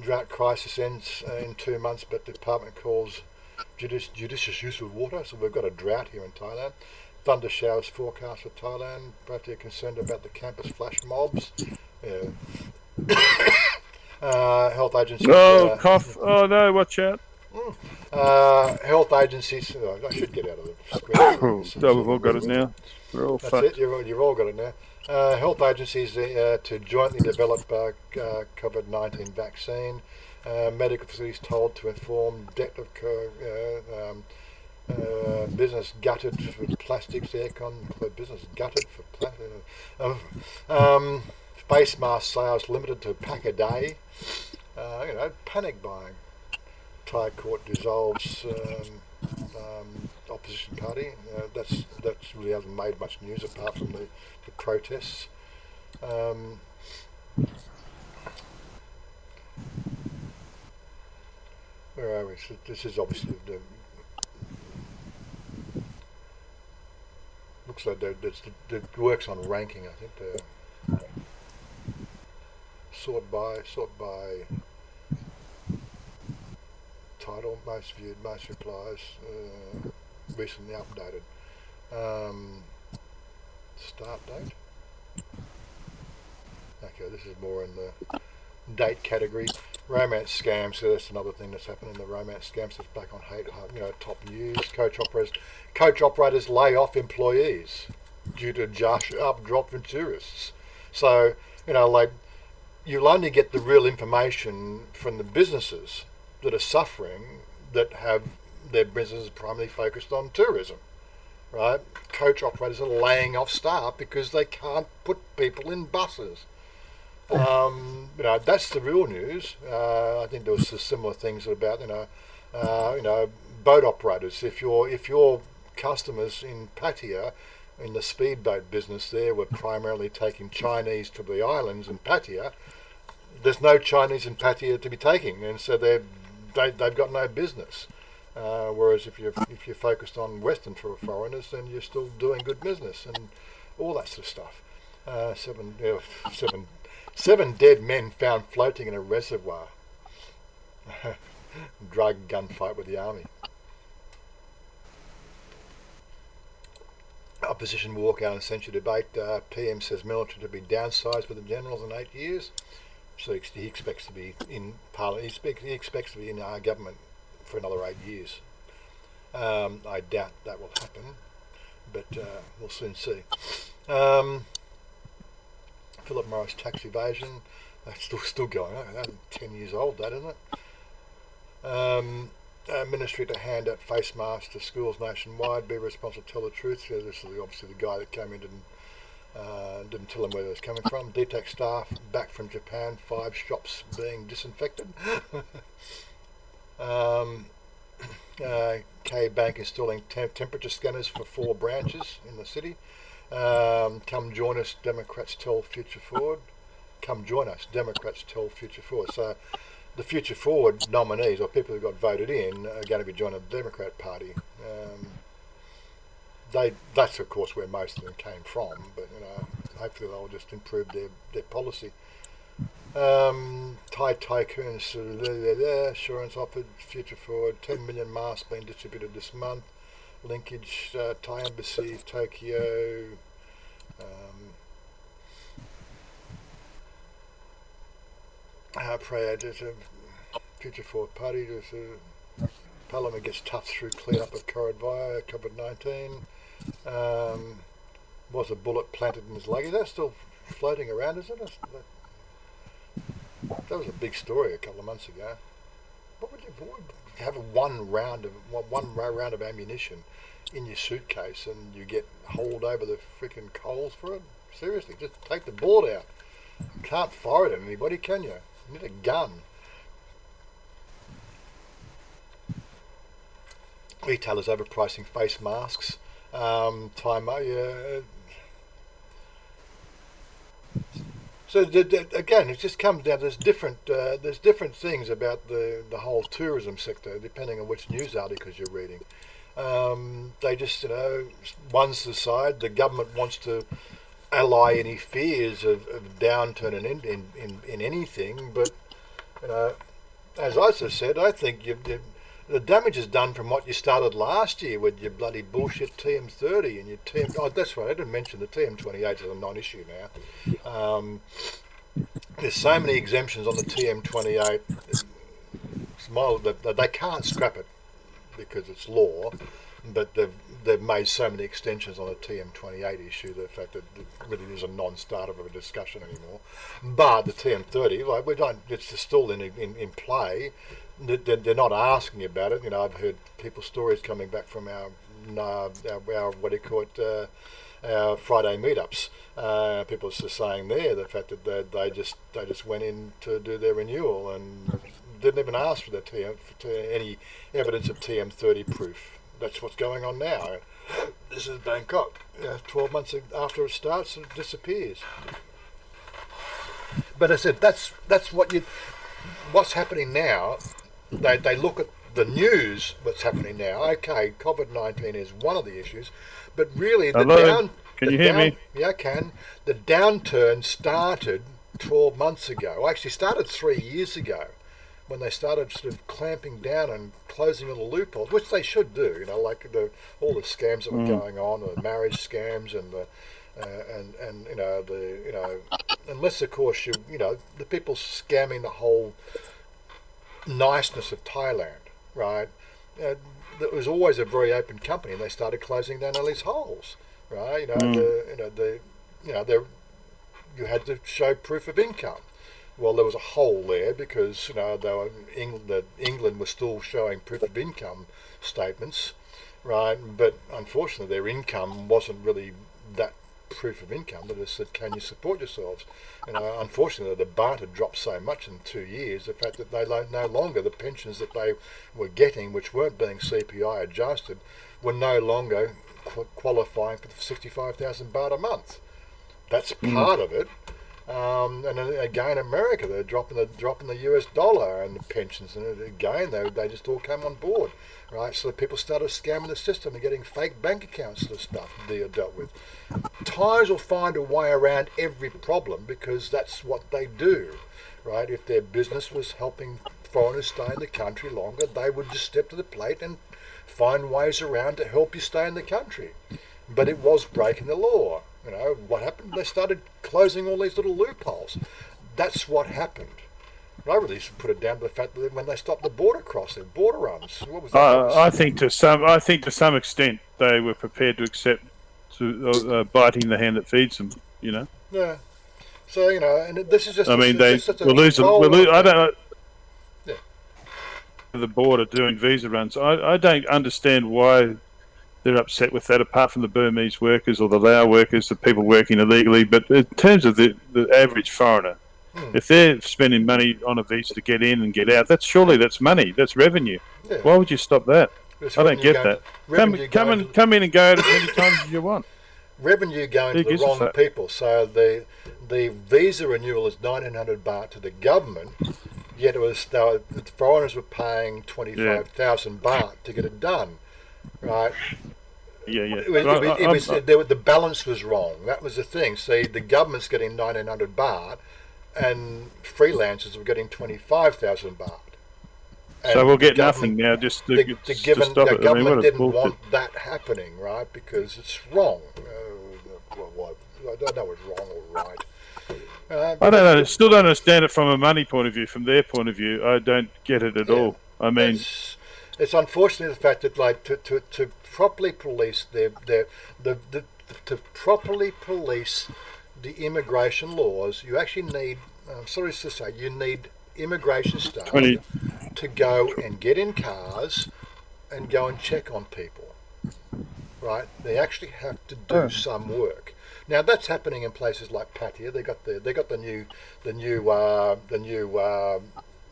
Drought crisis ends in 2 months, but the department calls judicious use of water. So we've got a drought here in Thailand. Thunder showers forecast for Thailand. But they're concerned about the campus flash mobs. Yeah. Health agencies. Oh, cough! Oh no! Watch out! Health agencies. I should get out of the screen. We've all got it now. We're all That's fucked. it. You've all got it now. Health agencies to jointly develop COVID-19 vaccine. Medical facilities told to inform debt of business gutted for plastics. Aircon business gutted for plastic. Face mask sales limited to a pack a day. Panic buying. Thai court dissolves opposition party. That's really hasn't made much news apart from the protests. Where are we? So this is obviously looks like the works on ranking. I think the sort by title, most viewed, most replies, recently updated. Start date. Okay, this is more in the date category. Romance scams. So that's another thing that's happening. The romance scams is back on top news. Coach operators lay off employees due to sharp drop from tourists. So you'll only get the real information from the businesses that are suffering, that have their businesses primarily focused on tourism, right? Coach operators are laying off staff because they can't put people in buses. That's the real news. I think there was similar things about boat operators. If your customers in Pattaya, in the speedboat business there, were primarily taking Chinese to the islands in Pattaya, there's no Chinese in Pattaya to be taking, and so they've got no business. Whereas if you're focused on Western for foreigners, then you're still doing good business and all that sort of stuff. Seven dead men found floating in a reservoir. Drug gunfight with the army. Opposition walkout and censure debate. PM says military to be downsized with the generals in 8 years. So he expects to be in Parliament. He expects to be in our government for another 8 years. I doubt that will happen, but we'll soon see. Philip Morris tax evasion. That's still going on. That's 10 years old, that, isn't it? Ministry to hand out face masks to schools nationwide. Be responsible, tell the truth. So this is obviously the guy that came in didn't tell them where it was coming from. DTEC staff back from Japan. 5 shops being disinfected. K Bank installing temperature scanners for 4 branches in the city. Come join us, Democrats tell Future Forward. Come join us, Democrats tell Future Forward. So the Future Forward nominees, or people who got voted in, are going to be joining the Democrat Party. That's of course where most of them came from, but hopefully they'll just improve their policy. Thai tycoons, assurance offered, Future Forward, 10 million masks being distributed this month. Linkage, Thai Embassy, Tokyo. Prayer, there's a Future Forward Party. Parliament gets tough through clean up of COVID-19. was a bullet planted in his leg. Is that still floating around, is it? That was a big story a couple of months ago. What would you have one round of ammunition in your suitcase and you get holed over the freaking coals for it? Seriously, just take the bullet out. You can't fire it at anybody, can you? You need a gun. Retailers overpricing face masks. So again, it just comes down. There's different things about the whole tourism sector, depending on which news articles you're reading. They just, one's the side the government wants to allay any fears of downturn in anything, but as I just said, I think the damage is done from what you started last year with your bloody bullshit TM30 and your TM. Oh, that's right. I didn't mention the TM28 is a non-issue now. There's so many exemptions on the TM28. They can't scrap it because it's law, but they've made so many extensions on the TM28 issue, the fact that it really is a non-starter of a discussion anymore. But the TM30, it's still in play. They're not asking about it. I've heard stories coming back from our what do you call it, our Friday meetups. People are just saying there the fact that they just went in to do their renewal and didn't even ask for any evidence of TM30 proof. That's what's going on now. This is Bangkok. 12 months after it starts, it disappears. But I said that's what's happening now. They look at the news, what's happening now. Okay, COVID-19 is one of the issues, but really Can you hear me? Yeah, I can. The downturn started 12 months ago. Actually, started 3 years ago, when they started sort of clamping down and closing all the loopholes, which they should do. Like all the scams that were going on, the marriage scams and unless of course the people scamming the whole niceness of Thailand, right? It was always a very open company, and they started closing down all these holes, right? You had to show proof of income. Well, there was a hole there because England was still showing proof of income statements, right? But unfortunately, their income wasn't really that proof of income. They just said, "Can you support yourselves?" Unfortunately, the baht had dropped so much in 2 years. The fact that they no longer the pensions that they were getting, which weren't being CPI adjusted, were no longer qualifying for the 65,000 baht a month. That's part of it. And then again, America, they're dropping the US dollar and the pensions, and again they just all came on board, right? So people started scamming the system and getting fake bank accounts and stuff dealt with. Thais will find a way around every problem because that's what they do, right? If their business was helping foreigners stay in the country longer, they would just step to the plate and find ways around to help you stay in the country. But it was breaking the law. What happened? They started closing all these little loopholes. That's what happened. I really should put it down to the fact that when they stopped the border crossing, border runs. What was that? I think to some extent they were prepared to accept biting the hand that feeds them. Yeah. So and this is just. I mean, I don't know. Yeah. The border doing visa runs. I don't understand why they're upset with that, apart from the Burmese workers or the Lao workers, the people working illegally. But in terms of the average foreigner, if they're spending money on a visa to get in and get out, that's money, that's revenue. Yeah. Why would you stop that? I don't get that. Come in and go out as many times as you want. Revenue going to the wrong people. So the visa renewal is 1,900 baht to the government, yet the foreigners were paying 25,000 baht to get it done. Right. Yeah. The balance was wrong. That was the thing. See, the government's getting 1,900 baht, and freelancers were getting 25,000 baht. And so we'll get nothing now. Just to stop it. The government didn't want that happening, right? Because it's wrong. I don't know what's wrong or right. I don't know. Still don't understand it from a money point of view. From their point of view, I don't get it at all. I mean. It's unfortunate the fact that to properly police the to properly police the immigration laws, you actually need, I'm sorry to say, you need immigration staff 20. to go and get in cars and go and check on people. Right? They actually have to do some work. Now that's happening in places like Pattaya. They got the new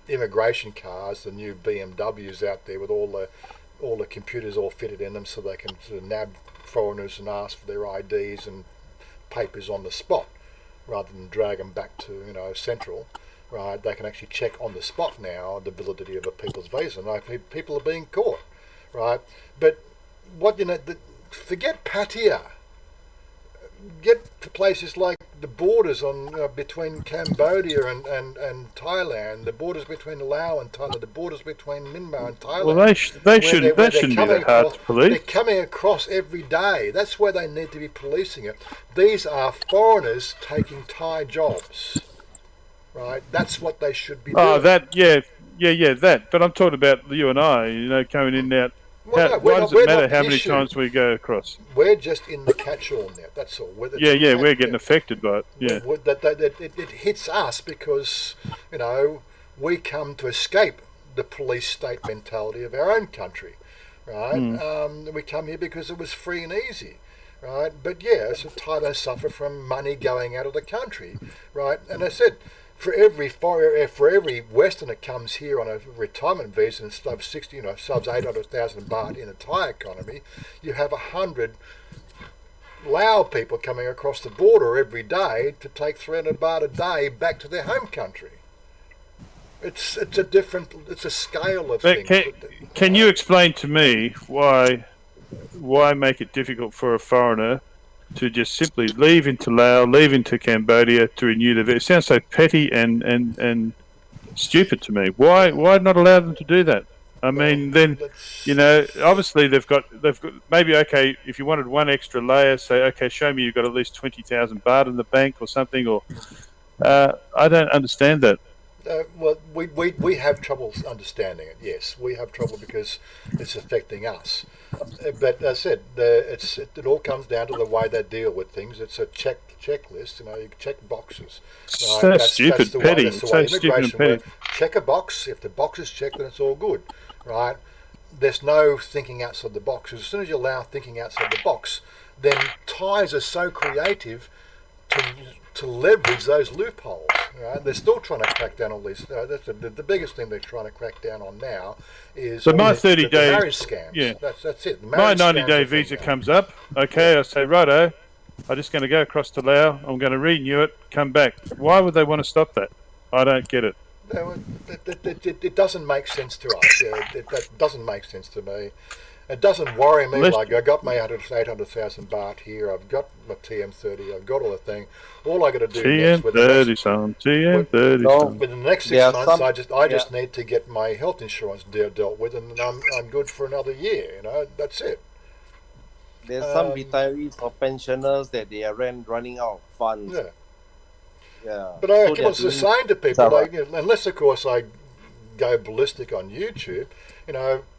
immigration cars, the new BMWs out there with all the computers all fitted in them, so they can sort of nab foreigners and ask for their IDs and papers on the spot, rather than drag them back to Central. Right? They can actually check on the spot now the validity of a people's visa. Now people are being caught. Right? But forget Pattaya. Get to places like the borders on between Cambodia and Thailand, the borders between Laos and Thailand, the borders between Myanmar and Thailand. Well, they shouldn't be that hard to police. They're coming across every day. That's where they need to be policing it. These are foreigners taking Thai jobs, right? That's what they should be doing. Oh, that that. But I'm talking about you and I, coming in and out. Well, why does it matter how many times we go across? We're just in the catch-all net. That's all. We're getting affected by it. Yeah, it hits us because we come to escape the police state mentality of our own country, right? We come here because it was free and easy, right? But so Thailand suffer from money going out of the country, right? And I said, for every Westerner comes here on a retirement visa and subs 800,000 baht in a Thai economy, you have 100 Lao people coming across the border every day to take 300 baht a day back to their home country. It's a scale of things. Can you explain to me why make it difficult for a foreigner to just simply leave into Laos, leave into Cambodia to renew the visa? It sounds so petty and stupid to me. Why not allow them to do that? I mean, then obviously they've got maybe, okay, if you wanted one extra layer, say, okay, show me you've got at least 20,000 baht in the bank or something, or I don't understand that. Well, we have trouble understanding it. Yes, we have trouble because it's affecting us. But as I said, it all comes down to the way they deal with things. It's a checklist. You check boxes. So stupid, petty. So stupid and petty. Check a box. If the box is checked, then it's all good, right? There's no thinking outside the box. As soon as you allow thinking outside the box, then Thais are so creative to leverage those loopholes. Right? They're still trying to crack down on these. That's the biggest thing they're trying to crack down on now is so my 30-day marriage scams. Yeah, that's it. My 90-day visa comes up. Okay, I say, righto, I'm just going to go across to Laos. I'm going to renew it, come back. Why would they want to stop that? I don't get it. It doesn't make sense to us. That doesn't make sense to me. It doesn't worry me. Like, I got my 800,000 baht here. I've got my TM30. I've got all the thing. All I got to do next with TM30. Within the next 6 months, I just need to get my health insurance dealt with, and I'm good for another year. That's it. There's some retirees or pensioners that they are running out of funds. Yeah. But I keep on saying to people, unless of course I go ballistic on YouTube,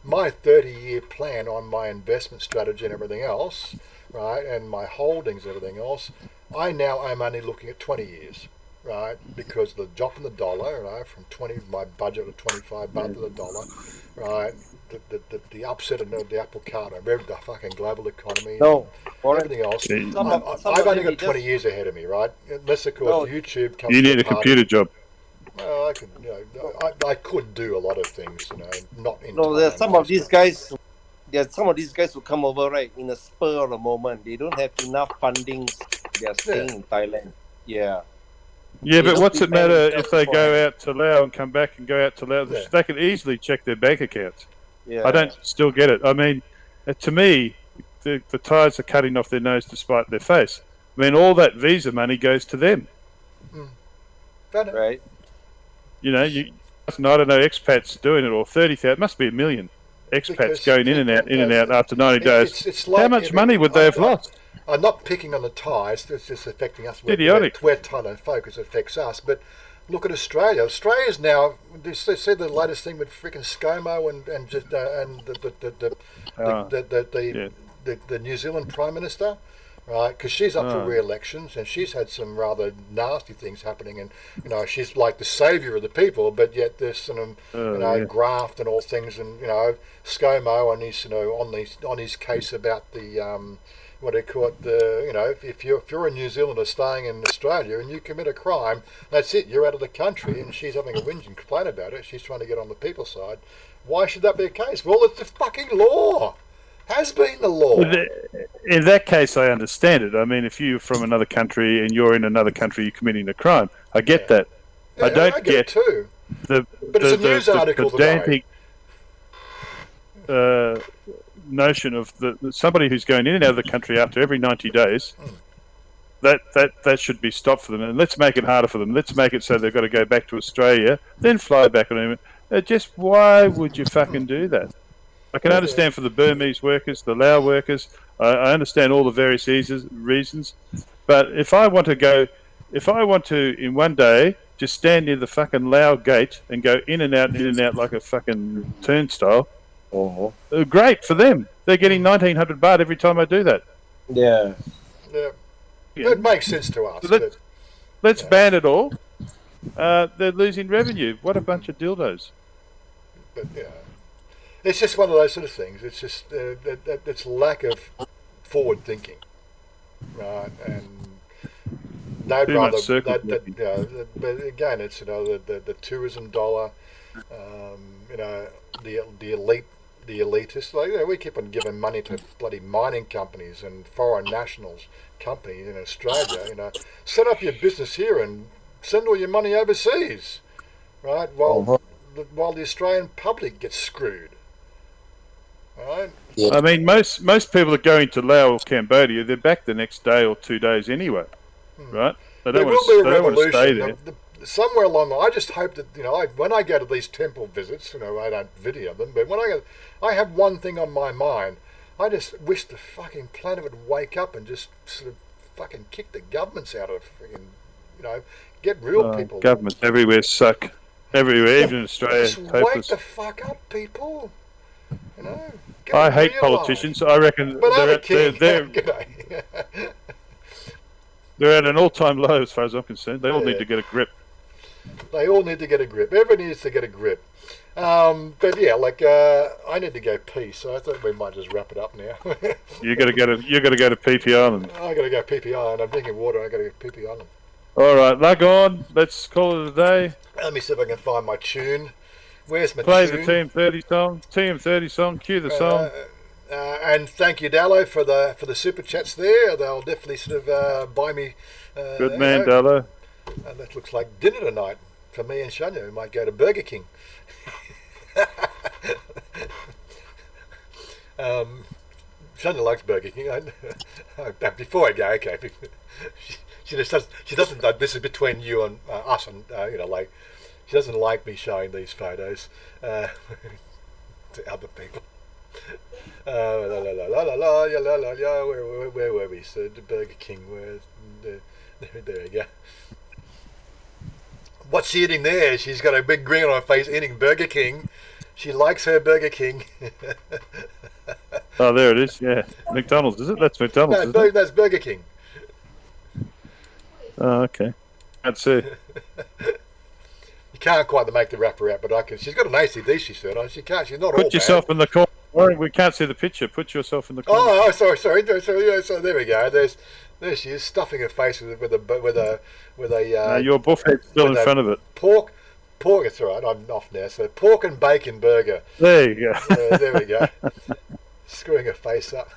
my 30-year plan on my investment strategy and everything else, right, and my holdings and everything else, I now am only looking at 20 years, right, because the drop in the dollar, right, from my budget of 25 baht to the dollar, right, the upset of the apple cart of the fucking global economy, everything else. I've only got 20 years ahead of me, right, unless of course YouTube comes. You need a computer job. Well, I could, I could do a lot of things, not in. No, there's some of these guys. There's some of these guys who come over right in a spur of the moment. They don't have enough funding. They are staying in Thailand. Yeah. Yeah, but what's it matter if they go out to Laos and come back and go out to Laos? Yeah. They can easily check their bank accounts. Yeah. I don't still get it. I mean, to me, the Thais are cutting off their nose to spite their face. I mean, all that visa money goes to them. Right. I don't know, expats doing it, or 30,000, must be 1 million expats going in and out after 90 days. It's like how much money would they have lost? I'm not picking on the Thais, it's just affecting us. Idiotic. Where Thailand focus affects us. But look at Australia. Australia's now, they see the latest thing with freaking ScoMo and the New Zealand Prime Minister, right? Because she's up for re-elections, and she's had some rather nasty things happening, and she's like the saviour of the people, but yet there's some graft and all things, and ScoMo on his on his case about the what do you call it, if you're a New Zealander staying in Australia and you commit a crime, that's it, you're out of the country, and she's having a whinge and complain about it. She's trying to get on the people's side. Why should that be the case? Well, it's the fucking law. Has been the law. In that case, I understand it. I mean, if you're from another country and you're in another country, you're committing a crime. I get that. Yeah, I don't get it too. But it's a news article today. Notion of somebody who's going in and out of the country after every 90 days, that should be stopped for them. And let's make it harder for them. Let's make it so they've got to go back to Australia, then fly back on them. Just why would you fucking do that? I can understand for the Burmese workers, the Lao workers. I understand all the various reasons, but if I want to in one day just stand near the fucking Lao gate and go in and out like a fucking turnstile, great for them. They're getting 1,900 baht every time I do that. Yeah. It makes sense to us. So let's ban it all. They're losing revenue. What a bunch of dildos. But it's just one of those sort of things. It's just it's lack of forward thinking, right? And no brother. But again, it's the tourism dollar. The elitists. Like, we keep on giving money to bloody mining companies and foreign nationals companies in Australia. Set up your business here and send all your money overseas, right? While the Australian public gets screwed. Right? Yeah. I mean, most people are going to Laos or Cambodia. They're back the next day or 2 days anyway, right? They don't want to stay there. Somewhere along the line, I just hope that when I go to these temple visits, I don't video them, but when I have one thing on my mind. I just wish the fucking planet would wake up and just sort of fucking kick the governments out of freaking, get real people. Governments everywhere suck. Everywhere, even in Australia. Just wake the fuck up, people. I hate politicians. I reckon they're at an all-time low as far as I'm concerned. They all need to get a grip. They all need to get a grip. Everybody needs to get a grip. But yeah, I need to go pee, so I think we might just wrap it up now. You got to go to PP Island. I got to go PP Island. I'm drinking water. I got to go PP Island. All right, lug on. Let's call it a day. Let me see if I can find my tune. Where's my Play tune? the TM30 song. Cue the song. And thank you, Dallo, for the super chats there. They'll definitely sort of buy me. Good man, Dallo. And that looks like dinner tonight for me and Chanya. We might go to Burger King. Chanya likes Burger King. Before I go, okay. She doesn't. This is between you and us, and she doesn't like me showing these photos to other people. Where were we? So Burger King. There you go. What's she eating there? She's got a big grin on her face eating Burger King. She likes her Burger King. Oh, there it is. Yeah, McDonald's, is it? That's McDonald's. No, that's Burger King. Oh, okay. Can't see. You can't quite make the wrapper out, but I can. She's got an ACDC shirt on. She can't. She's not all bad. Put yourself in the corner. We can't see the picture. Put yourself in the corner. Oh, sorry. So there we go. There she is, stuffing her face with a. Your buffet's still in front of it. Pork. It's all right. I'm off now. So pork and bacon burger. There you go. There we go. Screwing her face up.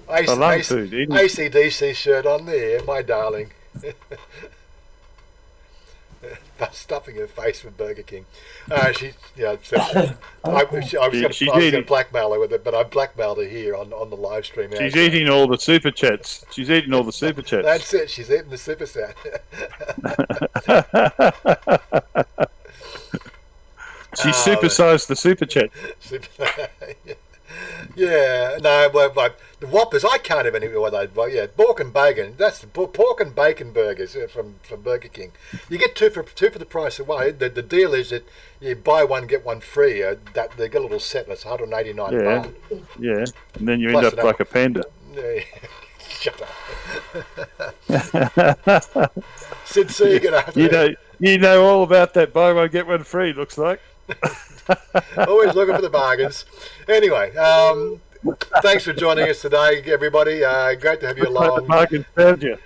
ACDC shirt on there, my darling. Stuffing her face with Burger King. I was going to blackmail her with it, but I blackmailed her here on the live stream. She's eating all the super chats. That's it. She's eating the super chat. She supersized the super chat. Yeah, no, but the Whoppers, I can't even eat what they. Well, yeah, pork and bacon. That's the pork and bacon burgers from Burger King. You get two for the price of one. The deal is that you buy one get one free. That they get a little set. That's 189 baht. Yeah, and then you end up like a panda. Shut up. Sid Seegan after you know all about that buy one get one free. Looks like. Always looking for the bargains. Anyway, thanks for joining us today, everybody. Great to have you along. The bargain found you.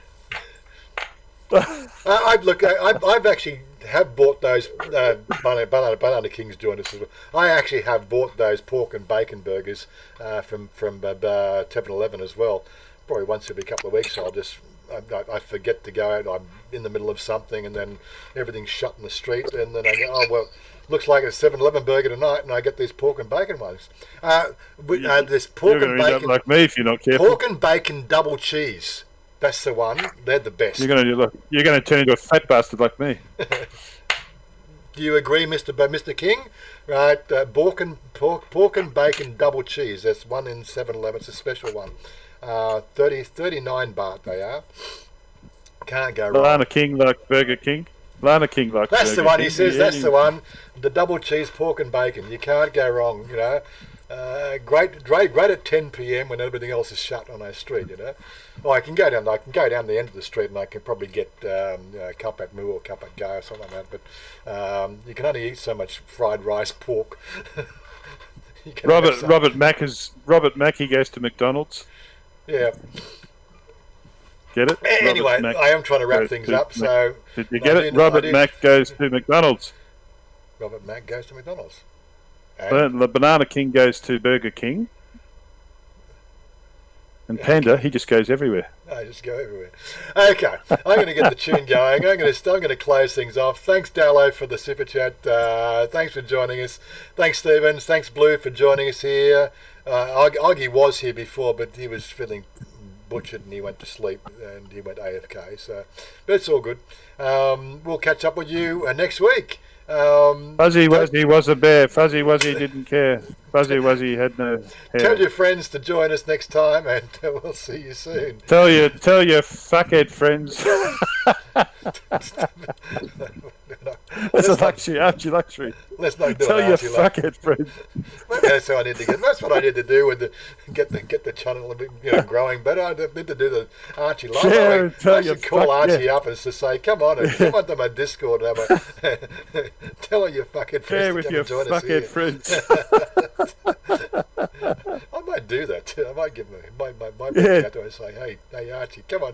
I've actually have bought those banana Kings joined us as well. I actually have bought those pork and bacon burgers from 7-Eleven as well. Probably once every couple of weeks. I forget to go out. I'm in the middle of something, and then everything's shut in the street, and then I go, oh well, looks like a 7-Eleven burger tonight, and I get these pork and bacon ones. This pork and bacon, like me if you're not careful. Pork and bacon double cheese. That's the one. They're the best. You're going to turn into a fat bastard like me. Do you agree, Mr. King? Right, pork and bacon double cheese. That's one in 7-Eleven. It's a special one. 39 baht they are. Can't go wrong. Lana King like Burger King. Lana King like That's Burger the one. King. He says that's the one. The double cheese pork and bacon. You can't go wrong. You know. Great at 10 p.m. when everything else is shut on our street. You know. Well, I can go down the end of the street and I can probably get cup at moo or cup at go or something like that. But you can only eat so much fried rice pork. Robert Mackey goes to McDonald's. Yeah. Get it? Anyway, I am trying to wrap things up. So did you get it? Robert Mack goes to McDonald's. Robert Mack goes to McDonald's. The Banana King goes to Burger King. And Panda, he just goes everywhere. I just go everywhere. Okay, I'm going to get the tune going. I'm going to close things off. Thanks, Dallo, for the super chat. Thanks for joining us. Thanks, Stevens. Thanks, Blue, for joining us here. Augie was here before, but he was feeling butchered and he went to sleep and he went AFK. So, but it's all good. We'll catch up with you next week. Fuzzy Wuzzy was a bear. Fuzzy Wuzzy didn't care. Fuzzy Wuzzy had no hair. Tell your friends to join us next time, and we'll see you soon. Tell your fuckhead friends. That's a luxury, aren't you? Luxury. Let's not do Tell it. your fuckhead friends. Maybe that's how I need to get. That's what I need to do with get the channel a bit, growing better. I need to do the Archie live. I should call Archie up and to say, come on to my Discord and have tell all your fucking friends to with your join fuckhead us friends. I might do that too. I might give my out to and say, hey Archie, come on.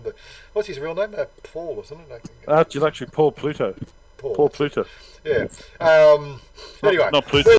What's his real name? Paul or something. Archie, actually, Paul Pluto. Paul Pluto. Yeah. Anyway. Not Pluto.